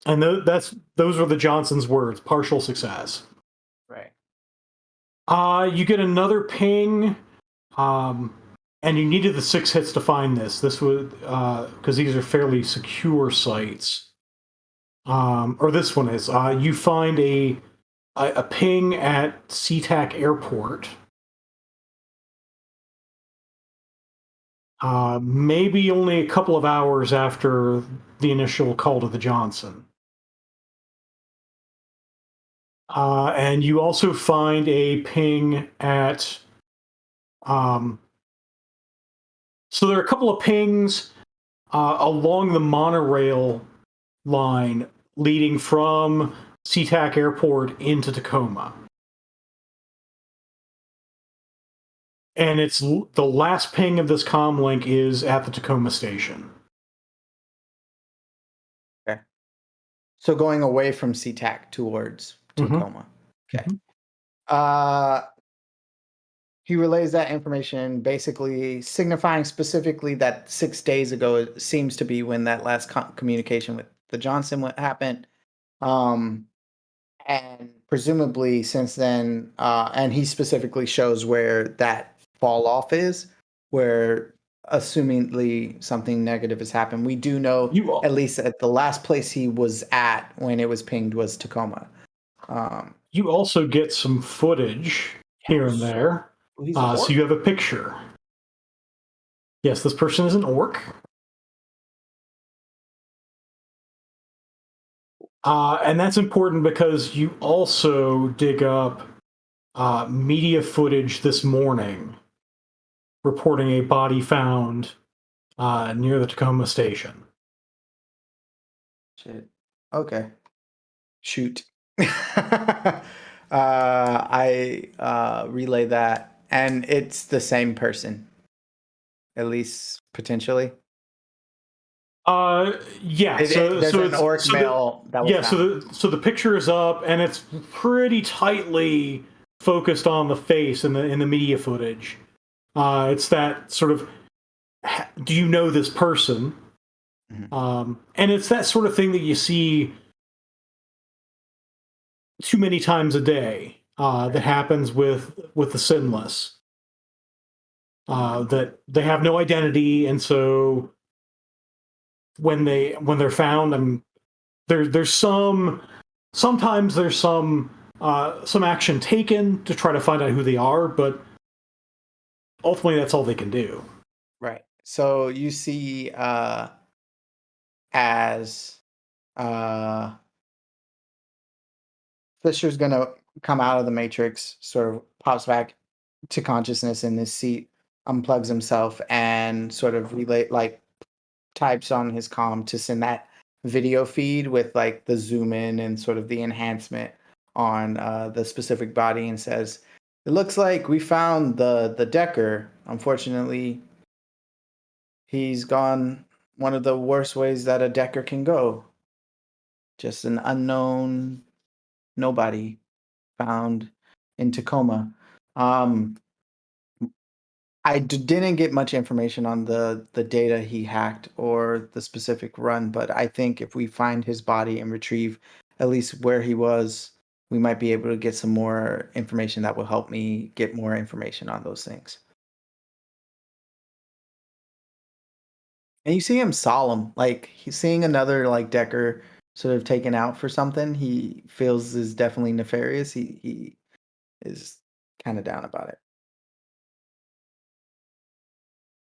and those were the Johnson's words: partial success. Right. You get another ping, and you needed the 6 hits to find this. This was because these are fairly secure sites. Or this one is. You find a ping at SeaTac Airport. Maybe only a couple of hours after the initial call to the Johnson. And you also find a ping at. So there are a couple of pings along the monorail line leading from SeaTac Airport into Tacoma. And it's the last ping of this comm link is at the Tacoma station. Okay. So going away from SeaTac towards Tacoma. Okay. He relays that information, basically signifying specifically that 6 days ago it seems to be when that last communication with the Johnson happened. And presumably since then, and he specifically shows where that fall off is, where assumingly something negative has happened. We do know at least at the last place he was at when it was pinged was Tacoma. You also get some footage here and there. He's an So orc? you have a picture. Yes, this person is an orc. And that's important because you also dig up media footage this morning reporting a body found near the Tacoma station. Shit. Okay. Shoot. I relay that, and it's the same person, at least potentially. Yeah. There's an orc male that was yeah. found. So the picture is up, and it's pretty tightly focused on the face in the media footage. It's that sort of, do you know this person? And it's that sort of thing that you see too many times a day that happens with the sinless. That they have no identity, and so when they're found, there's sometimes there's some action taken to try to find out who they are, but ultimately that's all they can do. Right. So you see, as Fisher's gonna come out of the matrix, sort of pops back to consciousness in this seat, unplugs himself, and sort of types on his comm to send that video feed with like the zoom in and sort of the enhancement on the specific body, and says, "It looks like we found the Decker. Unfortunately, he's gone one of the worst ways that a Decker can go. Just an unknown nobody found in Tacoma." Didn't get much information on the data he hacked or the specific run, but I think if we find his body and retrieve at least where he was, we might be able to get some more information that will help me get more information on those things. And you see him solemn, like he's seeing another like Decker sort of taken out for something he feels is definitely nefarious. He is kind of down about it.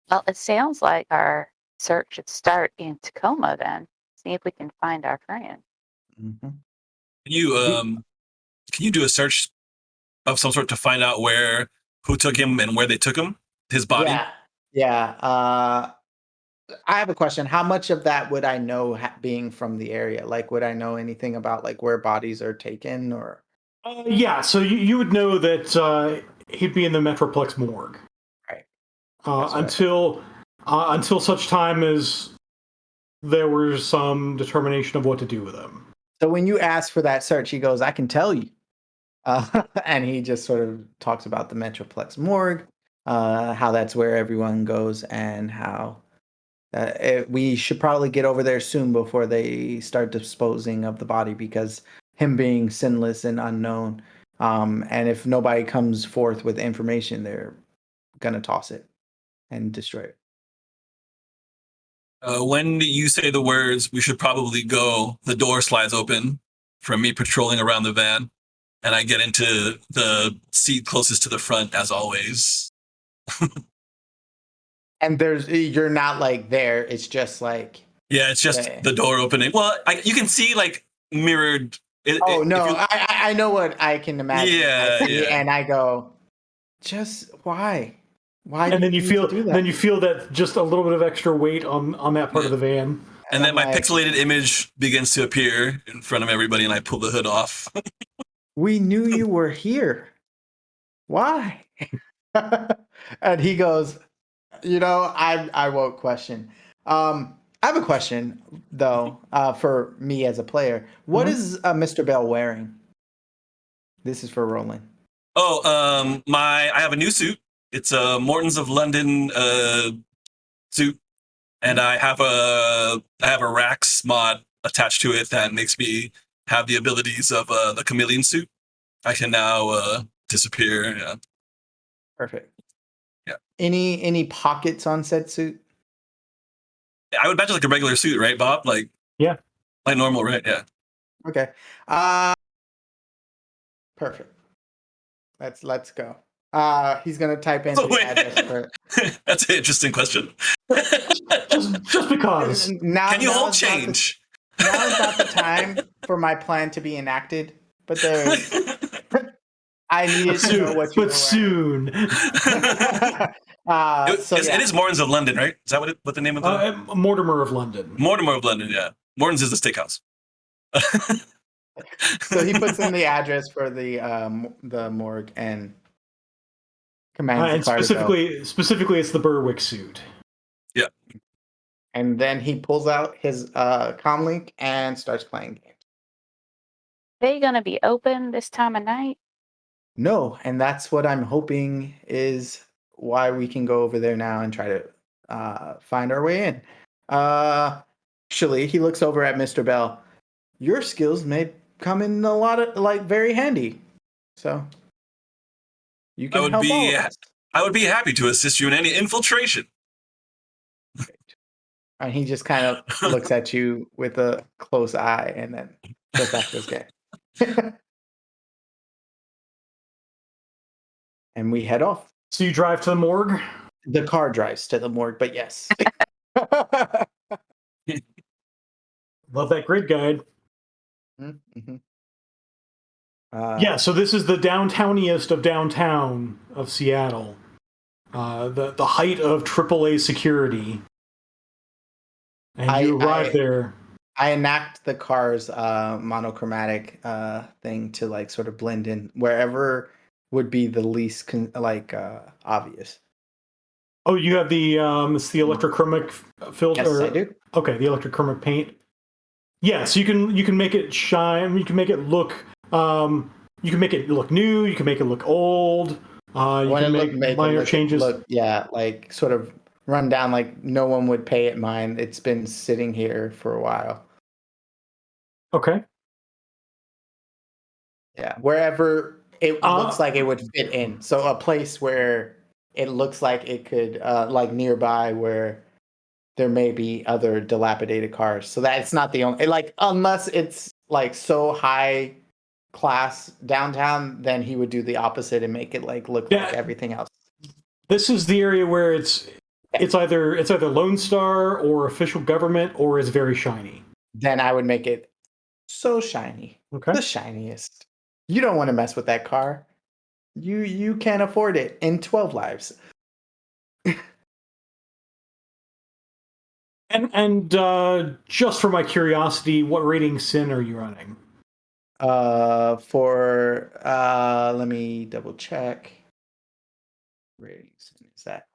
Well, it sounds like our search should start in Tacoma then. See if we can find our friend. Can you do a search of some sort to find out who took him and where they took him, his body? Yeah. I have a question. How much of that would I know being from the area? Like, would I know anything about like where bodies are taken or? Yeah, so you would know that he'd be in the Metroplex morgue. Right. Until such time as there was some determination of what to do with him. So when you ask for that search, he goes, "I can tell you," and he just sort of talks about the Metroplex morgue, how that's where everyone goes, and how we should probably get over there soon before they start disposing of the body, because him being sinless and unknown, and if nobody comes forth with information, they're gonna toss it and destroy it. When you say the words, "we should probably go," the door slides open from me patrolling around the van, and I get into the seat closest to the front, as always. And you're not like there. It's just like, yeah, it's just the door opening. Well, you can see like mirrored. I know what I can imagine. Yeah, I see, and I go, just why? Why? And then you feel do that? then you feel that just a little bit of extra weight on that part of the van. And then my pixelated image begins to appear in front of everybody, and I pull the hood off. We knew you were here. Why? And he goes, I won't question. I have a question though, for me as a player. What is Mr. Bell wearing? This is for Roland. Oh, I have a new suit. It's a Mortons of London suit, and I have a Rax mod attached to it that makes me have the abilities of the chameleon suit. I can now disappear. Yeah. Perfect. Yeah. Any pockets on said suit? I would imagine like a regular suit, right, Bob? Like Yeah. Like normal, right? Yeah. Okay. Perfect. Let's go. He's gonna type in the address for. That's an interesting question. just because. Now, Can you hold is not change? now is not the time for my plan to be enacted, but there's. I needed to know what you were soon. It is Morton's of London, right? Is that what the name of the Mortimer of London? Mortimer of London, yeah. Morton's is the steakhouse. So he puts in the address for the morgue and commands the and car to go. specifically, it's the Berwick suit. Yeah. And then he pulls out his comlink and starts playing games. They gonna be open this time of night? No, and that's what I'm hoping is why we can go over there now and try to find our way in. Actually, he looks over at Mr. Bell. Your skills may come in a lot of very handy. So you can help all of us. I would be happy to assist you in any infiltration. And he just kind of looks at you with a close eye and then goes back to his game. And we head off. So you drive to the morgue? The car drives to the morgue, but yes. Love that grid guide. Mm-hmm. Yeah, so this is the downtowniest of downtown of Seattle. The height of AAA security. And you arrive there. I enact the car's monochromatic thing to sort of blend in wherever would be the least obvious. Oh, you have it's the electrochromic filter. Yes, I do. Okay, the electrochromic paint. Yeah, so you can make it shine. You can make it look. You can make it look new. You can make it look old. You can make minor changes. Sort of run down like no one would pay it mind. It's been sitting here for a while. Okay. Yeah, wherever it looks like it would fit in. So a place where it looks like it could, nearby where there may be other dilapidated cars. So that it's not the only, unless it's so high class downtown, then he would do the opposite and make it look like everything else. This is the area where it's either Lone Star or official government or it's very shiny. Then I would make it so shiny. Okay. The shiniest. You don't want to mess with that car. You can't afford it in 12 lives. And just for my curiosity, what rating sin are you running? Let me double check. Rating sin is that.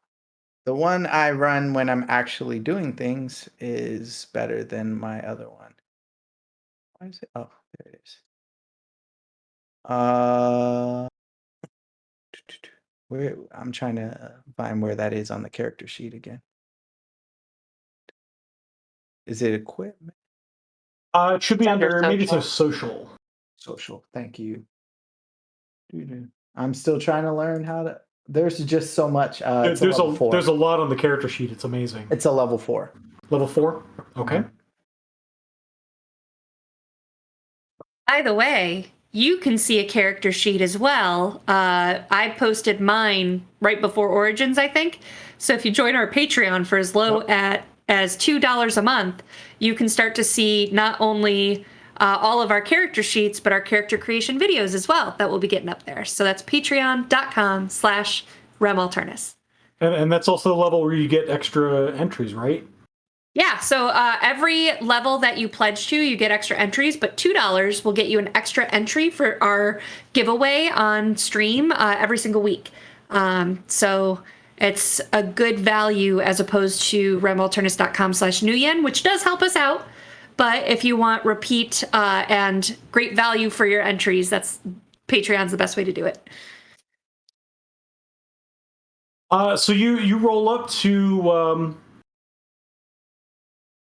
The one I run when I'm actually doing things is better than my other one. Why is it? Oh, there it is. Where I'm trying to find where that is on the character sheet again. Is it equipment? It should be under maybe it's a social. Social. Thank you. I'm still trying to learn how to. There's just so much. There's a lot on the character sheet. It's amazing. It's a level 4. Level 4. Okay. Mm-hmm. By the way, you can see a character sheet as well. I posted mine right before Origins, I think. So if you join our Patreon for as low as $2 a month, you can start to see not only all of our character sheets, but our character creation videos as well that we'll be getting up there. So that's patreon.com/RemAlternis. And that's also the level where you get extra entries, right? Yeah, so every level that you pledge to, you get extra entries, but $2 will get you an extra entry for our giveaway on stream every single week. So it's a good value as opposed to remalternis.com/nuyen, which does help us out. But if you want repeat and great value for your entries, Patreon's the best way to do it. So you roll up to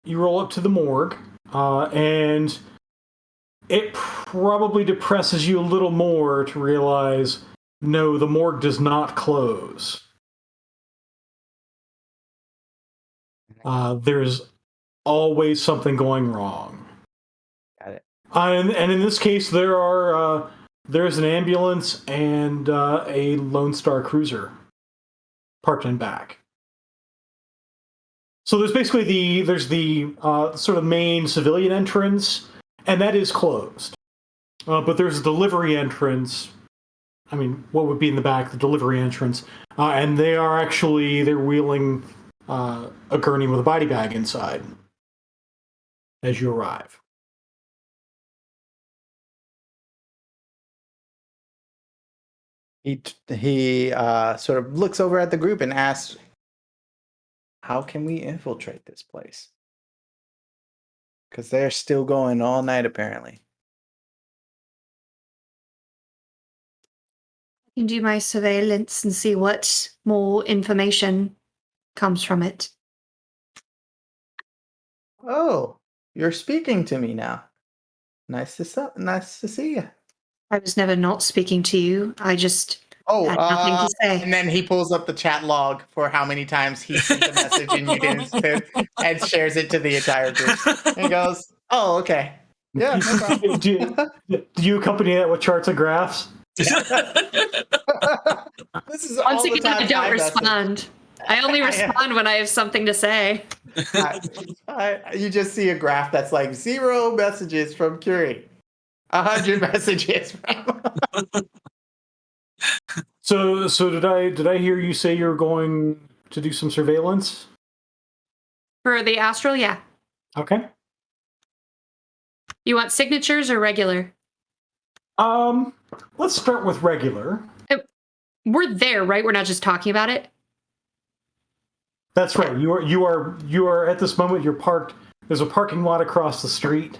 the morgue, and it probably depresses you a little more to realize, no, the morgue does not close. There's always something going wrong. Got it. And in this case, there's an ambulance and a Lone Star cruiser parked in back. So there's basically the sort of main civilian entrance, and that is closed. But there's a delivery entrance. I mean, what would be in the back? The delivery entrance, and they're wheeling a gurney with a body bag inside as you arrive. He sort of looks over at the group and asks, "How can we infiltrate this place?" Because they're still going all night, apparently. I can do my surveillance and see what more information comes from it. Oh, you're speaking to me now. Nice to see you. I was never not speaking to you. I just had nothing to say. And then he pulls up the chat log for how many times he sent a message and you didn't send, and shares it to the entire group. And goes, "Oh, okay, yeah, no problem." Do you accompany that with charts and graphs? This is Once all the again, time I don't I message. respond. I only respond when I have something to say. You just see a graph that's like 0 messages from Curie, 100 messages from. So did I hear you say you're going to do some surveillance? For the astral, yeah. Okay. You want signatures or regular? Let's start with regular. We're there, right? We're not just talking about it. That's right. You are at this moment. You're parked. There's a parking lot across the street.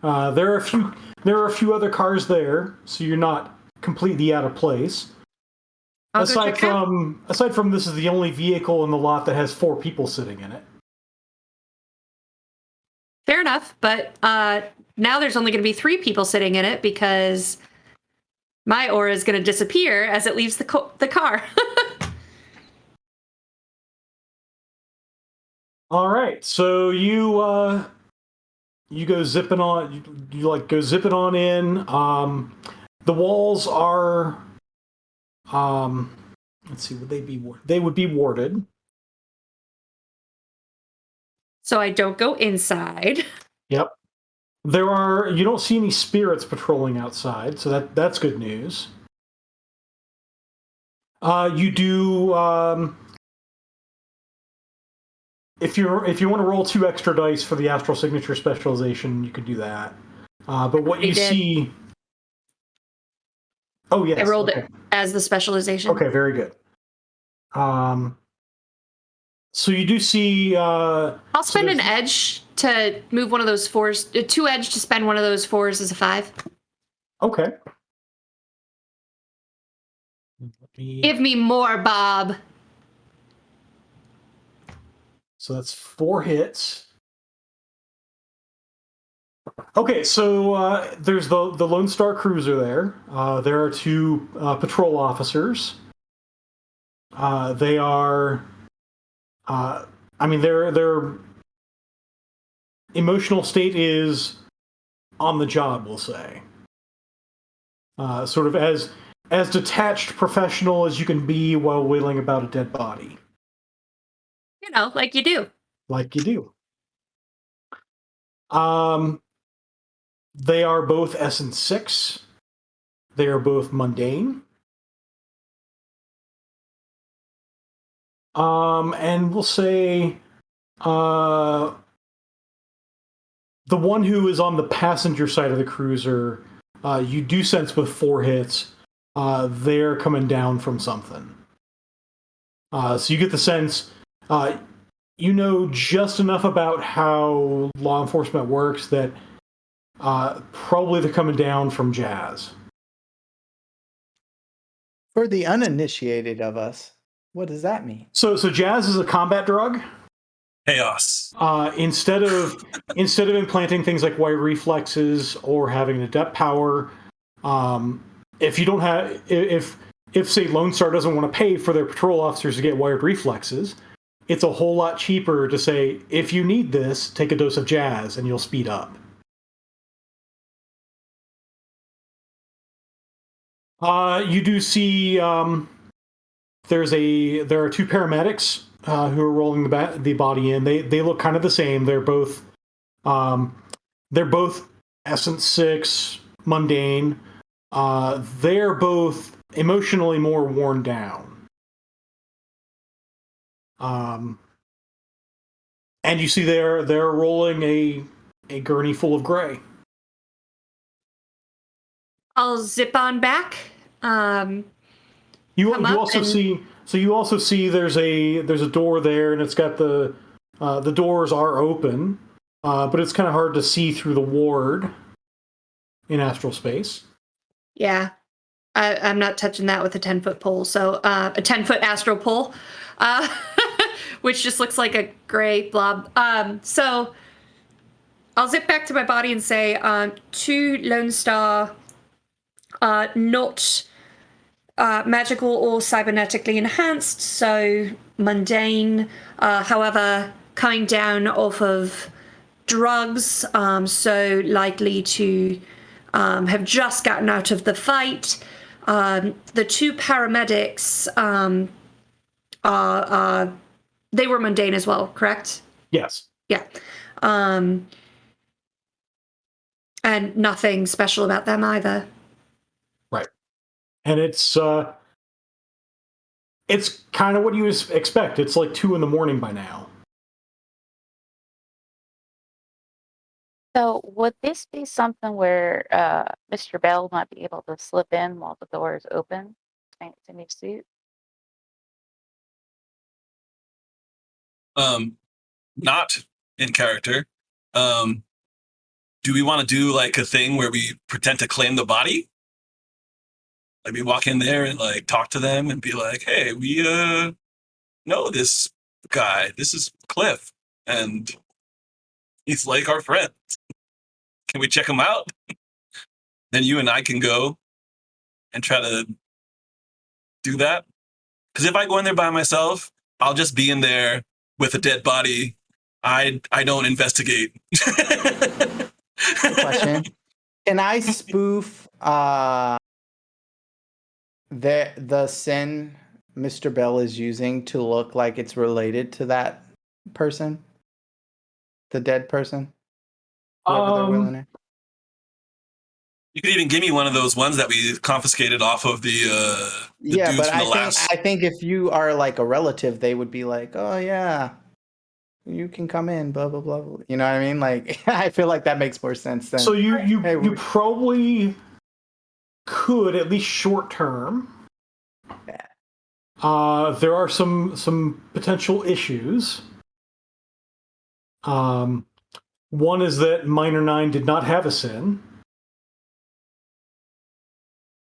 There are a few other cars there, so you're not completely out of place. Aside from this is the only vehicle in the lot that has 4 people sitting in it. Fair enough, but now there's only going to be 3 people sitting in it because my aura is going to disappear as it leaves the car. All right, so you go zipping on. You go zipping on in. The walls are. Let's see. Would they be? They would be warded. So I don't go inside. Yep. You don't see any spirits patrolling outside, so that's good news. You do. If you want to roll 2 extra dice for the astral signature specialization, you could do that. But what you see. Oh yes. I rolled it as the specialization. Okay, very good. So you do see. I'll spend an edge to move one of those 4s. 2 edge to spend one of those 4s as a 5. Okay. Give me more, Bob. So that's 4 hits. Okay, so there's the Lone Star Cruiser there. There are 2 patrol officers. They are. Their emotional state is on the job, we'll say. Sort of as detached professional as you can be while wailing about a dead body. You know, like you do. Like you do. They are both Essence 6. They are both mundane. And we'll say the one who is on the passenger side of the cruiser, you do sense with 4 hits, they're coming down from something. So you get the sense, you know just enough about how law enforcement works that probably they're coming down from Jazz. For the uninitiated of us, what does that mean? So Jazz is a combat drug. Chaos. Instead of implanting things like wire reflexes or having an adept power, if you don't have if say Lone Star doesn't want to pay for their patrol officers to get wired reflexes, it's a whole lot cheaper to say, if you need this, take a dose of jazz and you'll speed up. You do see there are two paramedics who are rolling the body in. They look kind of the same. They're both Essence 6 mundane. They're both emotionally more worn down. And you see they're rolling a gurney full of gray. I'll zip on back. You also see there's a door there, and it's got the doors are open, but it's kind of hard to see through the ward in astral space. Yeah, I'm not touching that with a 10-foot pole. So a 10-foot astral pole, which just looks like a gray blob. So I'll zip back to my body and say, to Lone Star, not magical or cybernetically enhanced, so mundane. However, coming down off of drugs, so likely to have just gotten out of the fight. The two paramedics they were mundane as well, correct? Yes. Yeah. And nothing special about them either. Right. And it's kind of what you expect. It's like 2 a.m. by now. So would this be something where Mr. Bell might be able to slip in while the door is open? Thanks to me suit. Not in character. Do we want to do like a thing where we pretend to claim the body? Like we walk in there and like talk to them and be like, "Hey, we know this guy. This is Cliff, and he's like our friend. Can we check him out?" Then you and I can go and try to do that. Because if I go in there by myself, I'll just be in there with a dead body. I don't investigate. Question: Can I spoof the sin Mr. Bell is using to look like it's related to that person, the dead person? Whoever they're willing to. You could even give me one of those ones that we confiscated off of the Yeah, dudes but from the last. I think if you are like a relative, they would be like, "Oh yeah, you can come in." Blah blah blah. You know what I mean? Like, I feel like that makes more sense than. So you probably could, at least short term. Yeah. There are some potential issues. One is that Minor 9 did not have a sin.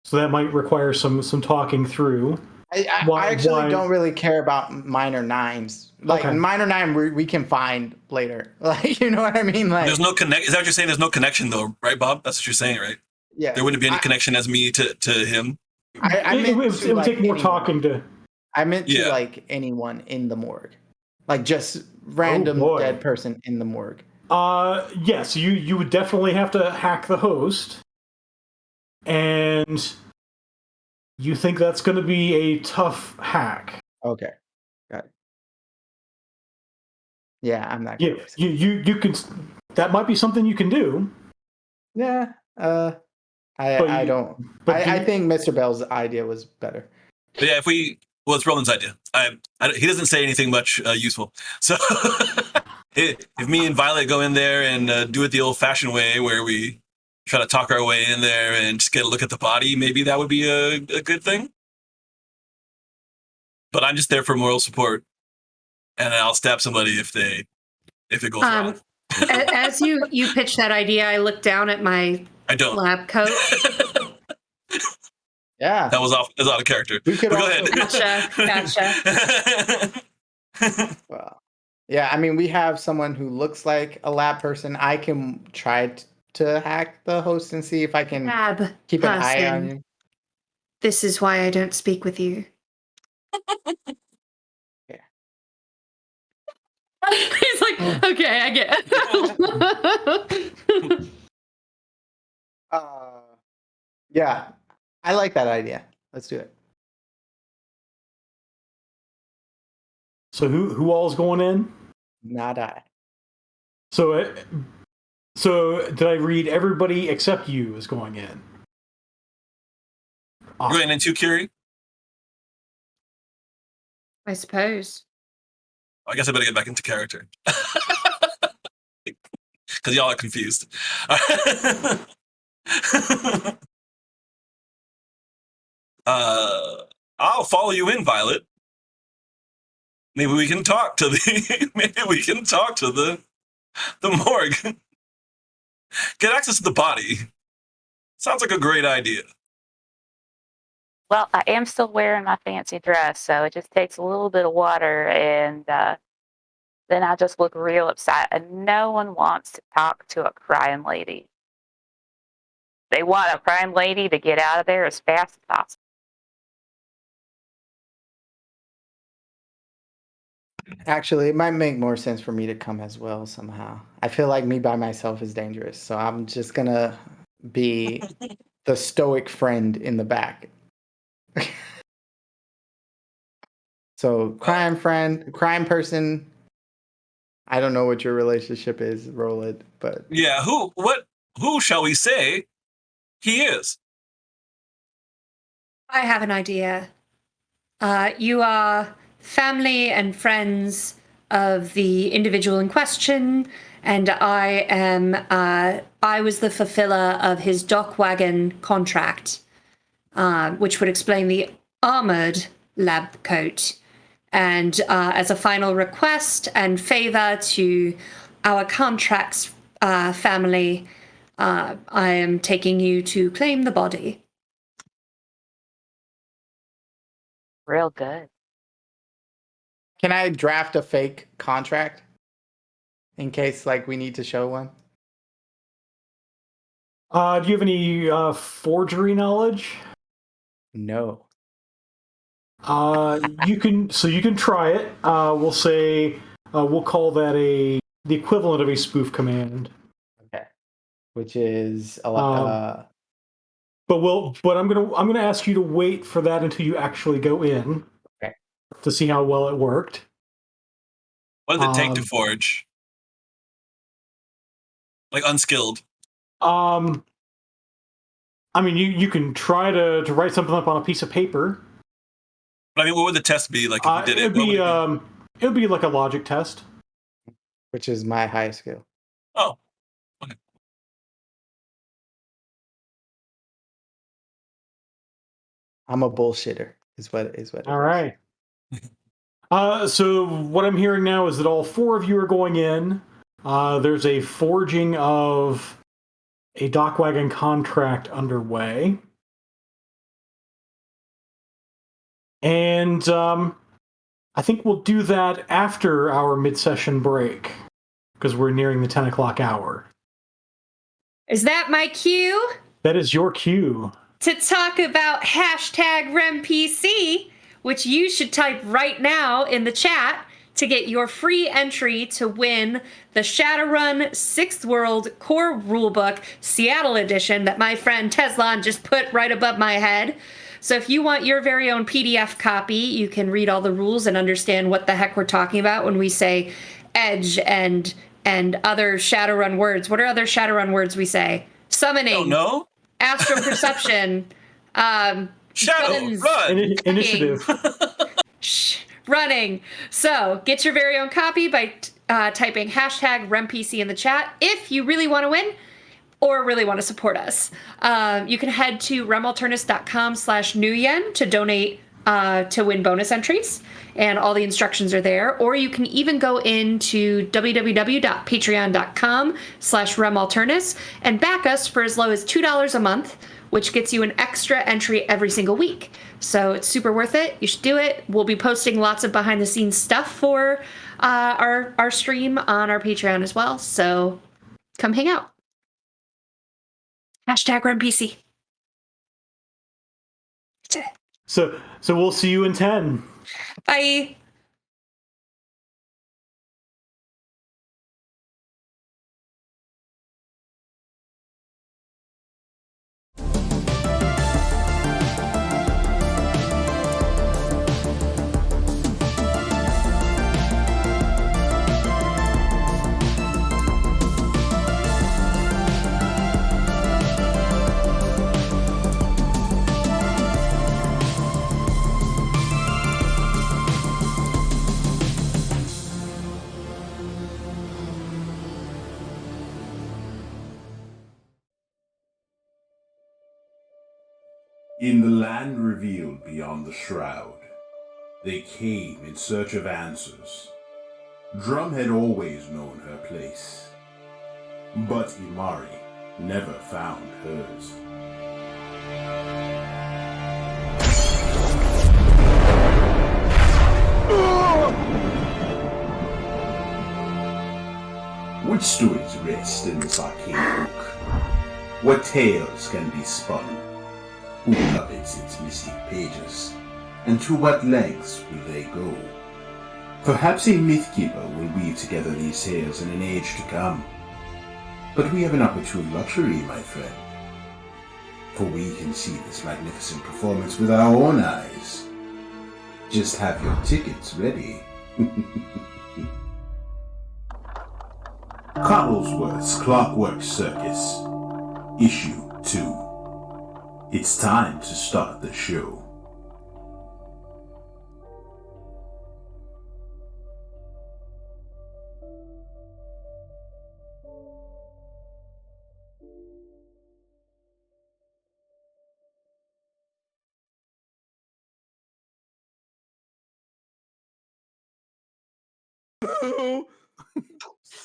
So that might require some talking through. I actually don't really care about minor 9s. Like Okay. minor 9, we can find later. Like, you know what I mean? Like, There's no connect. Is that what you're saying? There's no connection though, right, Bob? That's what you're saying, right? yeah. There wouldn't be any connection as me to him. It would take more talking to. I meant to like anyone in the morgue, like just random dead person in the morgue. Yes, you would definitely have to hack the host, and you think that's going to be a tough hack. Okay, got it. Yeah, I'm not. Yeah, you can. That might be something you can do. Yeah. I don't. I think Mr. Bell's idea was better. But yeah, it's Roland's idea. He doesn't say anything much useful. So if me and Violet go in there and do it the old-fashioned way, where we try to talk our way in there and just get a look at the body, maybe that would be a good thing. But I'm just there for moral support, and I'll stab somebody if it goes wrong. As you pitch that idea, I look down at my lab coat. Yeah, that was out of character. We could go ahead. Gotcha. Well, Yeah, I mean, we have someone who looks like a lab person. I can try to hack the host and see if I can Lab keep an eye on person. you. This is why I don't speak with you. He's like, okay, I get it. Yeah, I like that idea. Let's do it. So who all is going in? Not I. So did I read everybody except you is going in? You're going into Curie? I suppose. I guess I better get back into character. Because y'all are confused. I'll follow you in, Violet. Maybe we can talk to the morgue. Get access to the body. Sounds like a great idea. Well, I am still wearing my fancy dress, so it just takes a little bit of water, and then I just look real upset. And no one wants to talk to a crime lady. They want a crime lady to get out of there as fast as possible. Actually, it might make more sense for me to come as well somehow. I feel like me by myself is dangerous, so I'm just gonna be the stoic friend in the back. So, crime friend, crime person. I don't know what your relationship is, roll it, but Yeah, who shall we say he is? I have an idea. You are family and friends of the individual in question, and I was the fulfiller of his dock wagon contract, which would explain the armored lab coat. And as a final request and favor to our contract's family, I am taking you to claim the body. Real good. can I draft a fake contract in case like we need to show one? Do you have any forgery knowledge? No. You can try it. We'll say we'll call that the equivalent of a spoof command. Okay. Which is a lot. But I'm gonna ask you to wait for that until you actually go in. Okay. To see how well it worked. What does it take to forge? Like unskilled. I mean, you can try to write something up on a piece of paper. But I mean, what would the test be like if you did it? It would be like a logic test. Which is my highest skill. Oh. Okay. I'm a bullshitter, is what it is. All right. So what I'm hearing now is that all four of you are going in. There's a forging of a dock wagon contract underway. And I think we'll do that after our mid-session break, because we're nearing the 10 o'clock hour. Is that my cue? That is your cue. To talk about hashtag RemPC, which you should type right now in the chat to get your free entry to win the Shadowrun 6th World Core Rulebook Seattle Edition that my friend Teslon just put right above my head. So if you want your very own PDF copy, you can read all the rules and understand what the heck we're talking about when we say edge and other Shadowrun words. What are other Shadowrun words we say? Summoning. Oh, no? Astral perception. Shadow, run! Initiative. Running. So get your very own copy by typing hashtag RemPC in the chat if you really want to win or really want to support us. You can head to remalternis.com/newyen to donate to win bonus entries, and all the instructions are there. Or you can even go into www.patreon.com/remalternis and back us for as low as $2 a month, which gets you an extra entry every single week. So it's super worth it. You should do it. We'll be posting lots of behind the scenes stuff for our stream on our Patreon as well. So come hang out. #RunPC. So we'll see you in 10. Bye. In the land revealed beyond the shroud, they came in search of answers. Drum had always known her place, but Imari never found hers. Which stories rest in this arcane book? What tales can be spun? Who covets its mystic pages? And to what lengths will they go? Perhaps a mythkeeper will weave together these tales in an age to come. But we have an opportune luxury, my friend. For we can see this magnificent performance with our own eyes. Just have your tickets ready. Cobblesworth's Clockwork Circus, Issue 2. It's time to start the show.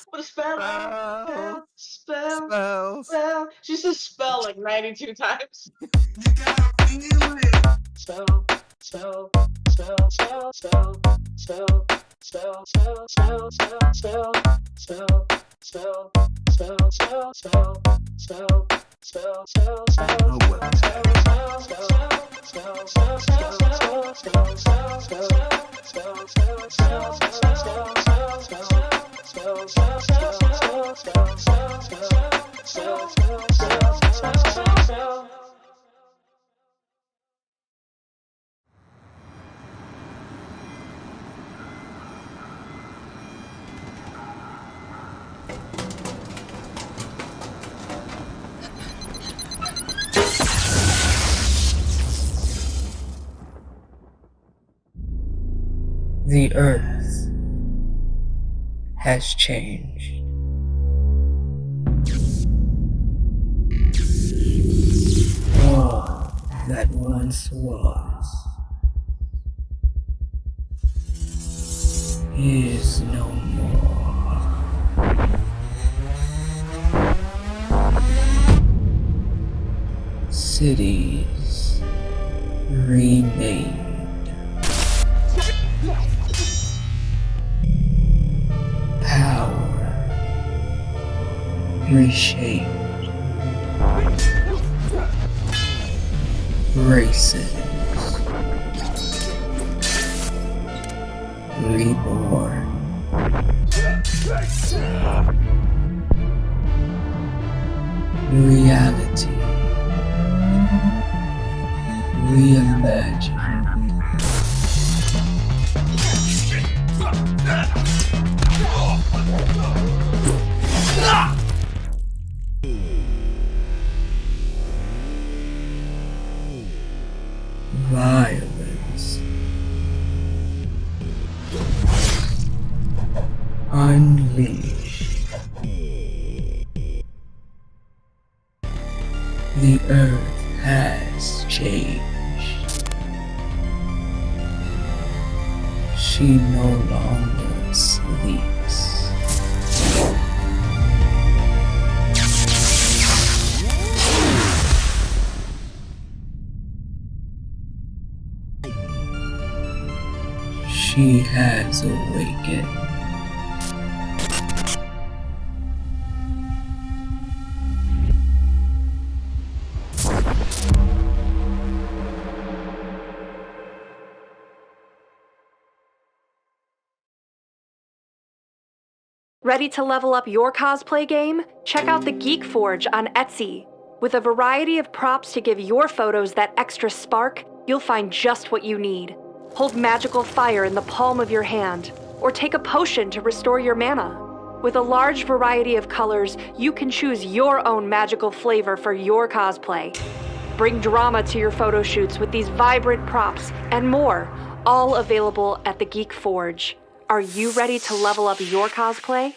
What a spell. She says spell like 92 times. Spell. The earth has changed. All that once was is no more. Cities remade. Power reshaped. Races reborn. Reality reimagined. Violence unleashed. The earth has changed. She no longer sleeps. She has awakened. Ready to level up your cosplay game? Check out the Geek Forge on Etsy. With a variety of props to give your photos that extra spark, you'll find just what you need. Hold magical fire in the palm of your hand, or take a potion to restore your mana. With a large variety of colors, you can choose your own magical flavor for your cosplay. Bring drama to your photo shoots with these vibrant props and more, all available at the Geek Forge. Are you ready to level up your cosplay?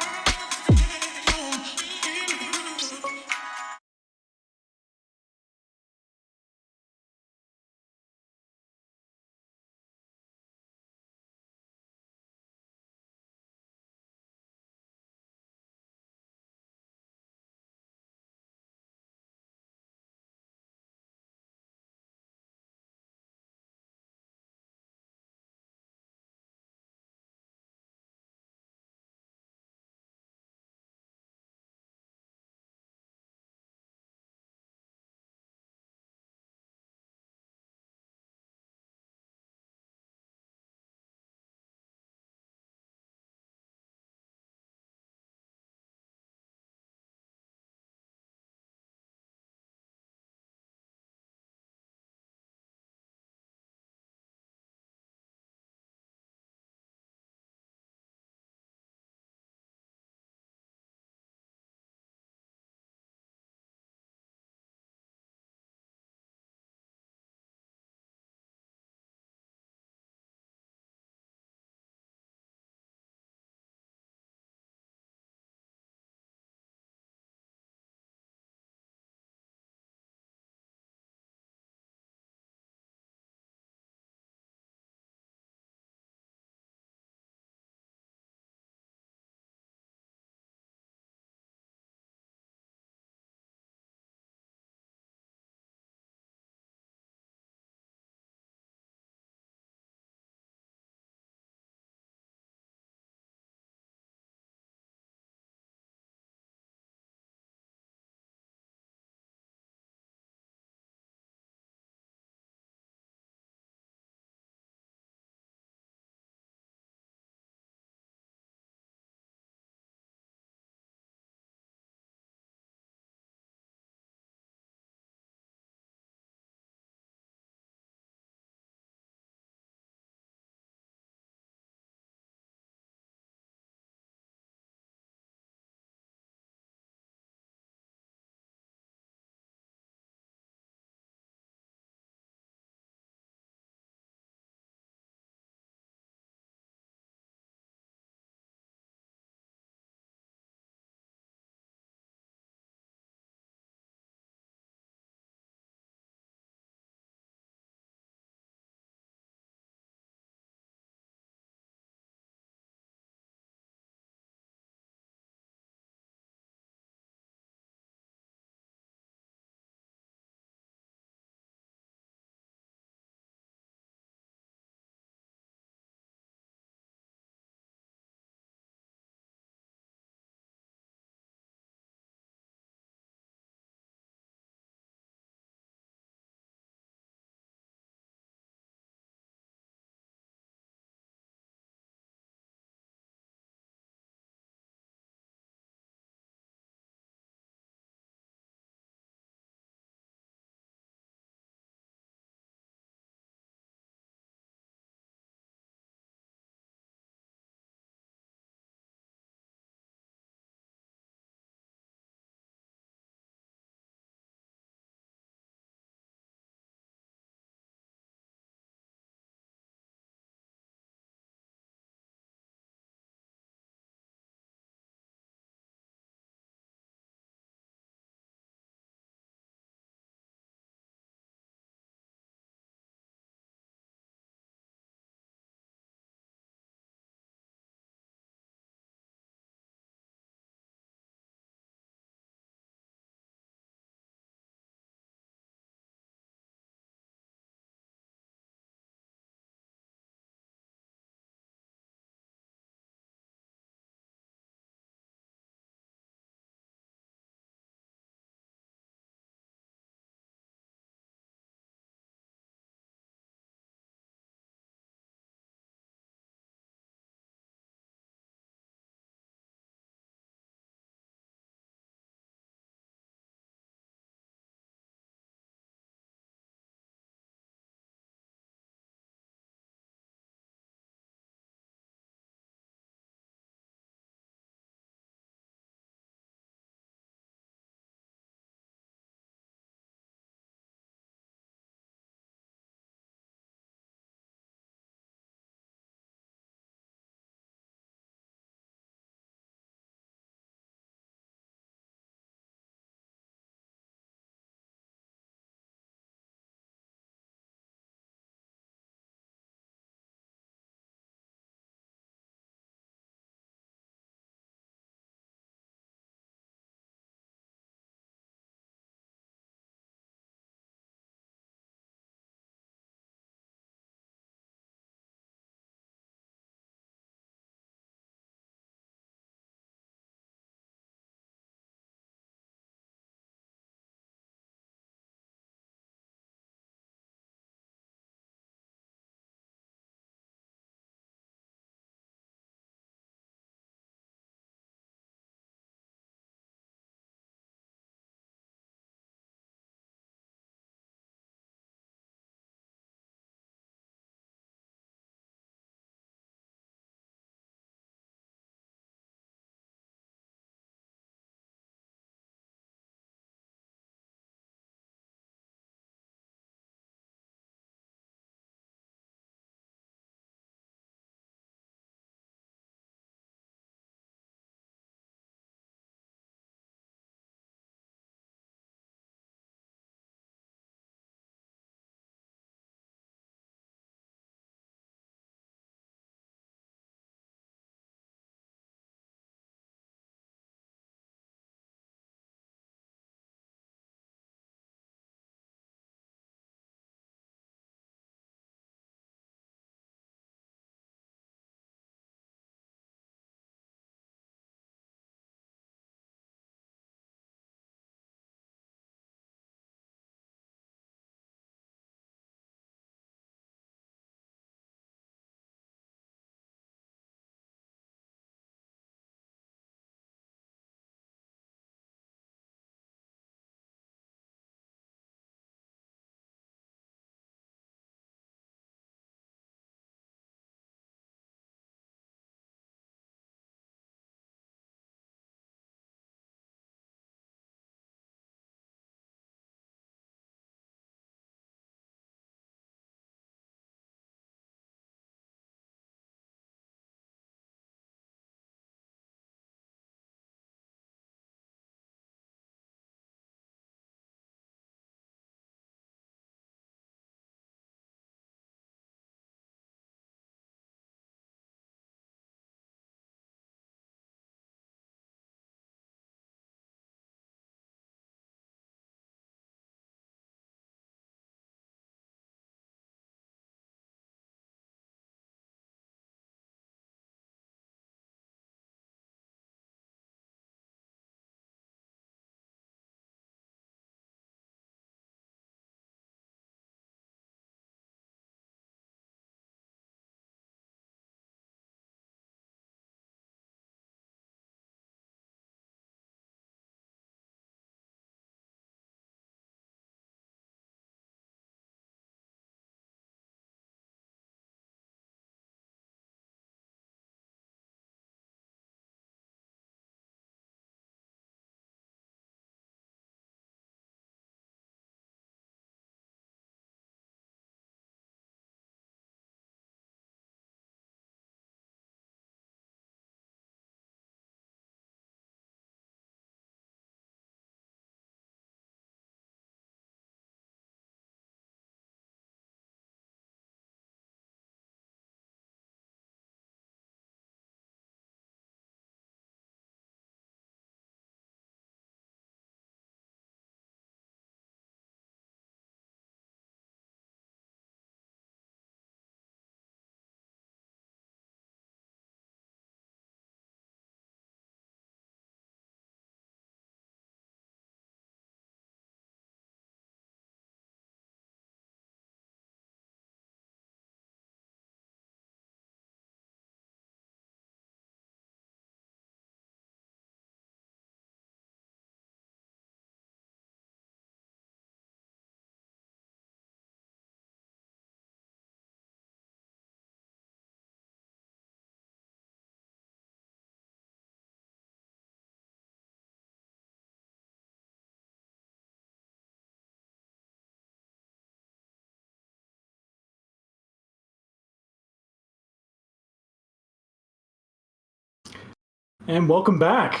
and welcome back.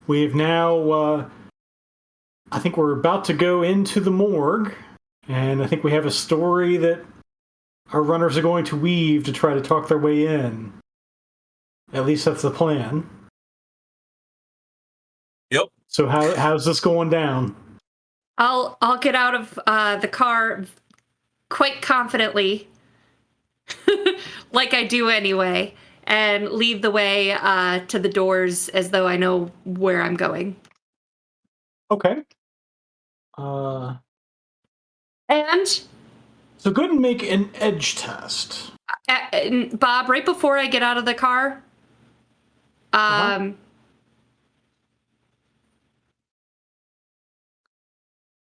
We've now, I think we're about to go into the morgue, and I think we have a story that our runners are going to weave to try to talk their way in. At least that's the plan. Yep. So how's this going down? I'll get out of the car quite confidently, like I do anyway, and lead the way to the doors as though I know where I'm going. Okay. And so go ahead and make an edge test. Bob, right before I get out of the car,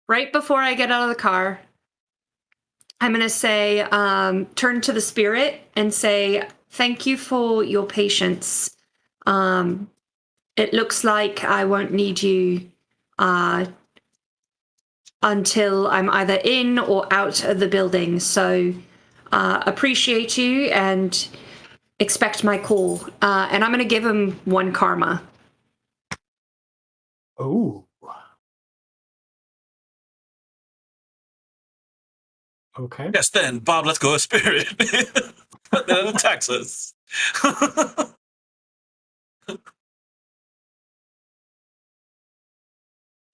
right before I get out of the car, I'm going to say, turn to the spirit and say, thank you for your patience. It looks like I won't need you until I'm either in or out of the building. So appreciate you and expect my call. And I'm going to give him 1 karma. Oh. Okay. Yes, then, Bob, let's go a spirit. Then it attacks us.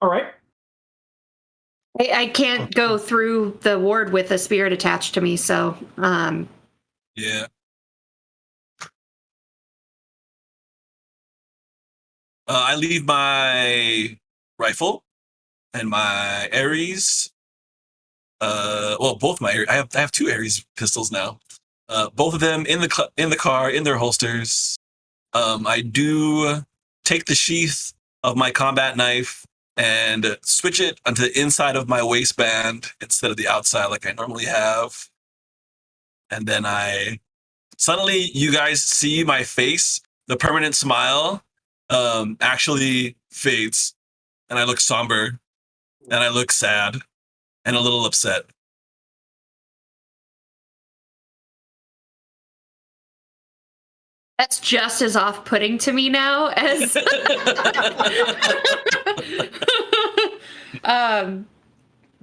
All right. I can't go through the ward with a spirit attached to me, so... Yeah. I leave my rifle and my Ares. Well, both my I have 2 Ares pistols now. Both of them in the car in their holsters. I do take the sheath of my combat knife and switch it onto the inside of my waistband instead of the outside like I normally have. And then suddenly you guys see my face. The permanent smile actually fades, and I look somber, and I look sad, and a little upset. That's just as off-putting to me now as...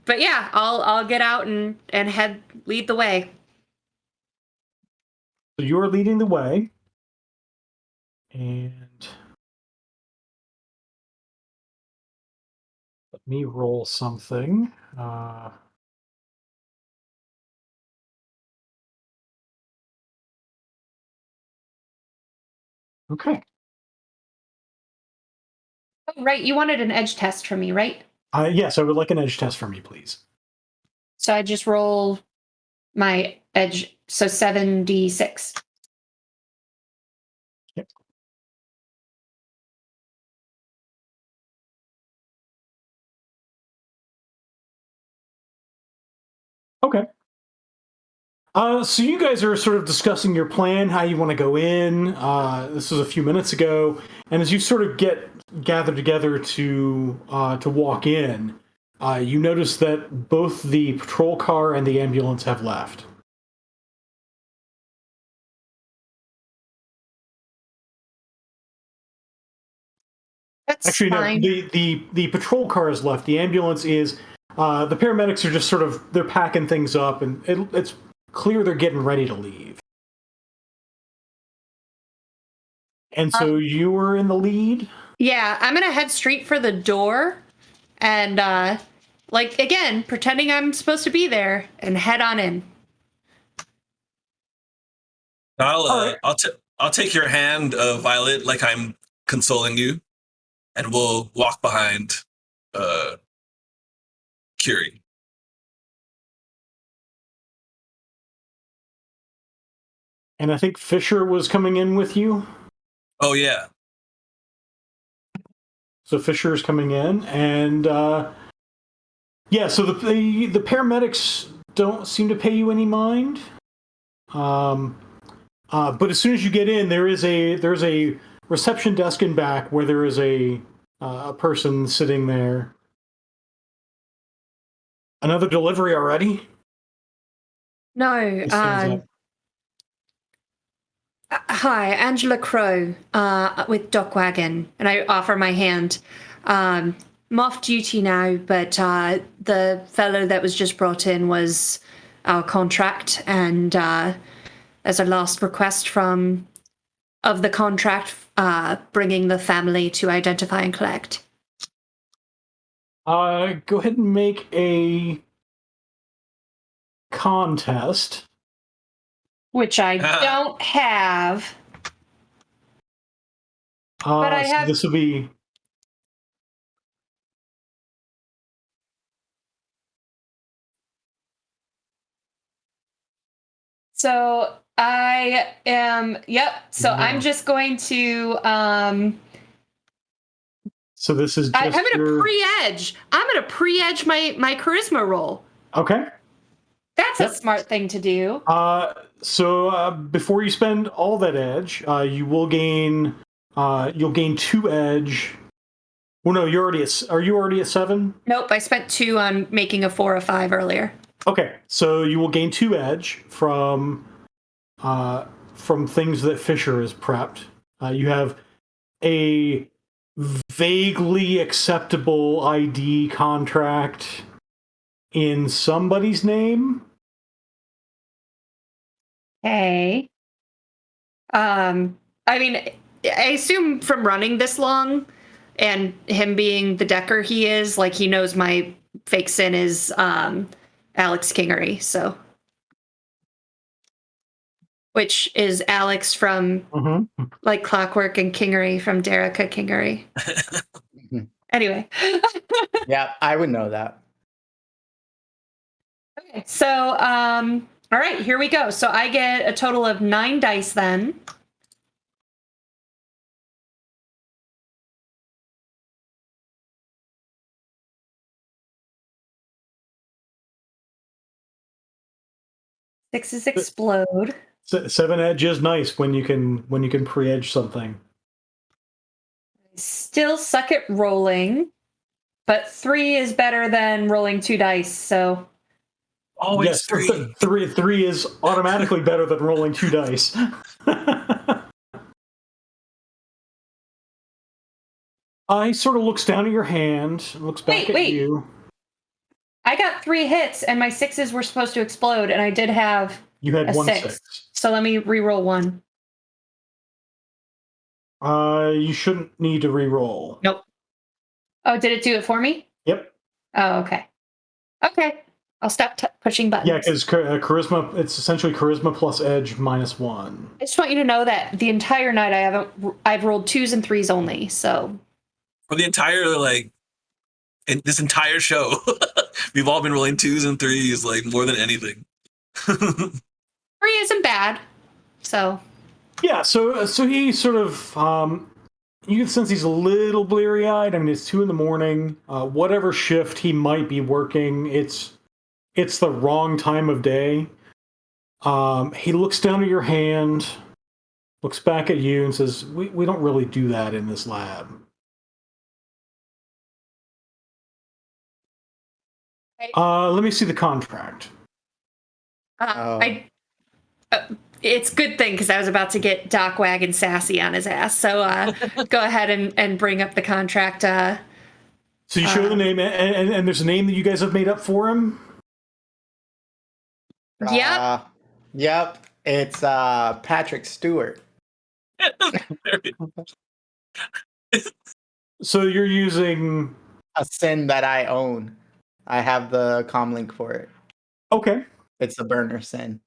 but yeah, I'll get out and lead the way. So you're leading the way. And let me roll something. Okay. Oh, right, you wanted an edge test from me, right? Yes, I would like an edge test from you, please. So I just roll my edge, so 7d6. Yep. Okay. So you guys are sort of discussing your plan, how you want to go in. This was a few minutes ago, and as you sort of get gathered together to walk in, you notice that both the patrol car and the ambulance have left. That's actually fine. No. The patrol car is left. The ambulance is. The paramedics are just sort of they're packing things up, and it's clear they're getting ready to leave. And so you were in the lead? Yeah, I'm gonna head straight for the door and like again, pretending I'm supposed to be there and head on in. I'll take your hand, Violet, like I'm consoling you, and we'll walk behind Curie. And I think Fisher was coming in with you? Oh, yeah. So Fisher's coming in, and yeah, so the paramedics don't seem to pay you any mind. But as soon as you get in, there's a reception desk in back where there is a person sitting there. Another delivery already? No, Hi, Angela Crow with Dock Wagon, and I offer my hand. I'm off duty now, but the fellow that was just brought in was our contract, and as a last request of the contract, bringing the family to identify and collect. Go ahead and make a contest. Which I don't have. But I have. So this will be. So I am. Yep. So I'm just going to. So this is. Just I'm going to pre-edge. I'm going to pre-edge my charisma roll. Okay. That's a smart thing to do. So before you spend all that edge, you will gain. You'll gain 2 edge. Well, no, you're already. Are you already at 7? Nope, I spent 2 on making a 4 or 5 earlier. Okay, so you will gain 2 edge from things that Fisher has prepped. You have a vaguely acceptable ID contract in somebody's name. Okay. I mean, I assume from running this long and him being the decker he is, like he knows my fake sin is Alex Kingery, so. Which is Alex from like Clockwork and Kingery from Derica Kingery. Anyway. Yeah, I would know that. Okay, so all right, here we go. So I get a total of 9 dice then. Sixes explode. 7 edge is nice when you can pre-edge something. Still suck at rolling, but 3 is better than rolling 2 dice. So Always 3. 3 is automatically better than rolling 2 dice. He sort of looks down at your hand, looks back at you. I got 3 hits, and my 6s were supposed to explode, and I did have You had a 1 6. So let me re-roll 1. You shouldn't need to re-roll. Nope. Oh, did it do it for me? Yep. Oh, okay. Okay. I'll stop pushing buttons. Yeah, because charisma, it's essentially charisma plus edge minus 1. I just want you to know that the entire night I've rolled 2s and 3s only, so. For the entire, this entire show, we've all been rolling 2s and 3s, more than anything. 3 isn't bad, so. Yeah, so he sort of, you can sense he's a little bleary-eyed. I mean, it's 2 a.m. Whatever shift he might be working, it's the wrong time of day. He looks down at your hand, looks back at you, and says, we don't really do that in this lab. Let me see the contract. It's a good thing because I was about to get Doc Wagon sassy on his ass. So go ahead and bring up the contract. So you show the name, and there's a name that you guys have made up for him? Yep. Yep. It's Patrick Stewart. So you're using a sin that I own. I have the comlink for it. Okay. It's a burner sin.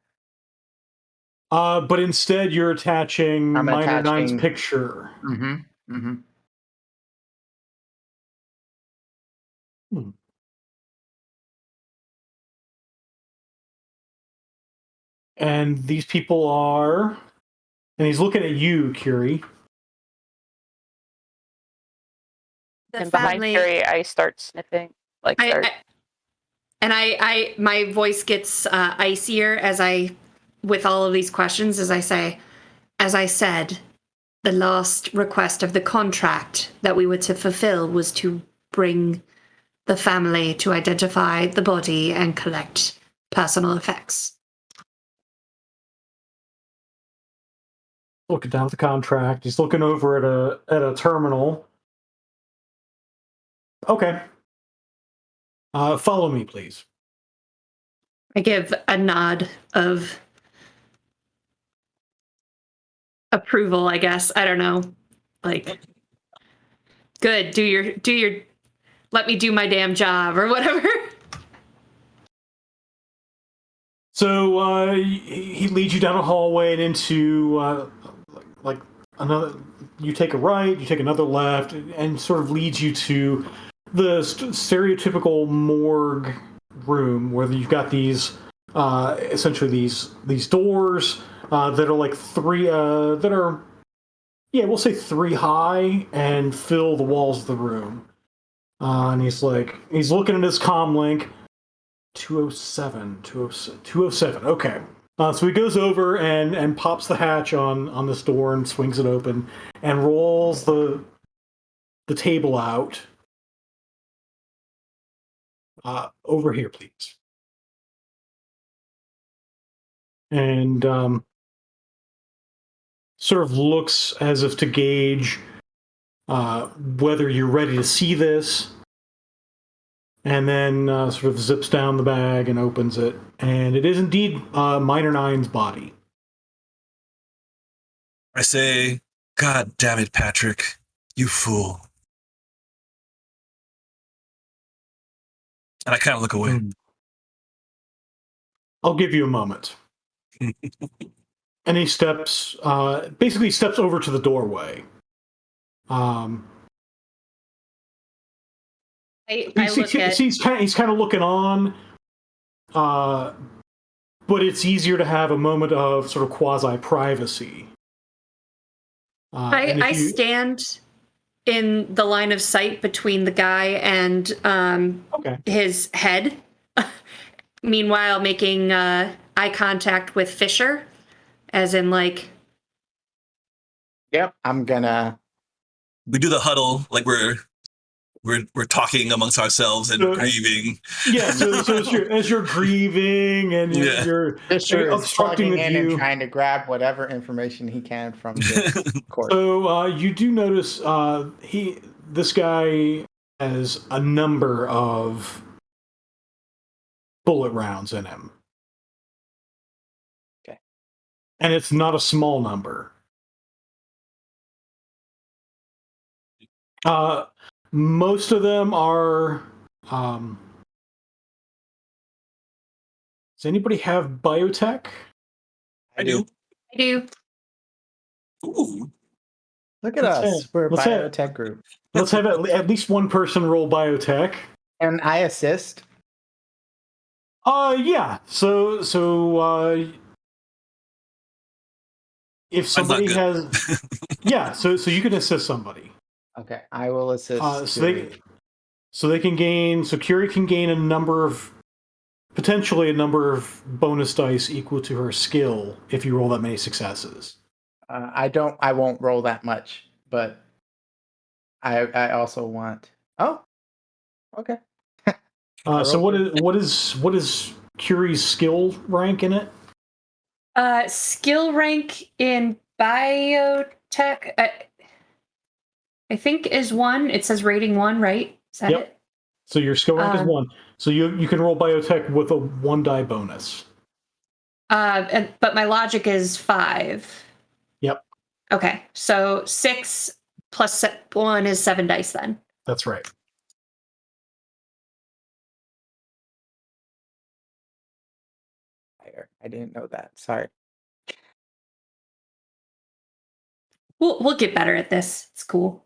But instead you're attaching Minor Nine's picture. And these people are, and he's looking at you, Curie. And behind Curie, I start sniffing. My voice gets icier with all of these questions as I say, as I said, the last request of the contract that we were to fulfill was to bring the family to identify the body and collect personal effects. Looking down at the contract. He's looking over at a terminal. Okay. Follow me, please. I give a nod of approval, I guess. I don't know. Like, good. Do your let me do my damn job or whatever. So he leads you down a hallway and into like another. You take a right, you take another left, and sort of leads you to the stereotypical morgue room where you've got these essentially these doors that are like three that are we'll say 3 high and fill the walls of the room. And he's looking at his comm link. 207. Okay. So he goes over and pops the hatch on this door and swings it open and rolls the table out. Over here, please. And sort of looks as if to gauge whether you're ready to see this. And then sort of zips down the bag and opens it. And it is indeed Minor Nine's body. I say, God damn it, Patrick. You fool. And I kind of look away. I'll give you a moment. And he basically steps over to the doorway. He's kind of looking on, but it's easier to have a moment of sort of quasi-privacy. I stand in the line of sight between the guy and his head. Meanwhile, making eye contact with Fisher, as in like. Yep, I'm gonna. We do the huddle like we're talking amongst ourselves and grieving. Yeah, so as you're grieving and you're Fisher is obstructing plugging the in view. and trying to grab whatever information he can from this court. So you do notice this guy has a number of bullet rounds in him. Okay. And it's not a small number. Most of them are. Does anybody have biotech? I do. Ooh. Look at us. We're a biotech group. Let's have at least one person roll biotech. And I assist? Yeah. So if somebody has. Yeah, so you can assist somebody. Okay, I will assist. So they can gain. So Curie can gain potentially a number of bonus dice equal to her skill if you roll that many successes. I won't roll that much, but I also want. Oh, okay. So what is Curie's skill rank in it? Skill rank in biotech. I think is 1. It says rating 1, right? Is that it? So your skill rank is 1. So you can roll biotech with a 1 die bonus. But my logic is 5. Yep. Okay, so 6 plus 1 is 7 dice then. That's right. I didn't know that. Sorry. We'll get better at this. It's cool.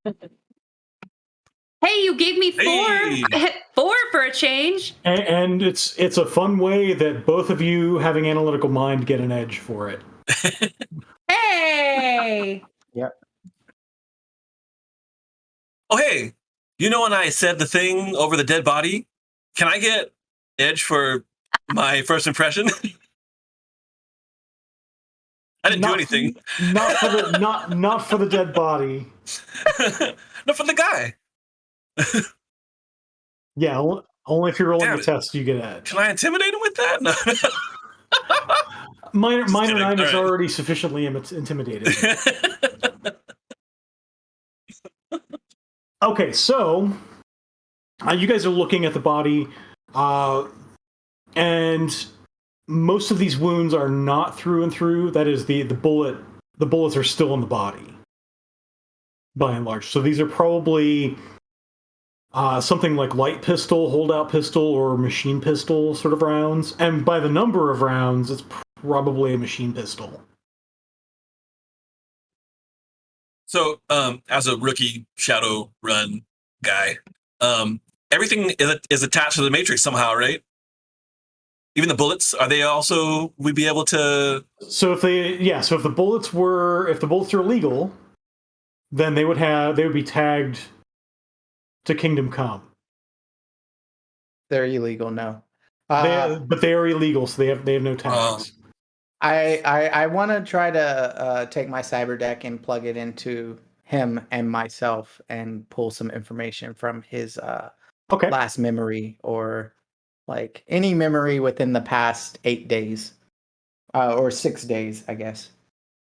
Hey, you gave me 4. I hit 4 for a change. And it's a fun way that both of you having analytical mind get an edge for it. Hey. Yep. Oh, hey, you know when I said the thing over the dead body? Can I get edge for my first impression? I didn't do anything. Not for the dead body. No, for the guy. Yeah, only if you're rolling the test you get edge. Can I intimidate him with that? No. Minor kidding. 9 is All right. already sufficiently intimidated. Okay, so you guys are looking at the body, and most of these wounds are not through and through. That is, the bullets are still in the body, by and large. So these are probably something like light pistol, holdout pistol, or machine pistol sort of rounds. And by the number of rounds, it's probably a machine pistol. So, as a rookie Shadowrun guy, everything is attached to the matrix somehow, right? Even the bullets, are they also? We'd be able to. So if the bullets are illegal, then they would be tagged to Kingdom Come. They're illegal, no. But they are illegal, so they have no tags. I want to try to take my cyber deck and plug it into him and myself and pull some information from his last memory, or like any memory within the past 8 days or 6 days, I guess.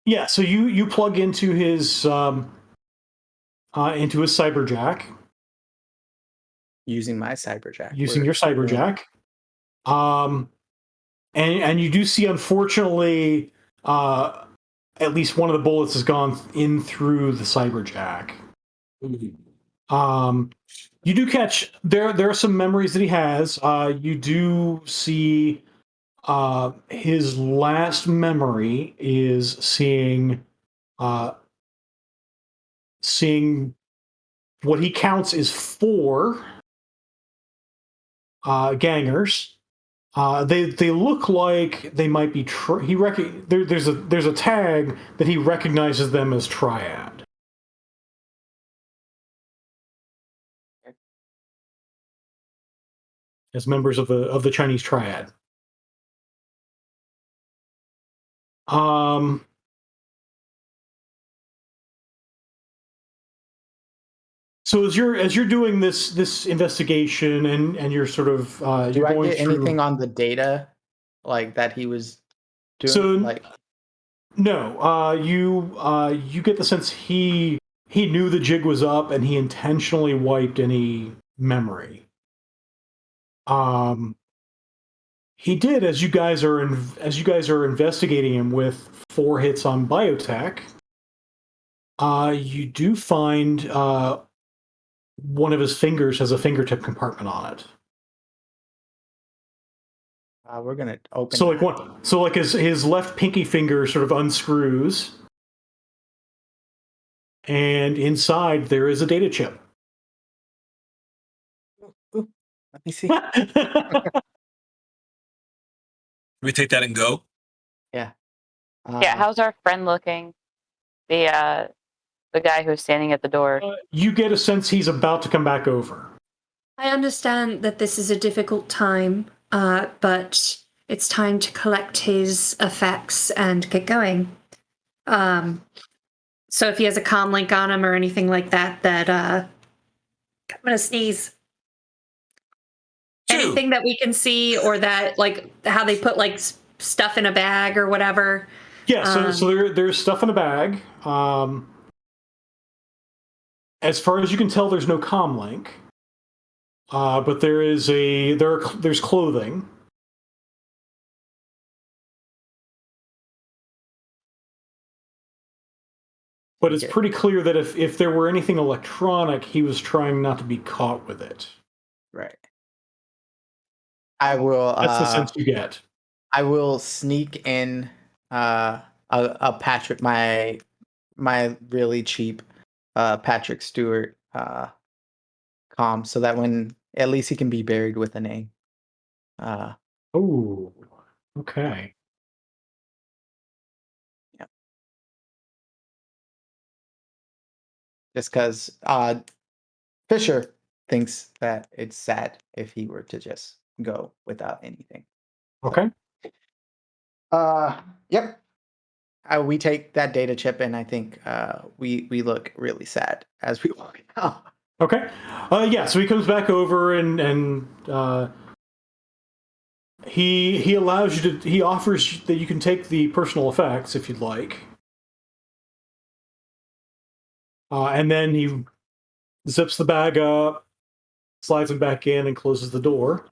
Yeah, so you plug into his cyberjack. Using my cyberjack. Using your cyberjack. And you do see, unfortunately, at least one of the bullets has gone in through the cyberjack. You do catch there are some memories that he has. You do see his last memory is seeing what he counts is 4 gangers. They look like they might be. There's a tag that he recognizes them as Triad. As members of the Chinese Triad. So as you're doing this investigation and you're sort of do you're I going get through anything on the data like that he was doing? So no, you get the sense he knew the jig was up and he intentionally wiped any memory. He did, as you guys are investigating him with 4 hits on biotech. You do find one of his fingers has a fingertip compartment on it. We're gonna open. So like his left pinky finger sort of unscrews, and inside there is a data chip. Let me see. We take that and go. Yeah. Yeah. How's our friend looking? The guy who's standing at the door. You get a sense he's about to come back over. I understand that this is a difficult time, but it's time to collect his effects and get going. So if he has a comm link on him or anything like that, I'm gonna sneeze. Anything that we can see, or that, like, how they put like stuff in a bag or whatever. Yeah, so there's stuff in a bag. As far as you can tell, there's no comm link, but there's clothing. But it's pretty clear that if there were anything electronic, he was trying not to be caught with it. Right. I will. That's the sense you get. I will sneak in a Patrick, my really cheap Patrick Stewart comm, so that when at least he can be buried with a name. Oh, okay. Yep. Just because Fisher thinks that it's sad if he were to just go without anything. Okay. Yep. We take that data chip, and I think we look really sad as we walk out. Okay. Yeah. So he comes back over and he allows you to. He offers that you can take the personal effects if you'd like, and then he zips the bag up, slides him back in, and closes the door.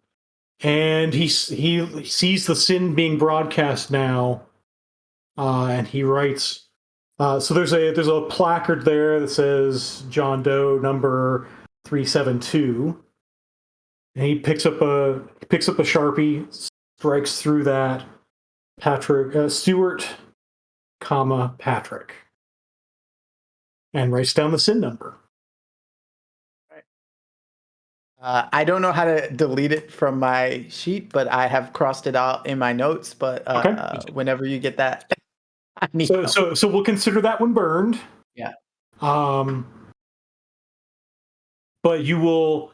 And he sees the sin being broadcast now, and he writes. So there's a placard there that says John Doe number 372. And he picks up a Sharpie, strikes through that Stewart, comma Patrick, and writes down the sin number. I don't know how to delete it from my sheet, but I have crossed it out in my notes. But whenever you get that, I need help. So we'll consider that one burned. Yeah. But you will.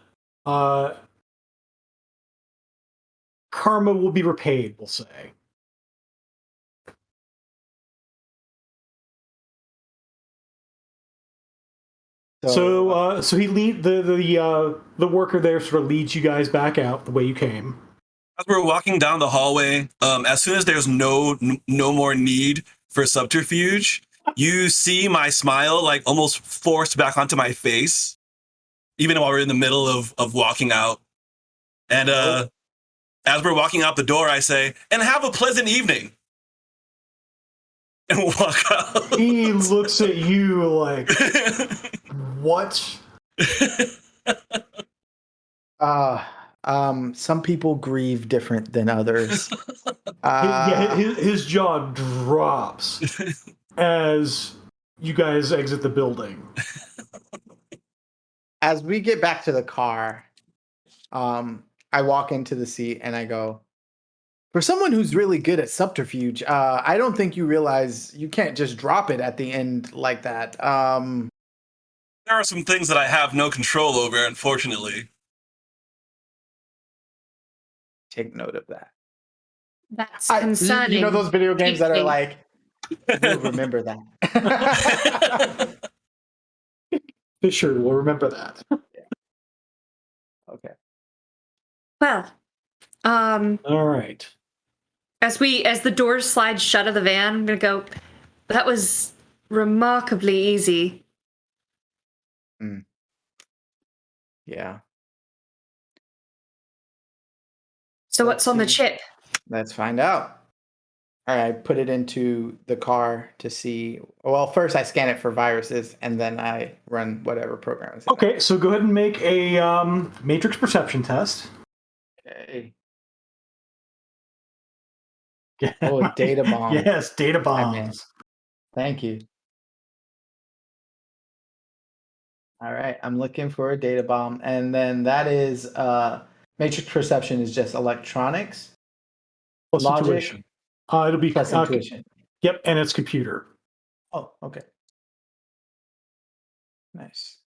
Karma will be repaid, we'll say. So he the worker there sort of leads you guys back out the way you came. As we're walking down the hallway, as soon as there's no more need for subterfuge, you see my smile like almost forced back onto my face, even while we're in the middle of walking out. And as we're walking out the door, I say, "And have a pleasant evening." And walk out. He looks at you like, what? Some people grieve different than others. His jaw drops as you guys exit the building. As we get back to the car, I walk into the seat and I go, for someone who's really good at subterfuge, I don't think you realize you can't just drop it at the end like that. There are some things that I have no control over, unfortunately. Take note of that. That's concerning. You know those video games that are like, you'll remember that. Fisher will remember that. Okay. Well, all right. As the doors slide shut of the van, I'm gonna go. That was remarkably easy. Yeah. So what's on the chip? Let's find out. All right, put it into the car to see. Well, first I scan it for viruses, and then I run whatever program is in Okay, so go ahead and make a matrix perception test. Okay. Oh, data bomb. Yes, data bombs. Thank you. All right, I'm looking for a data bomb, and then that is matrix perception is just electronics, Plus logic, intuition. It'll be plus intuition. Yep, and it's computer. Oh, okay. Nice.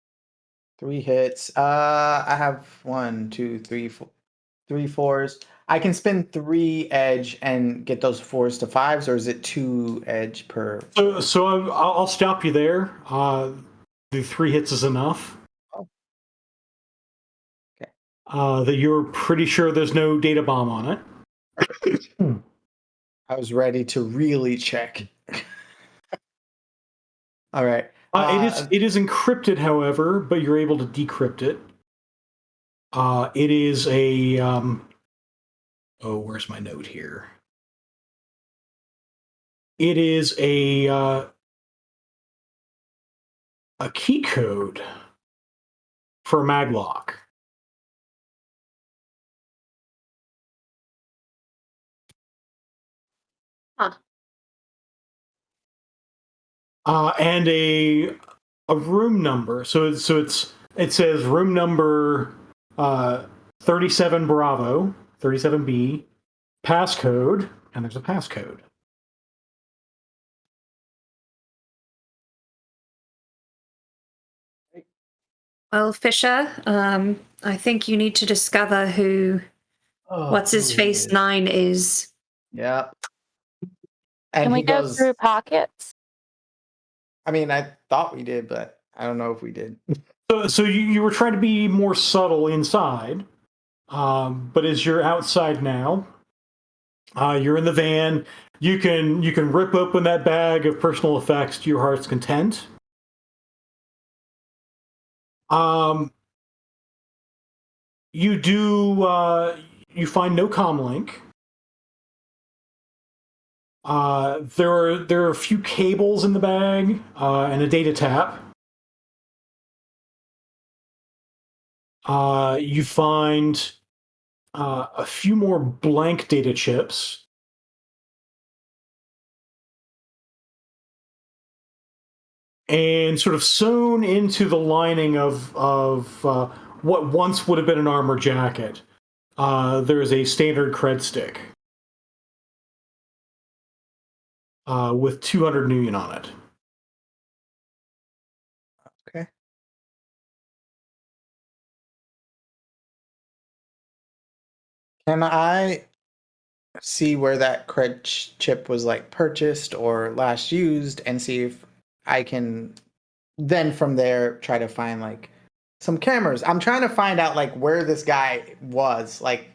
3 hits. I have 1, 2, 3, 4, 3 4s. I can spend 3 edge and get those 4s to 5s, or is it 2 edge per? So I'll stop you there. The 3 hits is enough. Oh. Okay. That you're pretty sure there's no data bomb on it. I was ready to really check. All right. It is encrypted, however, but you're able to decrypt it. It is a where's my note here? It is a key code for a maglock. Huh. And a room number. So it says room number 37 Bravo, 37B, passcode, and there's a passcode. Well, Fisher, I think you need to discover who what's his face 9 is. Yeah. And Can we he go goes through pockets? I mean, I thought we did, but I don't know if we did. So you were trying to be more subtle inside, but as you're outside now, You're in the van. You can rip open that bag of personal effects to your heart's content. You do you find no comlink. There are a few cables in the bag and a data tap. You find a few more blank data chips. And sort of sewn into the lining of what once would have been an armor jacket, there is a standard cred stick with 200 Nuyen on it. Okay. Can I see where that cred chip was like purchased or last used and see if I can then from there try to find like some cameras? I'm trying to find out like where this guy was, like,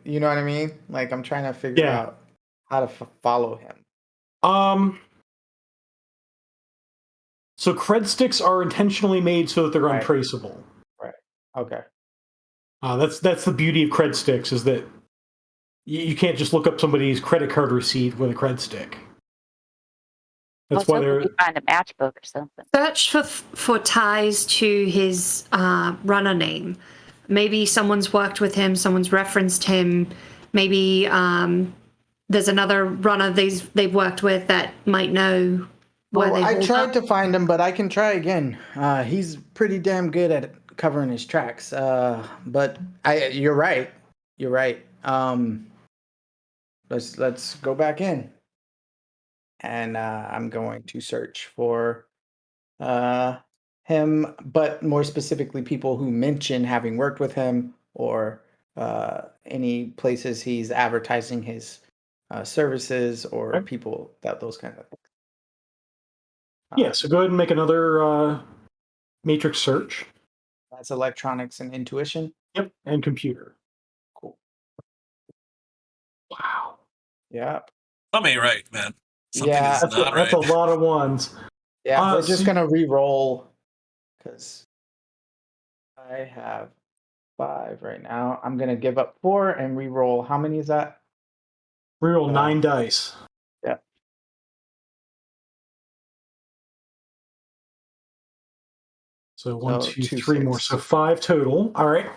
you know what I mean? Like I'm trying to figure out how to follow him. So cred sticks are intentionally made so that they're untraceable. Right. Okay. That's the beauty of cred sticks, is that you can't just look up somebody's credit card receipt with a cred stick. That's why they're. You find a matchbook or something. Search for ties to his runner name. Maybe someone's worked with him, someone's referenced him. Maybe there's another runner they've worked with that might know where they. I tried to find him, but I can try again. He's pretty damn good at covering his tracks. But you're right. You're right. Let's go back in, and I'm going to search for him, but more specifically, people who mention having worked with him or any places he's advertising his services or people those kind of things. Yeah, so go ahead and make another matrix search. That's electronics and intuition. Yep, and computer. Cool. Wow. Yeah. Something ain't right, man. Something Yeah, is not That's right. a lot of ones. Yeah, we're just gonna re-roll because I have 5 right now. I'm gonna give up 4 and re-roll. How many is that? Reroll 9 dice. Yeah. So 1, So 2, 2, 3 more. 6. So 5 total. All right.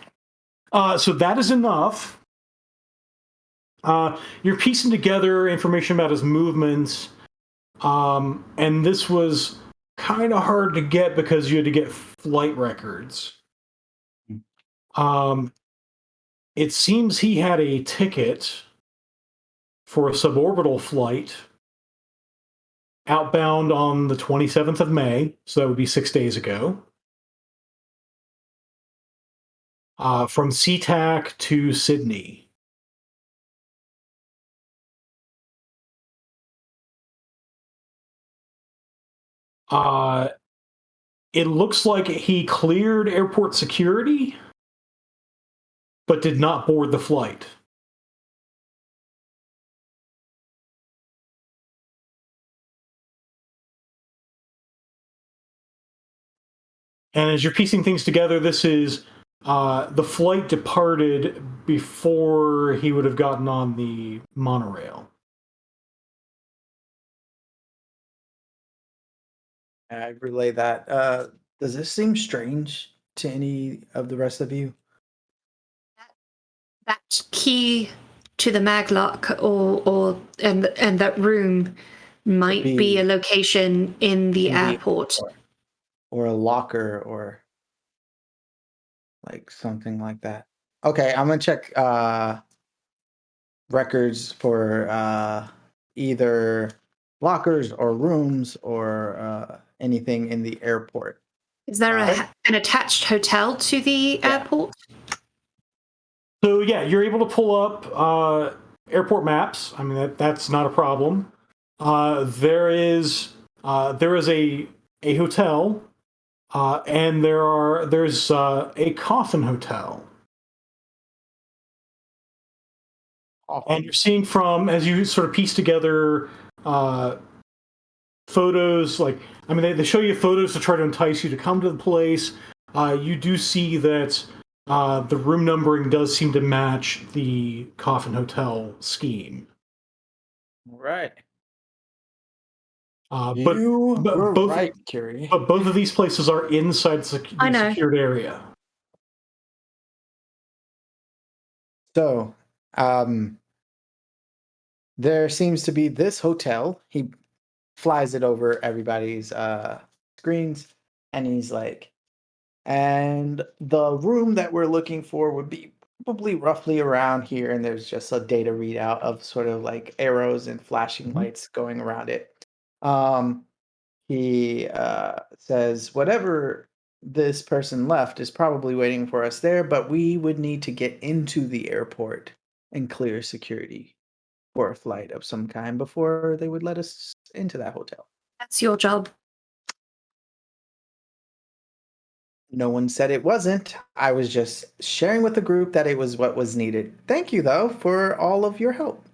So that is enough. You're piecing together information about his movements. And this was kind of hard to get because you had to get flight records. It seems he had a ticket for a suborbital flight outbound on the 27th of May, so that would be 6 days ago, from SeaTac to Sydney. It looks like he cleared airport security, but did not board the flight. And as you're piecing things together, this is the flight departed before he would have gotten on the monorail. I relay that. Does this seem strange to any of the rest of you? That key to the maglock and that room might be a location in the airport. Or a locker or like something like that. Okay, I'm gonna check records for either lockers or rooms or anything in the airport. Is there an attached hotel to the airport? So yeah, you're able to pull up airport maps. I mean, that's not a problem. There is a hotel, and there's a coffin hotel. And you're seeing as you sort of piece together photos, they show you photos to try to entice you to come to the place. You do see that the room numbering does seem to match the Coffin Hotel scheme. Right. But were both right, Curie. But both of these places are inside the secured area. So, there seems to be this hotel. He flies it over everybody's screens, and he's like, and the room that we're looking for would be probably roughly around here, and there's just a data readout of sort of like arrows and flashing lights going around it. He says, whatever this person left is probably waiting for us there, but we would need to get into the airport and clear security for a flight of some kind before they would let us into that hotel. That's your job. No one said it wasn't. I was just sharing with the group that it was what was needed. Thank you, though, for all of your help.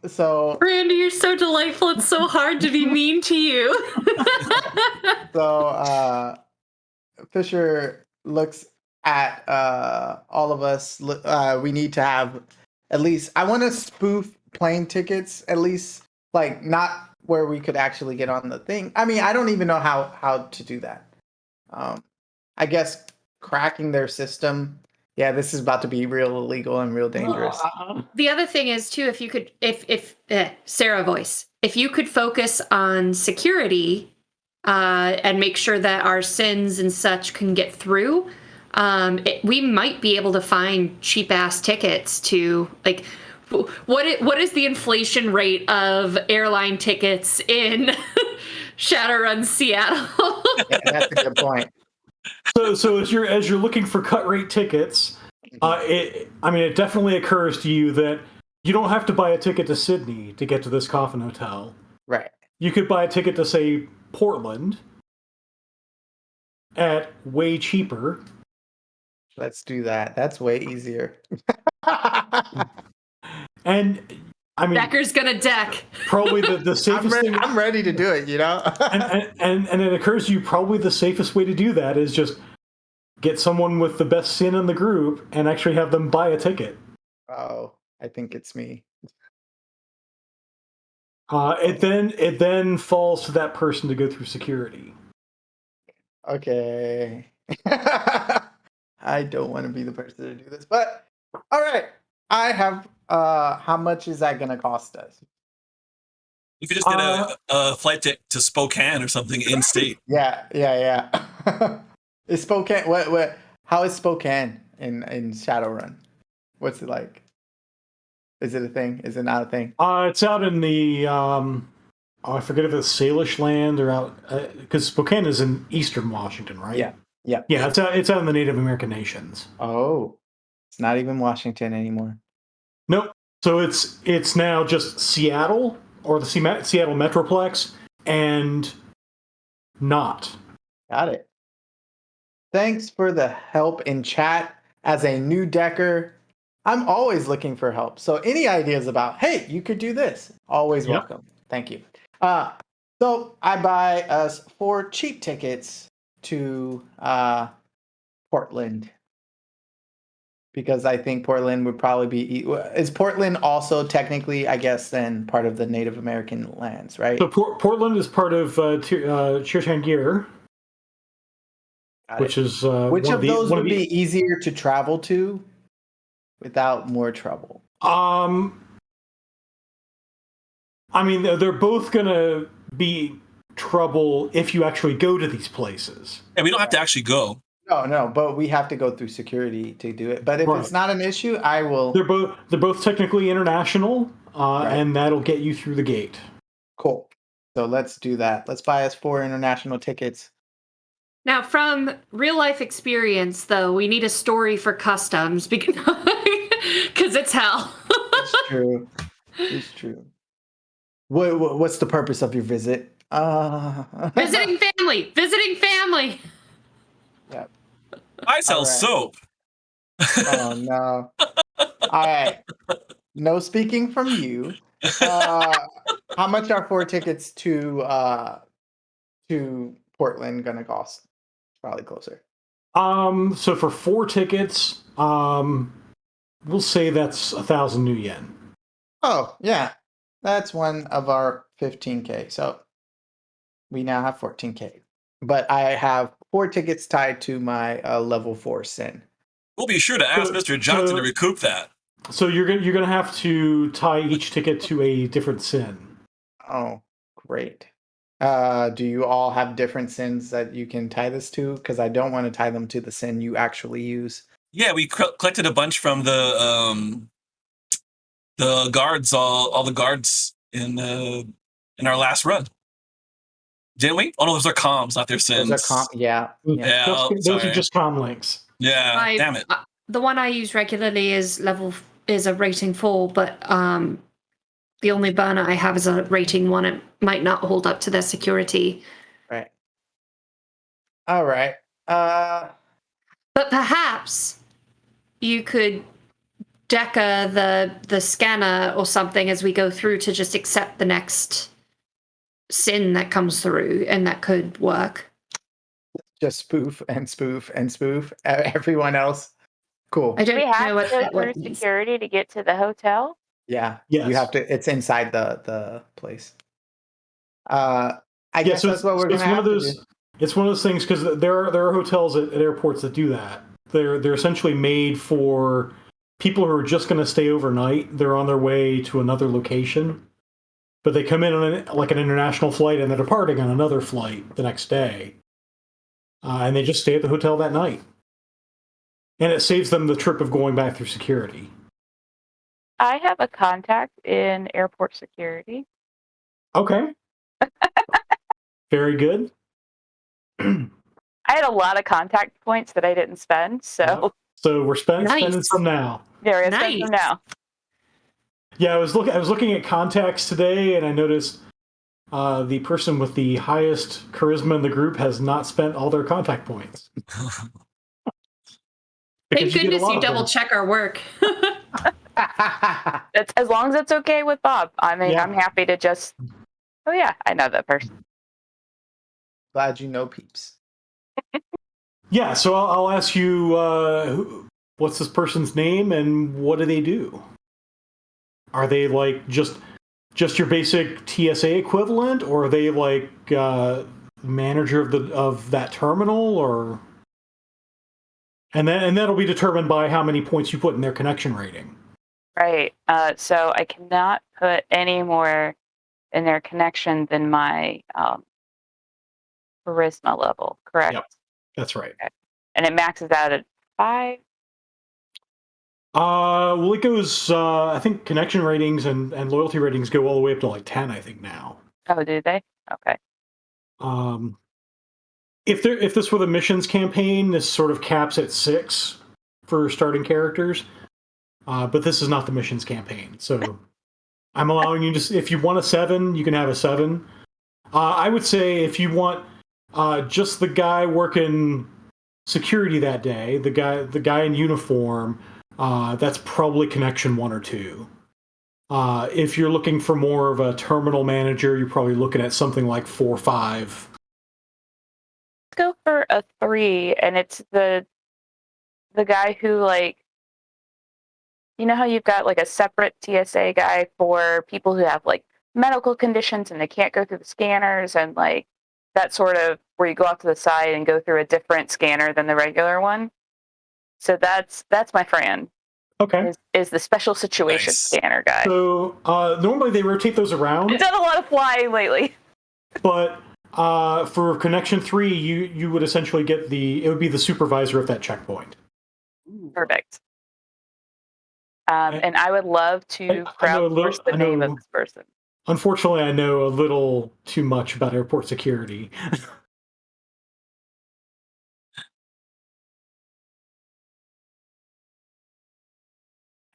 So Randy, you're so delightful. It's so hard to be mean to you. So Fisher looks at all of us. We need to have at least. I want to spoof plane tickets, at least, like not where we could actually get on the thing. I mean, I don't even know how to do that. I guess cracking their system. Yeah, this is about to be real illegal and real dangerous. The other thing is too, if you could, if Sarah voice, if you could focus on security and make sure that our sins and such can get through, we might be able to find cheap ass tickets to like. What is the inflation rate of airline tickets in Shadowrun Seattle? Yeah, that's a good point. So as you're looking for cut rate tickets, it definitely occurs to you that you don't have to buy a ticket to Sydney to get to this Coffin Hotel. Right. You could buy a ticket to, say, Portland at way cheaper. Let's do that. That's way easier. And I mean, Decker's gonna deck. Probably the safest thing. I'm ready to do it, you know? and it occurs to you probably the safest way to do that is just get someone with the best sin in the group and actually have them buy a ticket. Oh, I think it's me. It then falls to that person to go through security. Okay. I don't want to be the person to do this, but all right. I have how much is that gonna cost us? You could just get a flight to Spokane or something in state. Yeah. Is Spokane what how is Spokane in Shadowrun? What's it like? Is it a thing? Is it not a thing? It's out in the I forget if it's Salish land or out because Spokane is in eastern Washington, right? Yeah. It's out in the Native American nations. Oh, it's not even Washington anymore. Nope. So it's now just Seattle or the Seattle Metroplex and not. Got it. Thanks for the help in chat. As a new decker, I'm always looking for help. So any ideas about, hey, you could do this, always welcome. Thank you. So I buy us 4 cheap tickets to Portland. Because I think Portland would probably be... Is Portland also technically, I guess, then part of the Native American lands, right? So Portland is part of Chirtangir, which is... Which of those would be easier to travel to without more trouble? I mean, they're both going to be trouble if you actually go to these places. And we don't have to actually go. No, but we have to go through security to do it. But if it's not an issue, I will... They're both technically international, and that'll get you through the gate. Cool. So let's do that. Let's buy us 4 international tickets. Now, from real life experience, though, we need a story for customs because it's hell. It's true. It's true. What's the purpose of your visit? Visiting family. Yep. I sell soap. Oh no. All right. No speaking from you. How much are 4 tickets to Portland gonna cost? Probably closer. So for 4 tickets, we'll say that's 1,000 new yen. Oh, yeah. That's one of our 15K. So we now have 14K. But I have 4 tickets tied to my level 4 sin. We'll be sure to ask Mr. Johnson to recoup that. So you're gonna have to tie each ticket to a different sin. Oh, great. Do you all have different sins that you can tie this to? Because I don't want to tie them to the sin you actually use. Yeah, we collected a bunch from the guards, all the guards in our last run. Didn't we? Oh no, those are comms, not their sins. Those are Yeah, those are just comm links. Yeah, damn it. The one I use regularly is a rating 4, but the only burner I have is a rating 1. It might not hold up to their security. Right. All right. But perhaps you could deca the scanner or something as we go through to just accept the next sin that comes through, and that could work. Just spoof and spoof and spoof. Everyone else. Cool. I don't we have know what to that go through means. security to get to the hotel. Yeah. Yes. You have to. It's inside the place. I Yeah, guess so that's what we're gonna have to do. It's one of those things because there are hotels at airports that do that. They're essentially made for people who are just going to stay overnight. They're on their way to another location, but they come in on like an international flight and they're departing on another flight the next day, and they just stay at the hotel that night, and it saves them the trip of going back through security. I have a contact in airport security. Okay. Very good. I had a lot of contact points that I didn't spend, so So we're spending some now. Yeah, we're gonna spend some now. Yeah, I was looking at contacts today, and I noticed the person with the highest charisma in the group has not spent all their contact points. Thank goodness you double check our work. It's, as long as it's okay with Bob. I mean, I'm happy to just. Oh yeah, I know that person. Glad you know peeps. Yeah, so I'll ask you, what's this person's name and what do they do? Are they like just your basic TSA equivalent, or are they like manager of that terminal, or? And that'll be determined by how many points you put in their connection rating. Right. So I cannot put any more in their connection than my charisma level. Correct. Yep, that's right. Okay. And it maxes out at 5. Well, it goes. I think connection ratings and loyalty ratings go all the way up to like 10. I think now. Oh, do they? Okay. If this were the missions campaign, this sort of caps at 6 for starting characters. But this is not the missions campaign, so I'm allowing you to. If you want a 7, you can have a 7. I would say if you want just the guy working security that day, the guy in uniform, that's probably connection 1 or 2. If you're looking for more of a terminal manager, you're probably looking at something like 4 or 5. Let's go for a 3, and it's the guy who, like, you know how you've got like a separate TSA guy for people who have like medical conditions and they can't go through the scanners, and like that sort of where you go off to the side and go through a different scanner than the regular one. So that's my friend. Okay. Is the special situation scanner guy. So normally they rotate those around. I've done a lot of flying lately. But for connection 3, you would essentially get it would be the supervisor of that checkpoint. Perfect. And I would love to crowdsource the name of this person. Unfortunately, I know a little too much about airport security.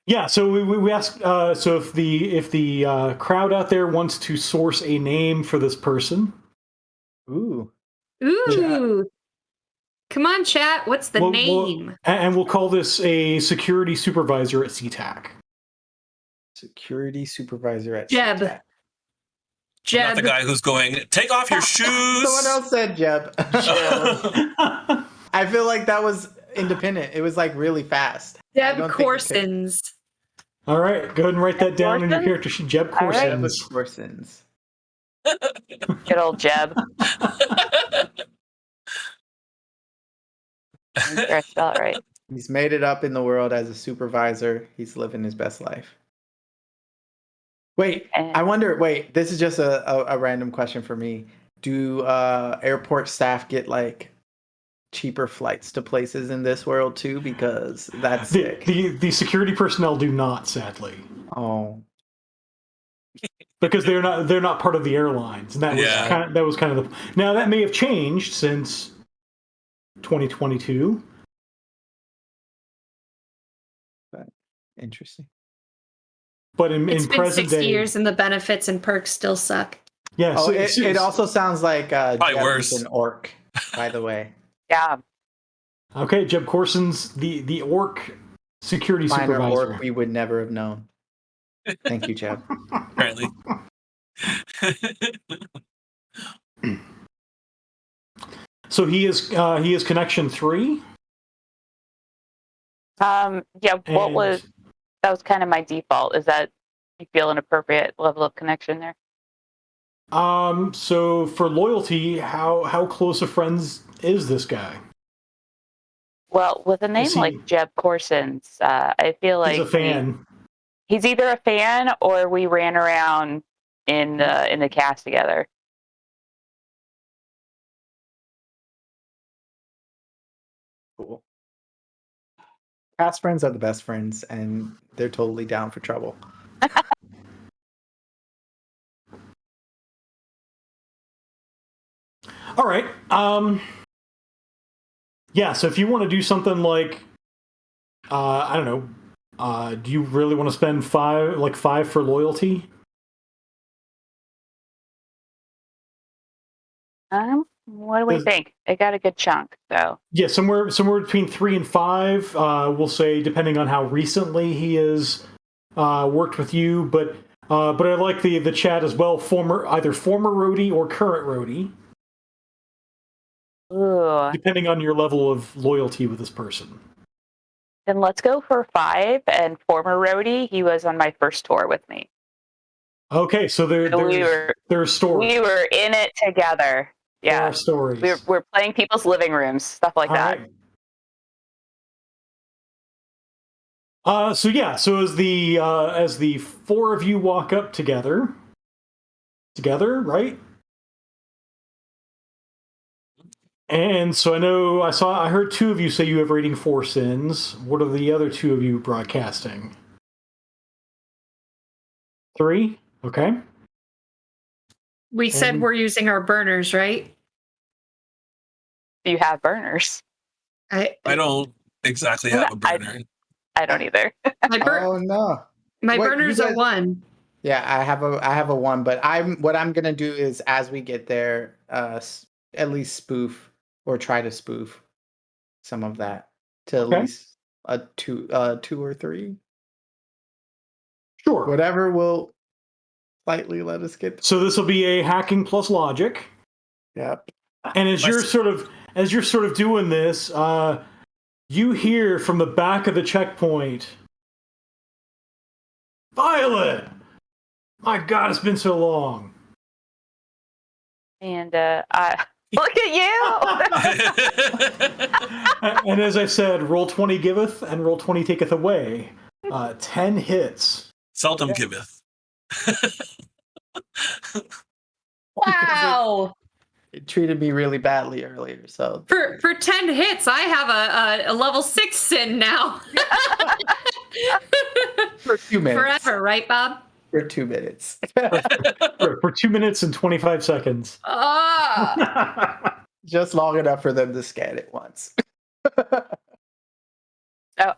Yeah, so we ask. So if the crowd out there wants to source a name for this person, ooh, ooh, Come on, chat. What's the name? And we'll call this a security supervisor at SeaTac. Security supervisor at Jeb. SeaTac. I'm not the guy who's going, take off your shoes. Someone else said Jeb. I feel like that was independent. It was like really fast. Jeb Corsons. All right, go ahead and write that down in your character sheet. Jeb Corsons. Jeb Corsons. Good old Jeb. I'm sure I spell it right. He's made it up in the world as a supervisor. He's living his best life. Wait, I wonder. Wait, this is just a random question for me. Do airport staff get like cheaper flights to places in this world too? Because that's sick. The security personnel do not, sadly. Oh, because they're not part of the airlines, and that was kind of the. Now that may have changed since 2022. Interesting. But in It's been present 60 day, years and the benefits and perks still suck. Yeah. Oh, it also sounds like Jeb is an orc, by the way. Yeah. Okay, Jeb Corsons, the orc security Minor supervisor. orc we would never have known. Thank you, Jeb. Apparently. So he is connection 3. Yeah. That was kind of my default. Is that you feel an appropriate level of connection there? So for loyalty, how close of friends is this guy? Well, with a name like Jeb Corsons, I feel like He's a fan. He's either a fan or we ran around in the cast together. Cool. Past friends are the best friends, and they're totally down for trouble. All right. Yeah. So if you want to do something like, I don't know, do you really want to spend 5 for loyalty? What do we think? I got a good chunk, so. Yeah, somewhere between 3 and 5. We'll say, depending on how recently he has worked with you. But I like the chat as well. Either former roadie or current roadie. Ooh. Depending on your level of loyalty with this person. Then let's go for 5. And former roadie, he was on my first tour with me. Okay, so there's stories. We were in it together. Yeah, there are stories. We're playing people's living rooms, stuff like that. Right. So as the 4 of you walk up together, right? And so I heard 2 of you say you have rating 4 sins. What are the other 2 of you broadcasting? 3? Okay. We said we're using our burners, right? Do you have burners? I don't exactly have a burner. I don't either. Oh no. My burner's a 1. Yeah, I have a 1, but what I'm gonna do is as we get there, at least spoof or try to spoof some of that to at least a 2 or 3. Sure. Whatever will slightly let us get. So this will be a hacking plus logic. Yep. And as you're sort of doing this, you hear from the back of the checkpoint, Violet! My God, it's been so long. And look at you! And as I said, roll 20 giveth and roll 20 taketh away. 10 hits. Seldom giveth. Wow. It treated me really badly earlier, so For 10 hits, I have a level 6 sin now. for 2 minutes. Forever, right, Bob? For 2 minutes. For 2 minutes and 25 seconds. Just long enough for them to scan it once.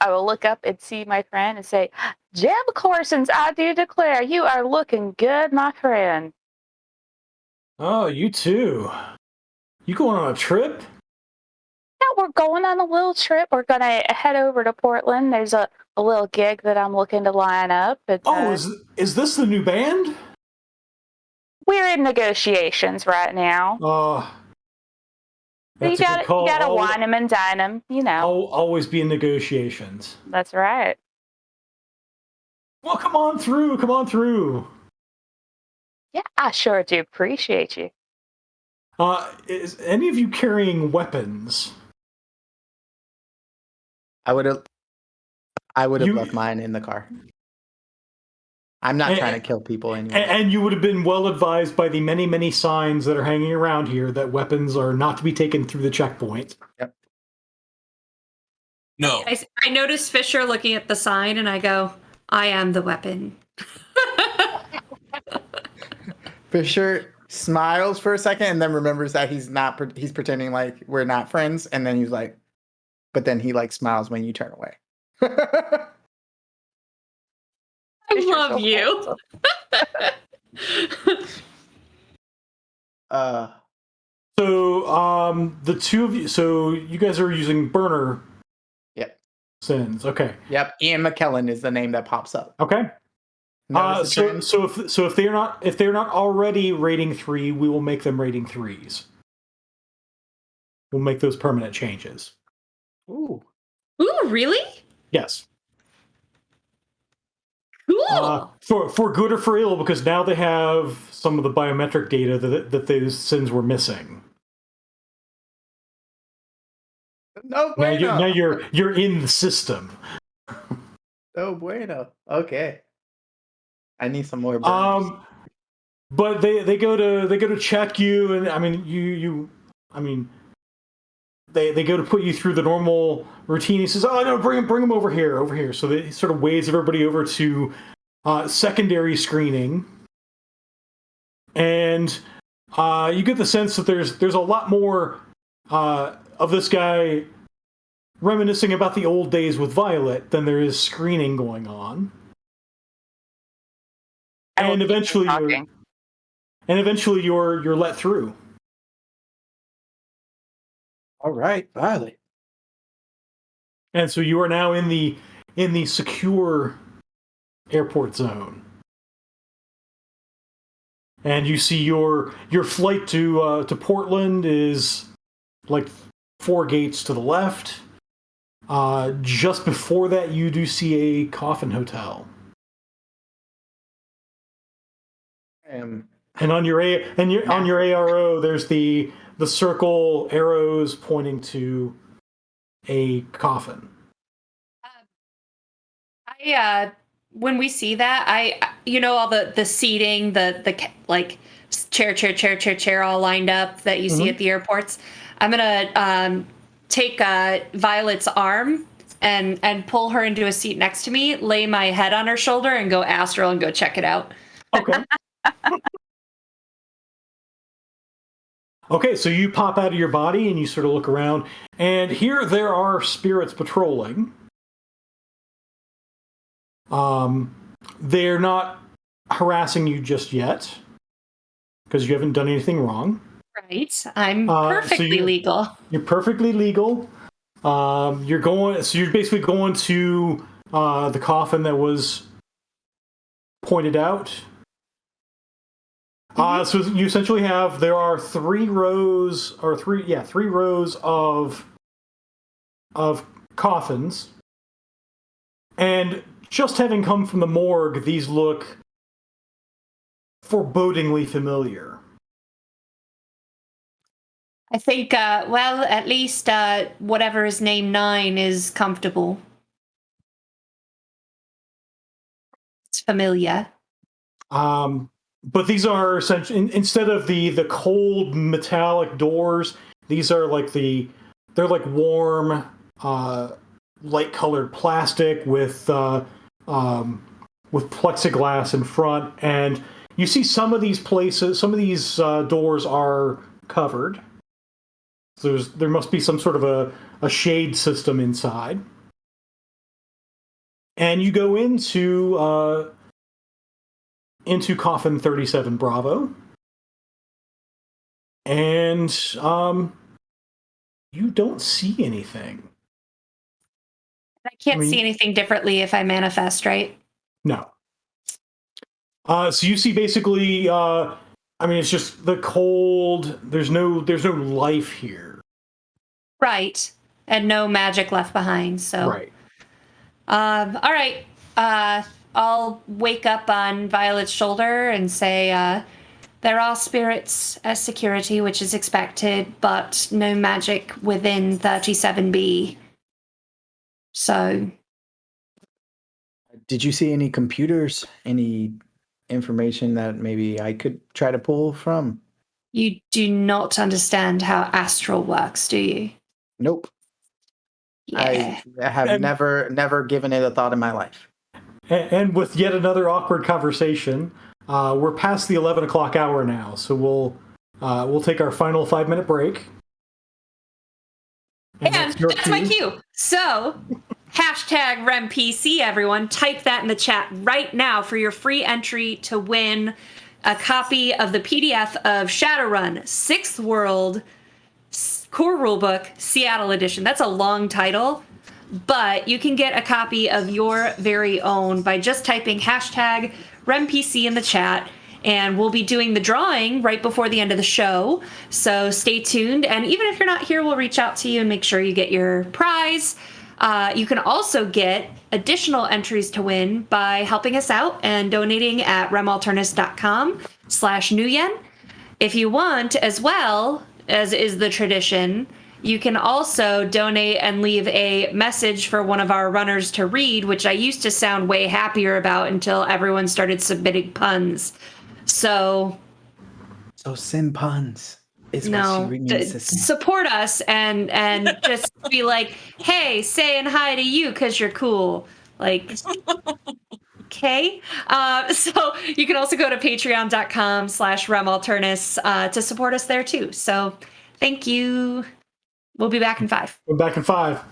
I will look up and see my friend and say, Jeb Corsons, I do declare, you are looking good, my friend. Oh, you too. You going on a trip? Yeah, we're going on a little trip. We're gonna head over to Portland. There's a little gig that I'm looking to line up. Is this the new band? We're in negotiations right now. You That's a good call. gotta wine them and dine them, you know. I'll always be in negotiations. That's right. Well, come on through. Come on through. Yeah, I sure do appreciate you. Is any of you carrying weapons? I would have left mine in the car. I'm not trying to kill people anyway. And you would have been well advised by the many, many signs that are hanging around here that weapons are not to be taken through the checkpoint. Yep. No. I noticed Fisher looking at the sign, and I go, "I am the weapon." Fisher smiles for a second and then remembers that he's pretending like we're not friends, and then he's like, but then he like smiles when you turn away. I love you. So, the two of you, so you guys are using burner. Yep. Sins. Okay. Yep. Ian McKellen is the name that pops up. Okay. So if they're not already rating 3, we will make them rating 3s. We'll make those permanent changes. Ooh. Ooh, really? Yes. Cool. For good or for ill, because now they have some of the biometric data that those sins were missing. No bueno. Now you're in the system. No bueno. Okay. I need some more burners. But they go to check you, and I mean they go to put you through the normal routine. He says, "Oh no, bring him over here." So they sort of waves everybody over to secondary screening, and you get the sense that there's a lot more of this guy reminiscing about the old days with Violet than there is screening going on. And eventually you're let through. All right, Violet. And so you are now in the secure airport zone. And you see your flight to Portland is like 4 gates to the left. Just before that, you do see a coffin hotel. And on your ARO, there's the circle arrows pointing to a coffin. When we see that, all the seating, the like chair all lined up that you see at the airports. I'm gonna take Violet's arm and pull her into a seat next to me, lay my head on her shoulder, and go astral and go check it out. Okay. Okay, so you pop out of your body and you sort of look around, and here there are spirits patrolling. They're not harassing you just yet because you haven't done anything wrong. Right, I'm perfectly legal. You're perfectly legal. You're basically going to the coffin that was pointed out. So you essentially there are 3 rows of coffins, and just having come from the morgue, these look forebodingly familiar. I think, at least whatever is named 9 is comfortable. It's familiar. But these are essentially, instead of the cold metallic doors, these are they're like warm, light colored plastic with plexiglass in front, and you see some of these doors are covered. So there must be some sort of a shade system inside. And you go into coffin 37 Bravo. And You don't see anything. I can't see anything differently if I manifest, right? No. So you see basically, it's just the cold. There's no life here. Right. And no magic left behind. So. Right. All right. I'll wake up on Violet's shoulder and say, there are spirits as security, which is expected, but no magic within 37B. So. Did you see any computers, any information that maybe I could try to pull from? You do not understand how astral works, do you? Nope. Yeah. I have never given it a thought in my life. And with yet another awkward conversation, we're past the 11 o'clock hour now, so we'll take our final 5-minute break. And that's my cue. So, hashtag RemPC, everyone. Type that in the chat right now for your free entry to win a copy of the PDF of Shadowrun, 6th World, Core Rulebook, Seattle Edition. That's a long title, but you can get a copy of your very own by just typing hashtag RemPC in the chat. And we'll be doing the drawing right before the end of the show. So stay tuned. And even if you're not here, we'll reach out to you and make sure you get your prize. You can also get additional entries to win by helping us out and donating at remalternis.com/nuyen. If you want, as well, as is the tradition, you can also donate and leave a message for one of our runners to read, which I used to sound way happier about until everyone started submitting puns. So send puns. Is no, what she needs to say. Support us and just be like, hey, saying hi to you because you're cool. Like, okay. So you can also go to patreon.com/remalternis to support us there too. So thank you. We'll be back in 5. We're back in 5.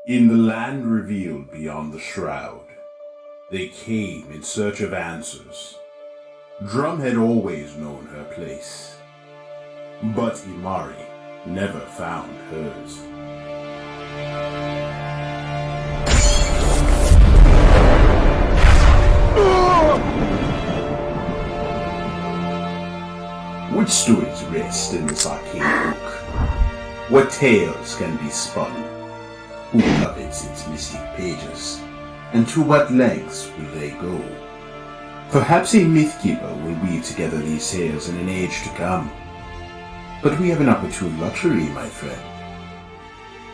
In the land revealed beyond the shroud, they came in search of answers. Drum had always known her place, but Imari never found hers. Which stories rest in this arcane book? What tales can be spun? Who covets its mystic pages? And to what lengths will they go? Perhaps a mythkeeper will weave together these tales in an age to come. But we have an opportune luxury, my friend.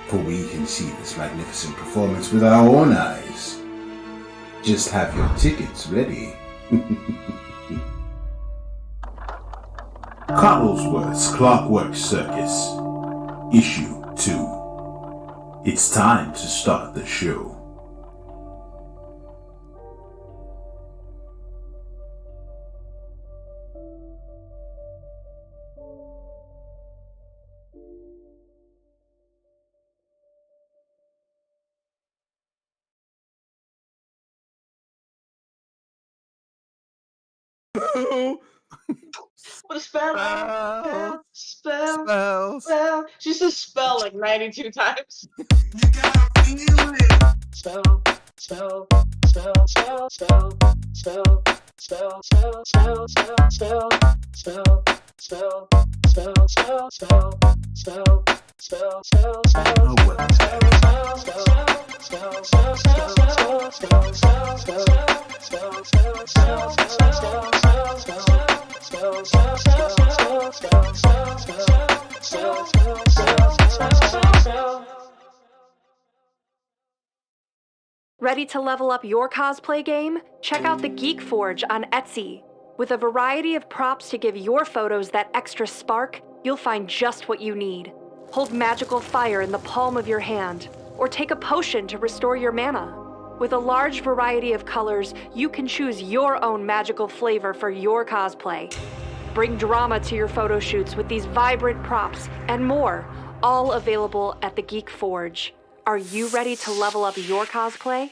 For we can see this magnificent performance with our own eyes. Just have your tickets ready. Carlsworth's Clockwork Circus, Issue 2. It's time to start the show. What a spell! Spell. She says spell like 92 times. Spell. Ready to level up your cosplay game? Check out the Geek Forge on Etsy. With a variety of props to give your photos that extra spark, you'll find just what you need. Hold magical fire in the palm of your hand, or take a potion to restore your mana. With a large variety of colors, you can choose your own magical flavor for your cosplay. Bring drama to your photo shoots with these vibrant props and more, all available at the Geek Forge. Are you ready to level up your cosplay?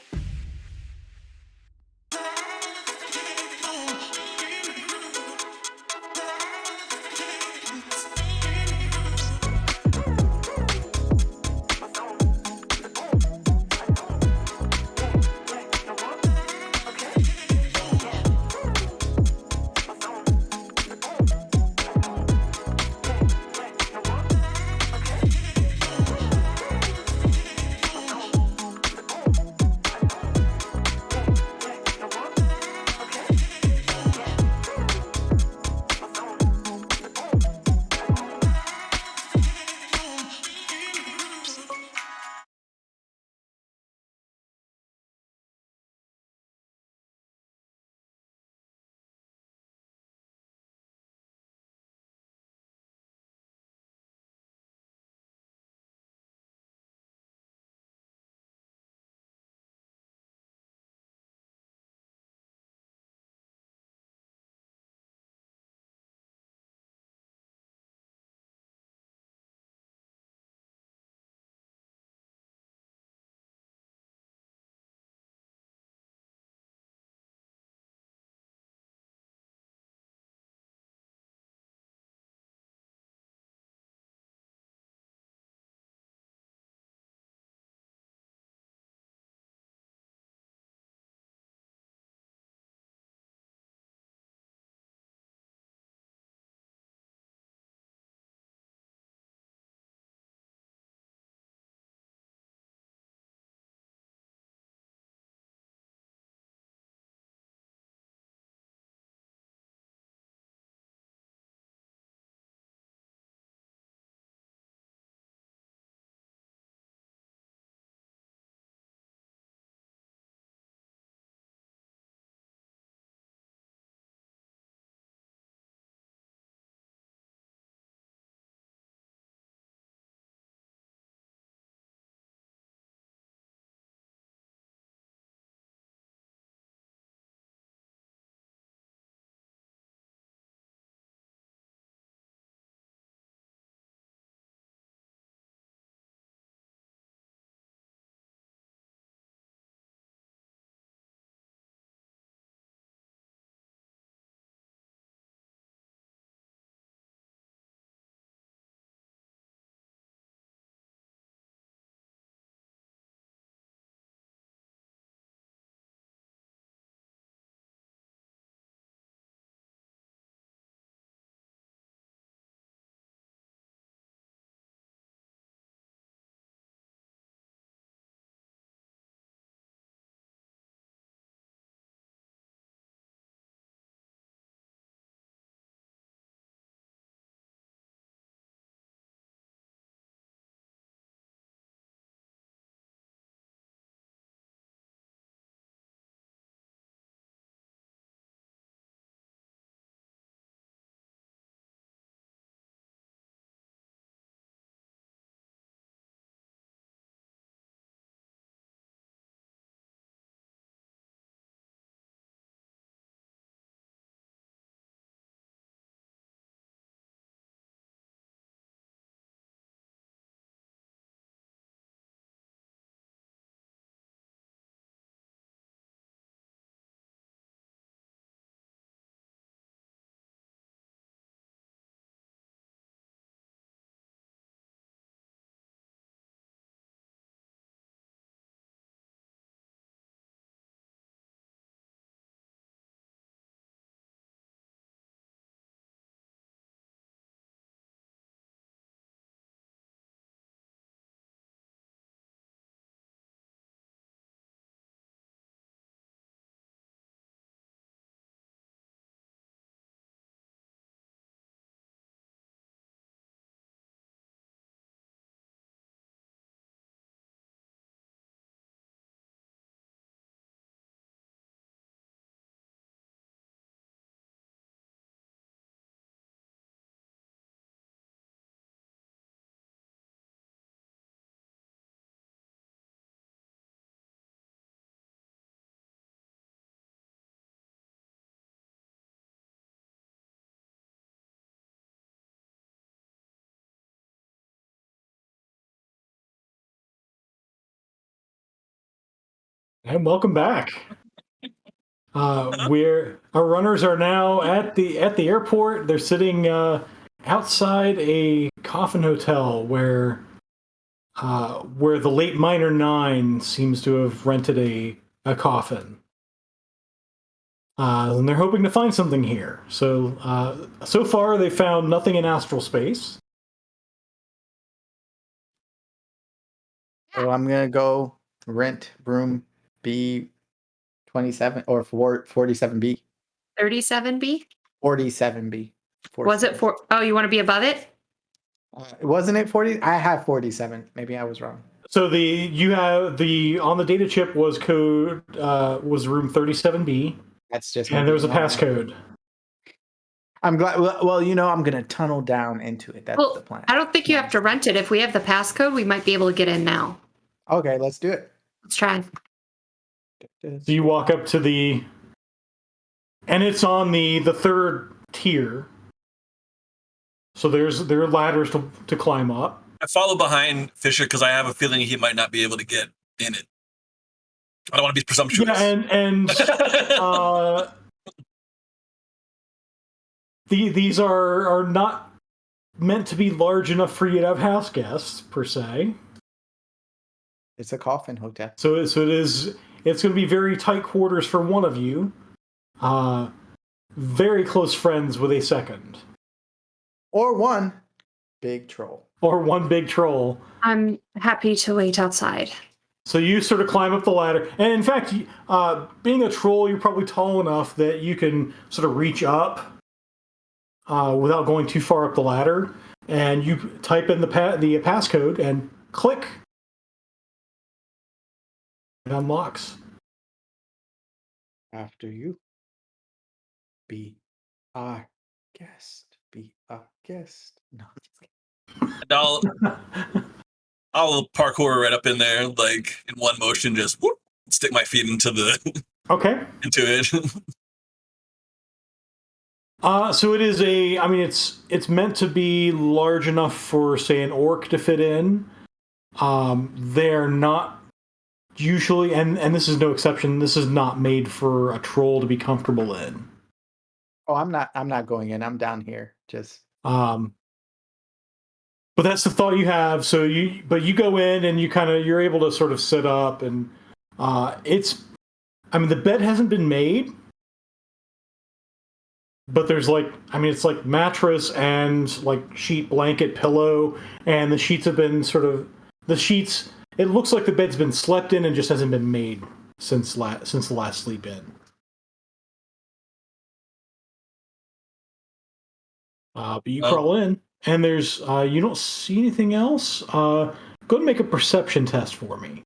And welcome back. We're our runners are now at the airport. They're sitting outside a coffin hotel where the late Miner 9 seems to have rented a coffin. And they're hoping to find something here. So so far they found nothing in astral space. So I'm gonna go rent room B27 or 47B. 37B? 47B. Was it for? Oh, you want to be above it? Wasn't it 40? I have 47. Maybe I was wrong. So you have the on the data chip was code was room 37B. That's just and there was a being wrong. passcode. I'm glad. Well, I'm gonna tunnel down into it. That's the plan. I don't think you have to rent it. If we have the passcode, we might be able to get in now. Okay, let's do it. Let's try. So you walk up to and it's on the third tier. So there are ladders to climb up. I follow behind Fisher because I have a feeling he might not be able to get in it. I don't want to be presumptuous. Yeah, and these are not meant to be large enough for you to have house guests per se. It's a coffin hotel. So it's going to be very tight quarters for one of you. Very close friends with a second. Or one big troll. I'm happy to wait outside. So you sort of climb up the ladder. And in fact, being a troll, you're probably tall enough that you can sort of reach up without going too far up the ladder. And you type in the passcode and click. It unlocks. After you. Be our guest. Be our guest. No. And I'll parkour right up in there, like in one motion, just whoop, stick my feet into into it. So it is it's meant to be large enough for, say, an orc to fit in. They're not usually, and this is no exception, this is not made for a troll to be comfortable in. Oh, I'm not going in. I'm down here. Just but that's the thought you have. So you go in and you're able to sort of sit up and the bed hasn't been made, but there's it's like mattress and like sheet, blanket, pillow, and the sheets have been it looks like the bed's been slept in and just hasn't been made since the last sleep in. But you crawl in, and there's you don't see anything else. Go and make a perception test for me.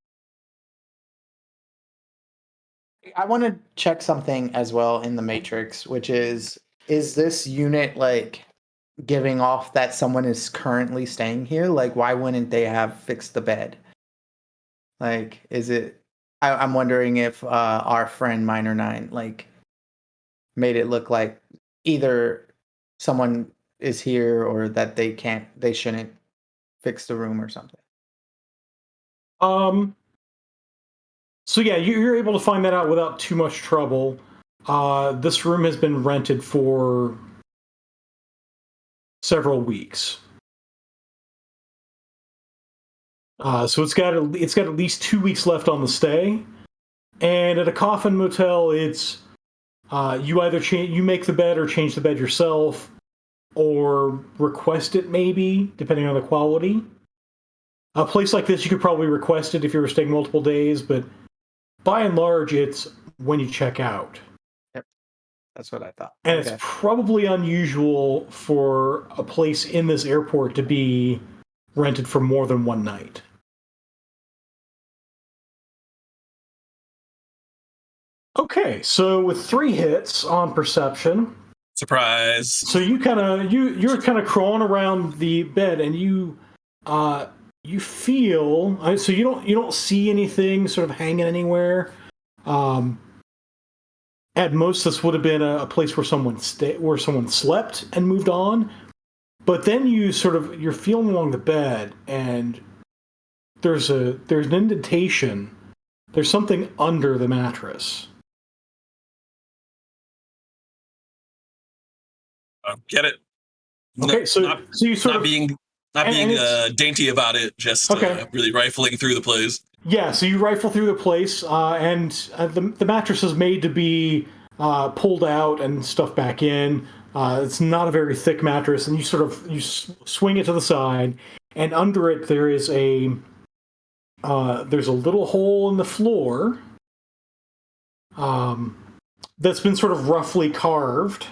I want to check something as well in the Matrix, which is this unit like giving off that someone is currently staying here? Like, why wouldn't they have fixed the bed? Like, is it? I'm wondering if our friend Miner 9 like made it look like either someone is here or that they shouldn't fix the room or something. So yeah, you're able to find that out without too much trouble. This room has been rented for several weeks. So it's got at least 2 weeks left on the stay. And at a coffin motel, it's you either you make the bed or change the bed yourself, or request it maybe, depending on the quality. A place like this, you could probably request it if you were staying multiple days, but by and large, it's when you check out. Yep, that's what I thought. And it's probably unusual for a place in this airport to be rented for more than one night. Okay, so with 3 hits on perception, surprise. So you're kind of crawling around the bed, and you feel so you don't see anything sort of hanging anywhere. At most, this would have been a place where someone slept and moved on. But then you're feeling along the bed, and there's an indentation There's something under the mattress. Get it. Okay, so you sort not of being dainty about it, just really rifling through the place. Yeah, so you rifle through the place, and the mattress is made to be pulled out and stuffed back in. It's not a very thick mattress, and you swing it to the side, and under it there is there's a little hole in the floor that's been sort of roughly carved.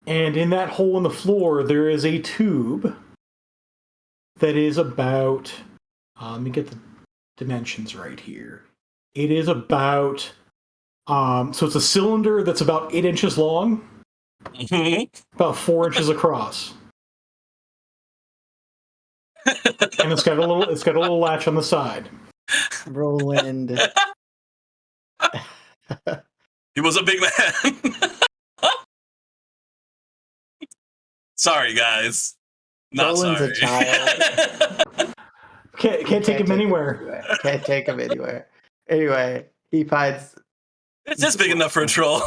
And in that hole in the floor, there is a tube that is about, let me get the dimensions right here. It is about, so it's a cylinder that's about 8 inches long, about 4 inches across. And it's got a little latch on the side. Roland. He was a big man. Sorry, guys. Not Roland's sorry. a child. Can't take him anywhere. Can't take him anywhere. Anyway, he finds. It's just big enough for a troll.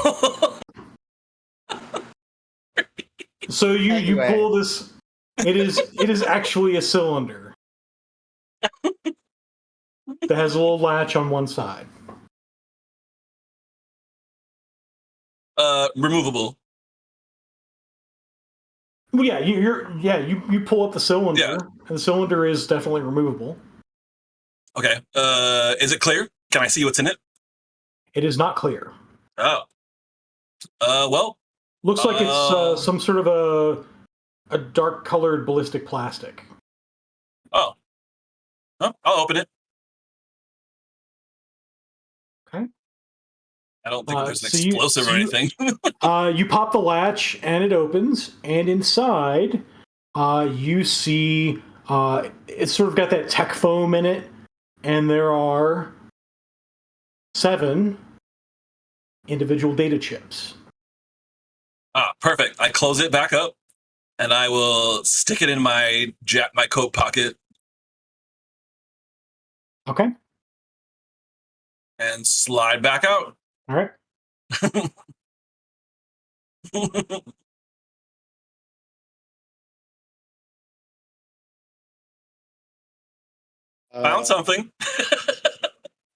So you pull this. It is actually a cylinder that has a little latch on one side. Removable. Well, yeah, you pull up the cylinder, and the cylinder is definitely removable. Okay. Is it clear? Can I see what's in it? It is not clear. Oh. Well. Looks like it's some sort of a dark colored ballistic plastic. Oh. I'll open it. Okay. I don't think there's an explosive or anything. You pop the latch and it opens, and inside you see it's sort of got that tech foam in it, and there are 7 individual data chips. Perfect. I close it back up, and I will stick it in my coat pocket. Okay. And slide back out. All right. Found something.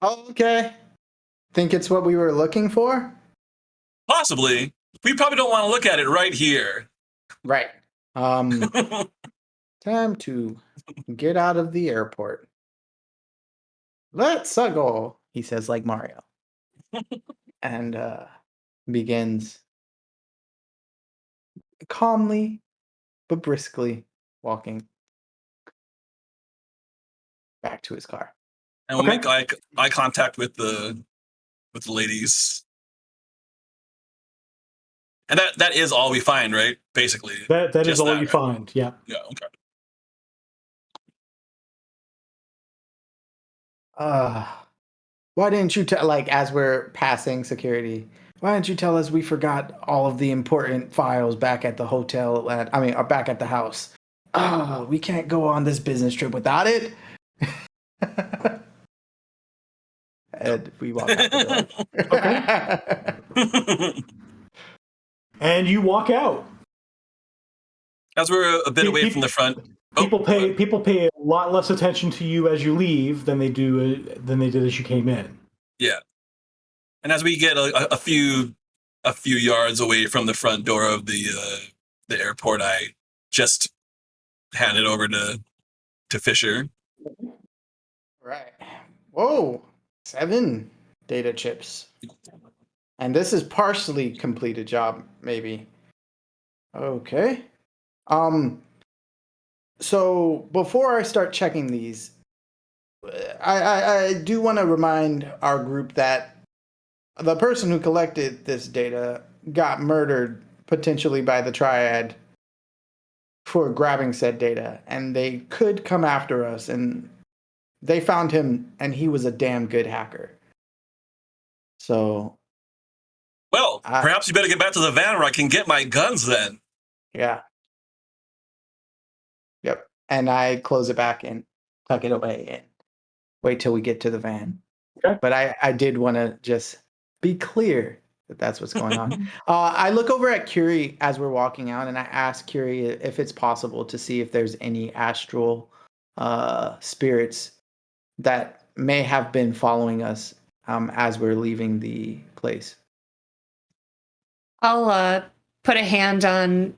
Oh, okay. Think it's what we were looking for? Possibly. We probably don't want to look at it right here. Right. Time to get out of the airport. Let's go, he says like Mario. And begins calmly but briskly walking back to his car. And we'll make eye contact with the ladies. And that is all we find, right? Basically. That is all you find, yeah. Yeah, okay. Why didn't you tell, like, as we're passing security, why didn't you tell us we forgot all of the important files back at the hotel, back at the house? We can't go on this business trip without it. And we walk out the door. Okay. And you walk out. As we're a bit away from the front. People pay a lot less attention to you as you leave than they did as you came in. Yeah. And as we get a few yards away from the front door of the airport, I just hand it over to Fisher. Right. Whoa. 7 data chips. And this is partially completed job, maybe. Okay. So before I start checking these, I do want to remind our group that the person who collected this data got murdered potentially by the Triad for grabbing said data, and they could come after us, and they found him, and he was a damn good hacker. So, well, perhaps you better get back to the van where I can get my guns then. Yeah. Yep. And I close it back and tuck it away. wait till we get to the van. Okay. But I did want to just be clear that that's what's going on. I look over at Curie as we're walking out, and I ask Curie if it's possible to see if there's any astral spirits that may have been following us as we're leaving the place. I'll put a hand on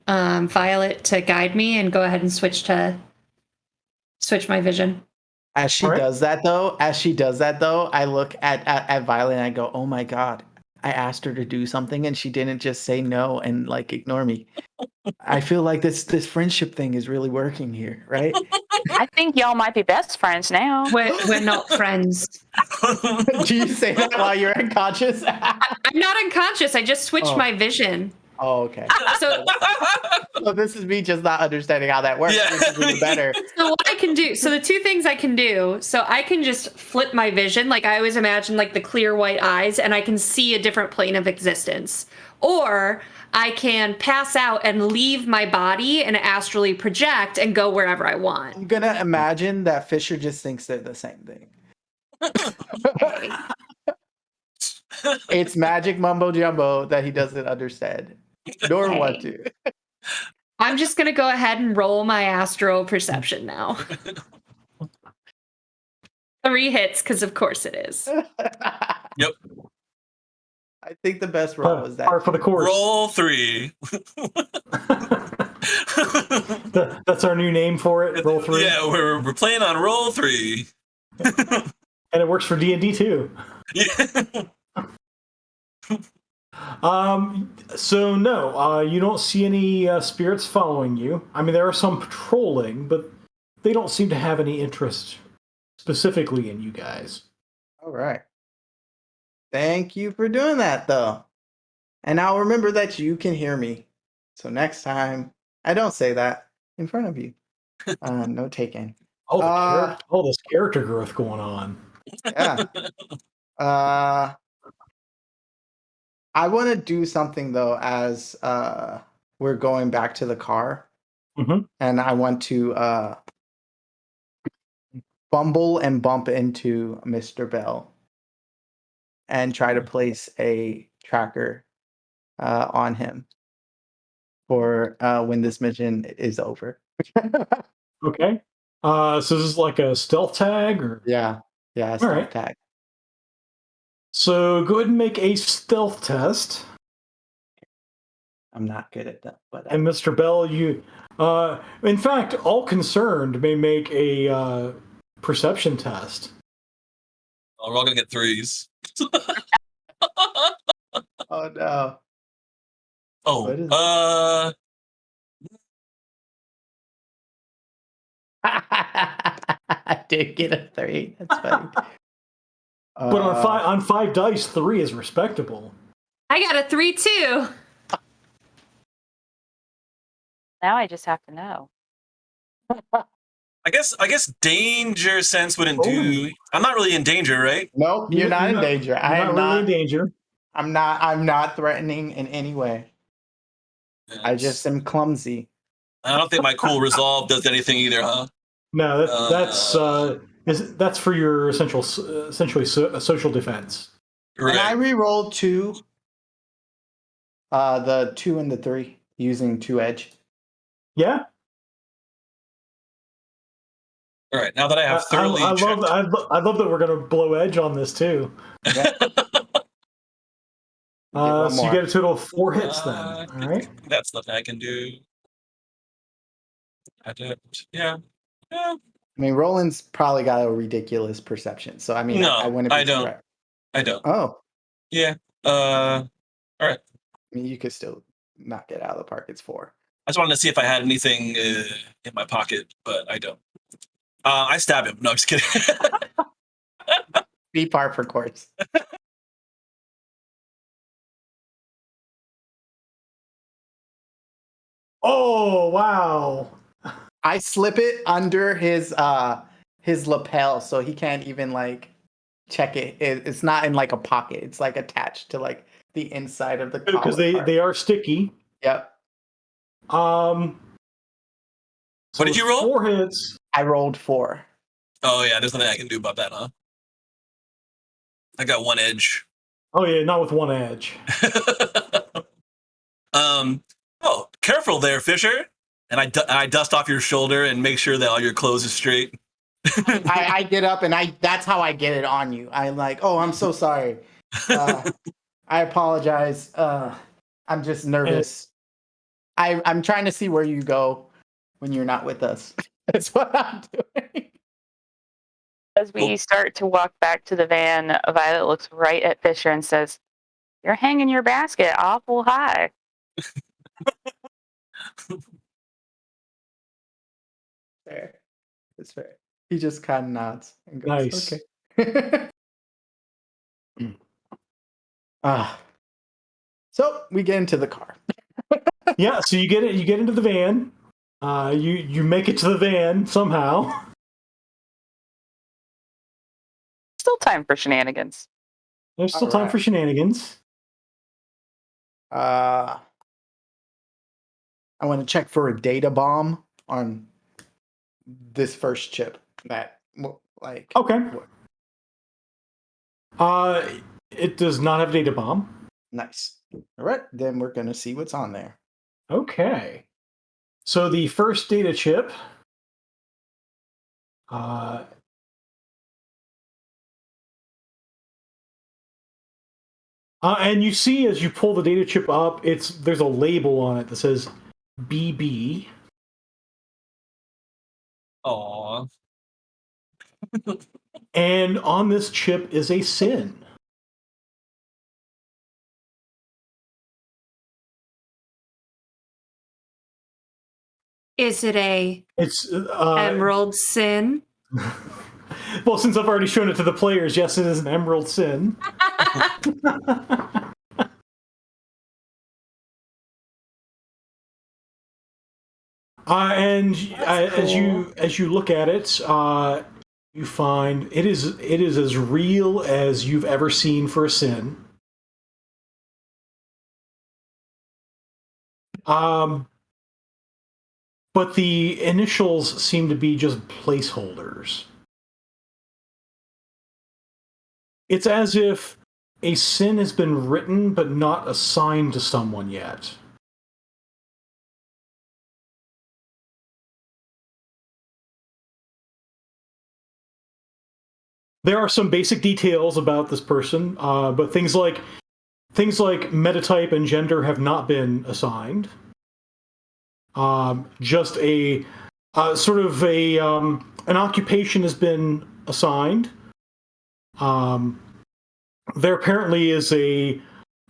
Violet to guide me and go ahead and switch my vision. As she does that though, I look at Violet and I go, "Oh my god, I asked her to do something and she didn't just say no and like ignore me." I feel like this friendship thing is really working here, right? I think y'all might be best friends now. We're not friends. Do you say that while you're unconscious? I'm not unconscious. I just switched my vision. Oh, okay. So this is me just not understanding how that works, which is even better. So what I can do, so the two things I can do, so I can just flip my vision, like I always imagine like the clear white eyes, and I can see a different plane of existence. Or I can pass out and leave my body and astrally project and go wherever I want. I'm gonna imagine that Fisher just thinks they're the same thing. It's magic mumbo jumbo that he doesn't understand, nor want to. I'm just gonna go ahead and roll my astral perception now. 3 hits, because of course it is. Yep. I think the best roll was that. Par for the course. Roll 3. That's our new name for it. Roll 3. Yeah, we're playing on roll 3. And it works for D&D too. Yeah. So no, you don't see any spirits following you. I mean, there are some patrolling, but they don't seem to have any interest specifically in you guys. All right. Thank you for doing that, though. And I'll remember that you can hear me. So next time, I don't say that in front of you. No taking. Oh, this character growth going on. Yeah. I want to do something, though, as we're going back to the car. Mm-hmm. And I want to bumble and bump into Mr. Bell and try to place a tracker on him for when this mission is over. Okay. So this is like a stealth tag, or Yeah, a stealth tag. So go ahead and make a stealth test. I'm not good at that, but and Mr. Bell, you, in fact, all concerned may make a perception test. Oh, we're all gonna get 3s. Oh no. Oh, I did get a 3. That's funny. But on 5 dice, 3 is respectable. I got a 3 too. Now I just have to know. I guess danger sense wouldn't do. I'm not really in danger, right? Nope, you're not in danger. I am not really in danger. I'm not threatening in any way. Yes. I just am clumsy. I don't think my cool resolve does anything either, huh? No, that's for your essentially social defense. Right. Can I re-roll 2? The 2 and the 3 using 2 edge. Yeah. All right. Now that I have thoroughly I checked. love that we're going to blow edge on this too. Yeah. So you get a total of 4 hits then. All right. That's nothing I can do. Adept. Yeah. I mean, Roland's probably got a ridiculous perception. So I mean, No, I wouldn't be I don't. surprised. I don't. Oh. Yeah. All right. I mean, you could still knock it out of the park. It's 4. I just wanted to see if I had anything in my pocket, but I don't. I stab him. No, I'm just kidding. Be par for course. Oh wow! I slip it under his lapel, so he can't even like check it. It's not in like a pocket. It's like attached to like the inside of the collar. Because they are sticky. Yep. What did you roll? 4 hits. I rolled 4. Oh yeah, there's nothing I can do about that, huh? I got one edge. Oh yeah, not with one edge. Oh, careful there, Fisher. And I dust off your shoulder and make sure that all your clothes are straight. I get up and that's how I get it on you. I'm like, oh, I'm so sorry. I apologize. I'm just nervous. I'm trying to see where you go when you're not with us. That's what I'm doing. As we start to walk back to the van, Violet looks right at Fisher and says, "You're hanging your basket awful high." Fair. It's fair. He just kind of nods and goes, Nice. okay. So we get into the car. Yeah, so you get into the van. You make it to the van somehow. Still time for shenanigans. There's still time for shenanigans. I want to check for a data bomb on this first chip. Okay. It does not have data bomb. Nice. All right, then we're gonna see what's on there. Okay. So the first data chip. And you see as you pull the data chip up, there's a label on it that says BB. Aww. And on this chip is a sin. Is it It's emerald sin? Well, since I've already shown it to the players, yes, it is an emerald sin. And cool. as you look at it, you find it is as real as you've ever seen for a sin. But the initials seem to be just placeholders. It's as if a sin has been written but not assigned to someone yet. There are some basic details about this person, but things like metatype and gender have not been assigned. Just a sort of an occupation has been assigned. There apparently is a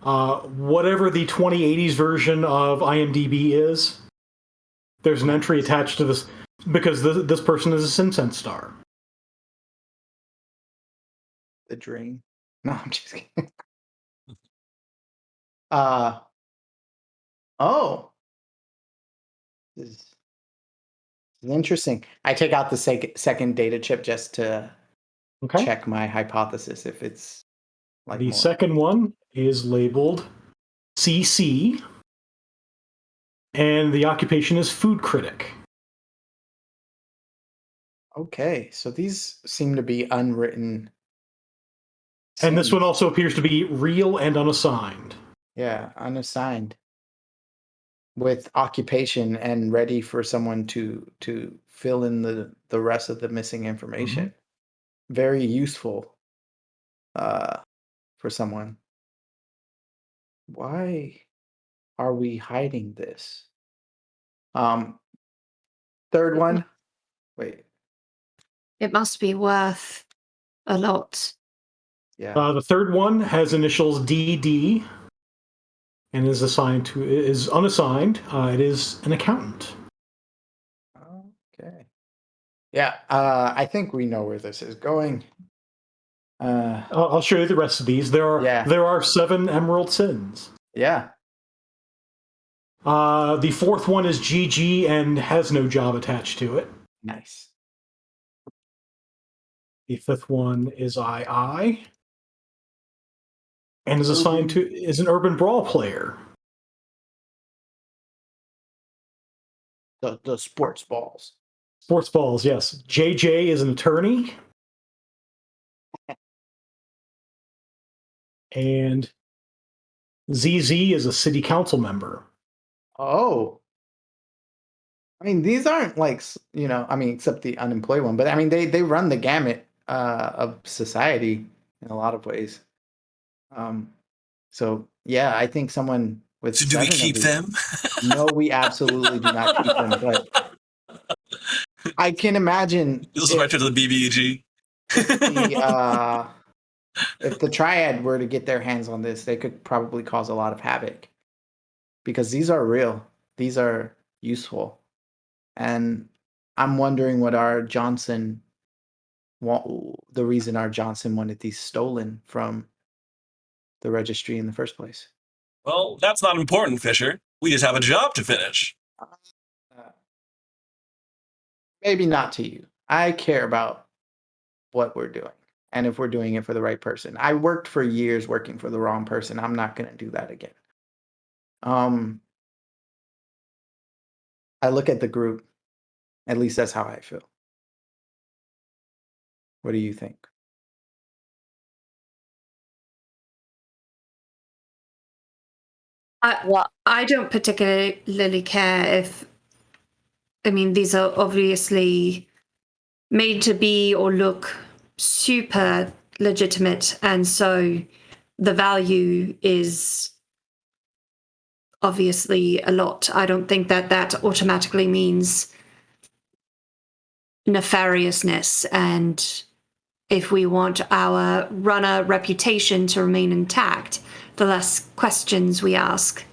whatever the 2080s version of IMDb is. There's an entry attached to this because this person is a Sin star. The dream. No, I'm just kidding. Oh. This is interesting. I take out the second data chip just to check my hypothesis if it's like the second one is labeled CC, and the occupation is food critic. Okay, so these seem to be unwritten. And this one also appears to be real and unassigned. Yeah, unassigned. With occupation and ready for someone to fill in the rest of the missing information. Mm-hmm. Very useful for someone. Why are we hiding this? Third one. Wait. It must be worth a lot. Yeah. The third one has initials DD and is unassigned. It is an accountant. Okay. Yeah, I think we know where this is going. I'll show you the rest of these. There are 7 emerald sins. Yeah. The fourth one is GG and has no job attached to it. Nice. The fifth one is II and is assigned is an urban brawl player. The sports balls. Sports balls, yes. JJ is an attorney. And ZZ is a city council member. Oh. I mean, these aren't like, I mean, except the unemployed one, but I mean, they run the gamut of society in a lot of ways. So yeah, I think someone with So do we 7 of keep these. them? No, we absolutely do not keep them. But I can imagine This is right to the BBEG. if the Triad were to get their hands on this, they could probably cause a lot of havoc because these are real. These are useful, and I'm wondering what our Johnson. The reason our Johnson wanted these stolen from the registry in the first place. Well, that's not important, Fisher. We just have a job to finish. Maybe not to you. I care about what we're doing and if we're doing it for the right person. I worked for years working for the wrong person. I'm not going to do that again. I look at the group. At least that's how I feel. What do you think? I don't particularly care if, I mean, these are obviously made to be or look super legitimate. And so the value is obviously a lot. I don't think that that automatically means nefariousness. And if we want our runner reputation to remain intact, the less questions we ask,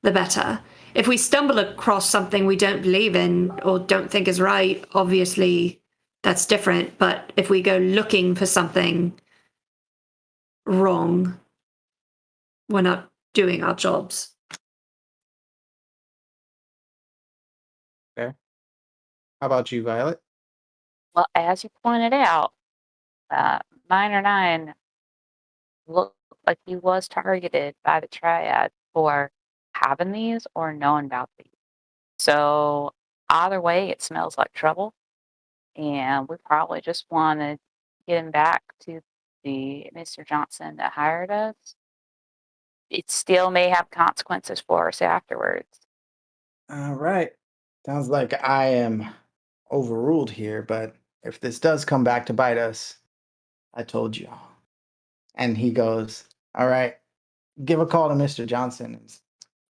the better. If we stumble across something we don't believe in or don't think is right, obviously that's different. But if we go looking for something wrong, we're not doing our jobs. Okay. How about you, Violet? Well, as you pointed out, Miner 9 looked like he was targeted by the Triad for having these or knowing about these. So either way, it smells like trouble. And we probably just want to get him back to the Mr. Johnson that hired us. It still may have consequences for us afterwards. All right. Sounds like I am overruled here, but if this does come back to bite us, I told you. And he goes, all right, give a call to Mr. Johnson and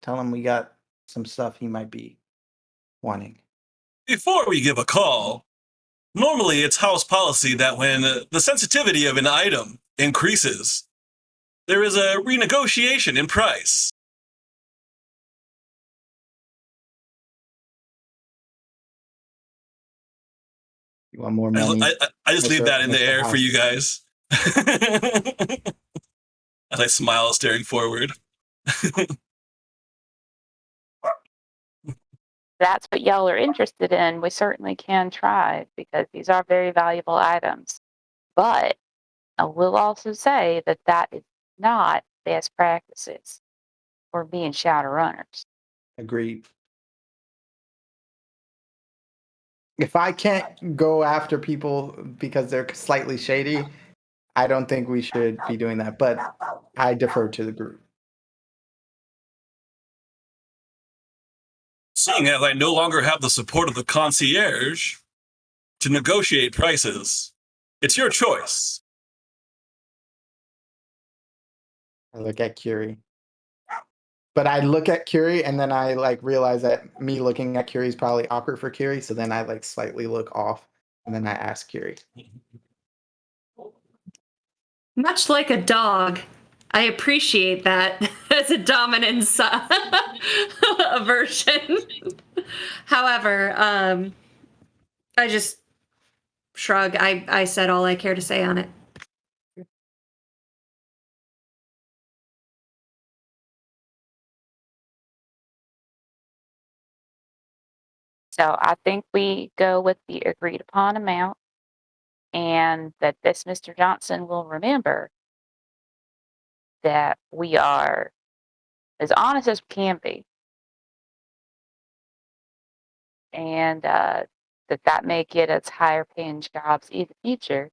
tell him we got some stuff he might be wanting. Before we give a call, normally it's house policy that when the sensitivity of an item increases, there is a renegotiation in price. You want more money? I just leave that in the air for you guys. As I smile, staring forward. That's what y'all are interested in. We certainly can try because these are very valuable items. But I will also say that that is not best practices for being Shadowrunners. Agreed. If I can't go after people because they're slightly shady, I don't think we should be doing that. But I defer to the group. Seeing as I no longer have the support of the concierge to negotiate prices, it's your choice. I look at Curie. But I look at Curie and then I realize that me looking at Curie is probably awkward for Curie. So then I slightly look off and then I ask Curie. Much like a dog, I appreciate that as a dominance aversion. However, I just shrug. I said all I care to say on it. So I think we go with the agreed upon amount and that this Mr. Johnson will remember that we are as honest as we can be. And that may get us higher paying jobs in the future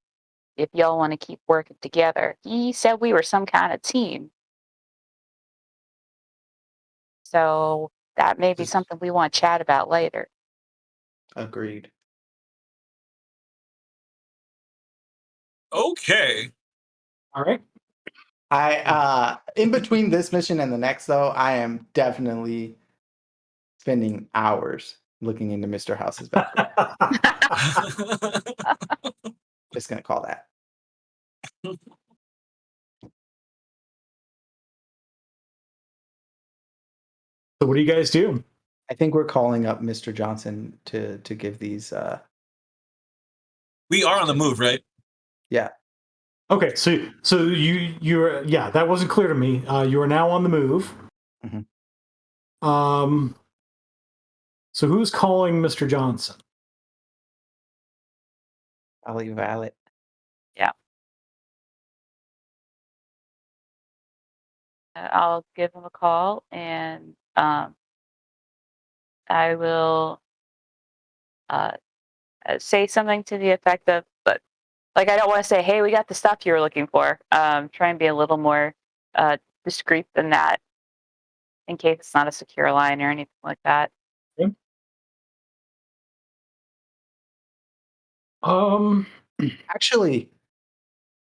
if y'all want to keep working together. He said we were some kind of team. So that may be something we want to chat about later. Agreed. Okay. All right. I in between this mission and the next though, I am definitely spending hours looking into Mr. House's background. Just gonna call that. So what do you guys do? I think we're calling up Mr. Johnson to give these We are on the move, right? Yeah. Okay, so you're yeah, that wasn't clear to me. You are now on the move. Mhm. So who's calling Mr. Johnson? I'll leave Violet. Yeah. I'll give him a call, and I will say something to the effect of, but like, I don't want to say, hey, we got the stuff you were looking for. Try and be a little more discreet than that, in case it's not a secure line or anything like that. Actually,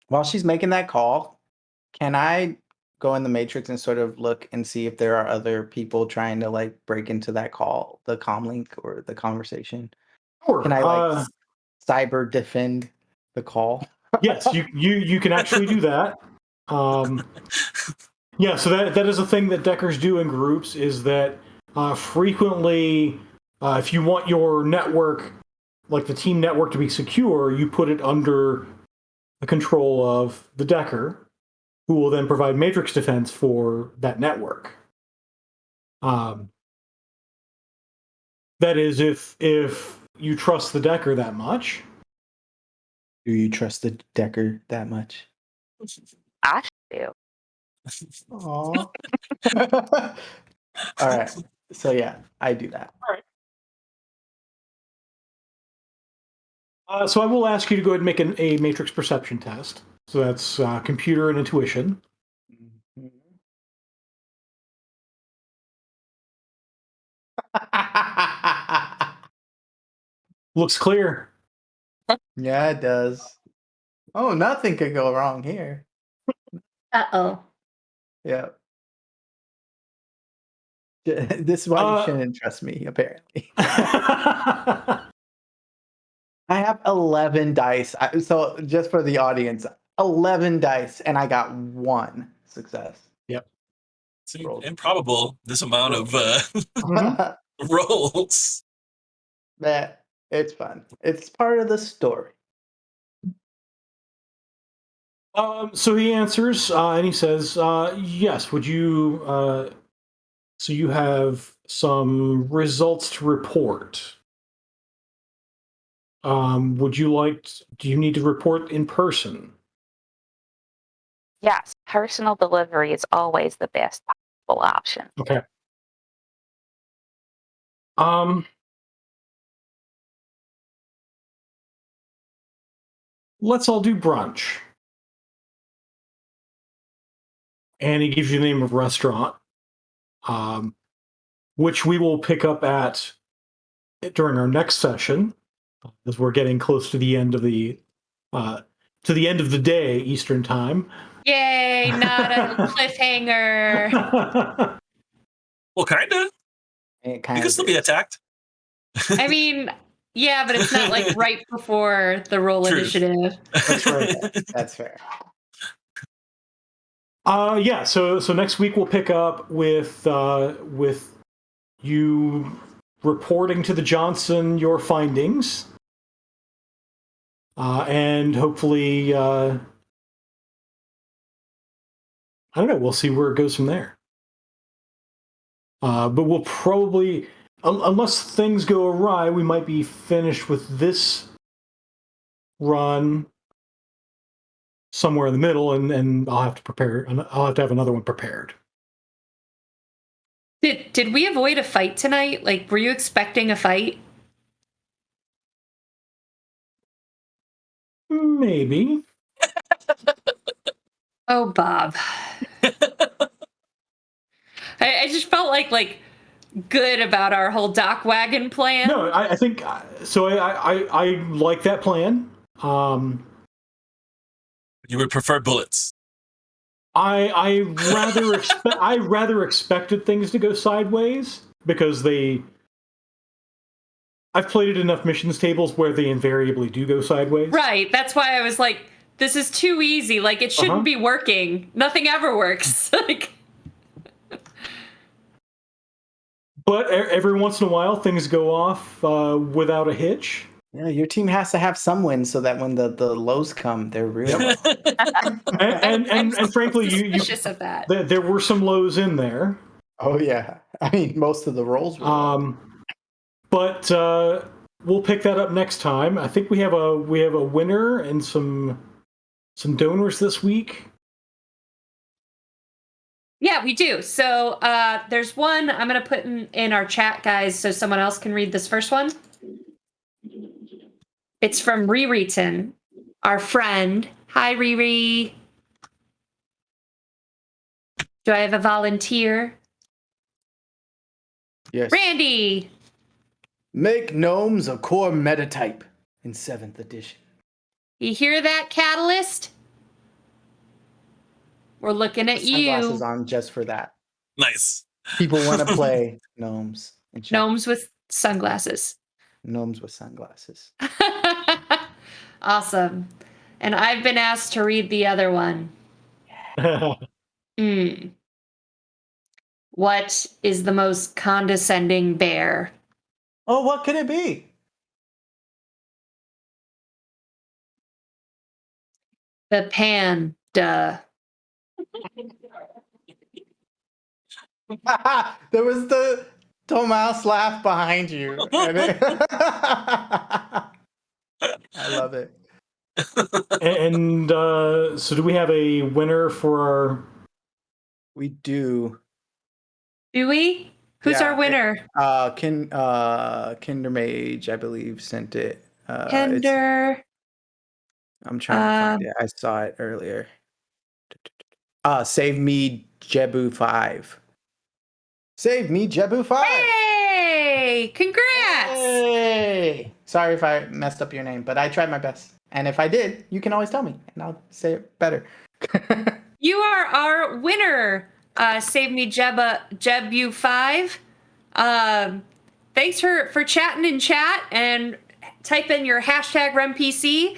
while she's making that call, can I go in the matrix and sort of look and see if there are other people trying to like break into that call, the comm link or the conversation? Sure. Can I like cyber defend the call? Yes, you can actually do that. Yeah, so that is a thing that deckers do in groups, is that frequently, if you want your network, like the team network, to be secure, you put it under the control of the decker, who will then provide matrix defense for that network. That is, if you trust the decker that much. Do you trust the decker that much? I do. Aw. All right. So yeah, I do that. All right. So I will ask you to go ahead and make a matrix perception test. So that's computer and intuition. Looks clear. Yeah, it does. Oh, nothing could go wrong here. Uh-oh. Yeah. This is why you shouldn't trust me, apparently. I have 11 dice. So just for the audience, 11 dice, and I got 1 success. Yep. It's improbable, this amount of rolls. That it's fun. It's part of the story. So he answers, and he says, yes, would you... so you have some results to report. Would you like... do you need to report in person? Yes, personal delivery is always the best possible option. Okay. Let's all do brunch. And he gives you the name of a restaurant, which we will pick up at during our next session, as we're getting close to the end of the day, Eastern time. Yay, not a cliffhanger. Well, kinda. We could still be attacked. I mean, yeah, but it's not like right before the roll initiative. That's right. That's fair. Yeah. So next week we'll pick up with you reporting to the Johnson your findings, and hopefully, I don't know. We'll see where it goes from there. But we'll probably, unless things go awry, we might be finished with this run somewhere in the middle, and I'll have to prepare. I'll have to have another one prepared. Did we avoid a fight tonight? Like, were you expecting a fight? Maybe. Oh, Bob. I just felt like good about our whole dock wagon plan. No, I think so. I like that plan. You would prefer bullets. I rather expected things to go sideways because I've played it enough missions tables where they invariably do go sideways. Right. That's why I was like, this is too easy. Like, it shouldn't be working. Nothing ever works. Like, but every once in a while, things go off without a hitch. Yeah, your team has to have some wins so that when the lows come, they're real. and frankly, suspicious of that. There were some lows in there. Oh yeah, I mean most of the rolls were. But we'll pick that up next time. I think we have a winner and some donors this week. Yeah, we do. So there's one I'm going to put in our chat, guys, so someone else can read this first one. It's from Ririton, our friend. Hi, Riri. Do I have a volunteer? Yes. Randy. Make gnomes a core metatype in 7th edition. You hear that, Catalyst? We're looking at you. Sunglasses on just for that. Nice. People want to play gnomes. Gnomes with sunglasses. Gnomes with sunglasses. Awesome. And I've been asked to read the other one. What is the most condescending bear? Oh, what could it be? The panda. There was the Tomas laugh behind you. I love it. And so do we have a winner for our... We do. Do we? Who's our winner? Kinder Mage, I believe, sent it. Kinder. I'm trying to find it. I saw it earlier. Save Me Jebu 5. Save Me Jebu 5. Hey! Congrats! Hey! Sorry if I messed up your name, but I tried my best. And if I did, you can always tell me, and I'll say it better. You are our winner, Save Me Jebu 5. Thanks for chatting in chat and type in your hashtag RemPC.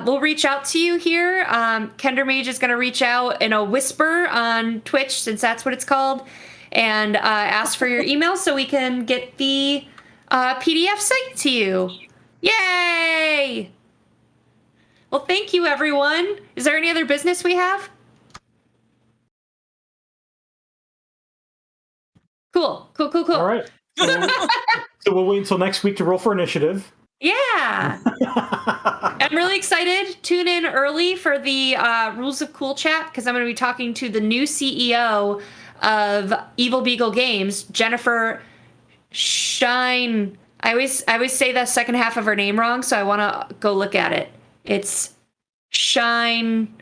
We'll reach out to you here. Kender Mage is going to reach out in a whisper on Twitch, since that's what it's called, and ask for your email so we can get the PDF sent to you. Yay! Well, thank you, everyone. Is there any other business we have? Cool. All right. So we'll wait until next week to roll for initiative. Yeah. I'm really excited. Tune in early for the Rules of Cool chat, because I'm going to be talking to the new CEO of Evil Beagle Games, Jennifer Shine. I always say the second half of her name wrong, so I want to go look at it. It's Shine.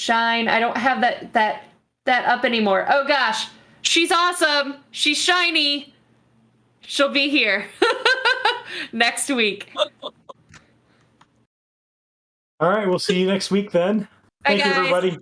I don't have that up anymore. Oh gosh, she's awesome. She's shiny. She'll be here next week. All right, we'll see you next week then. Bye, Thank you, guys. everybody.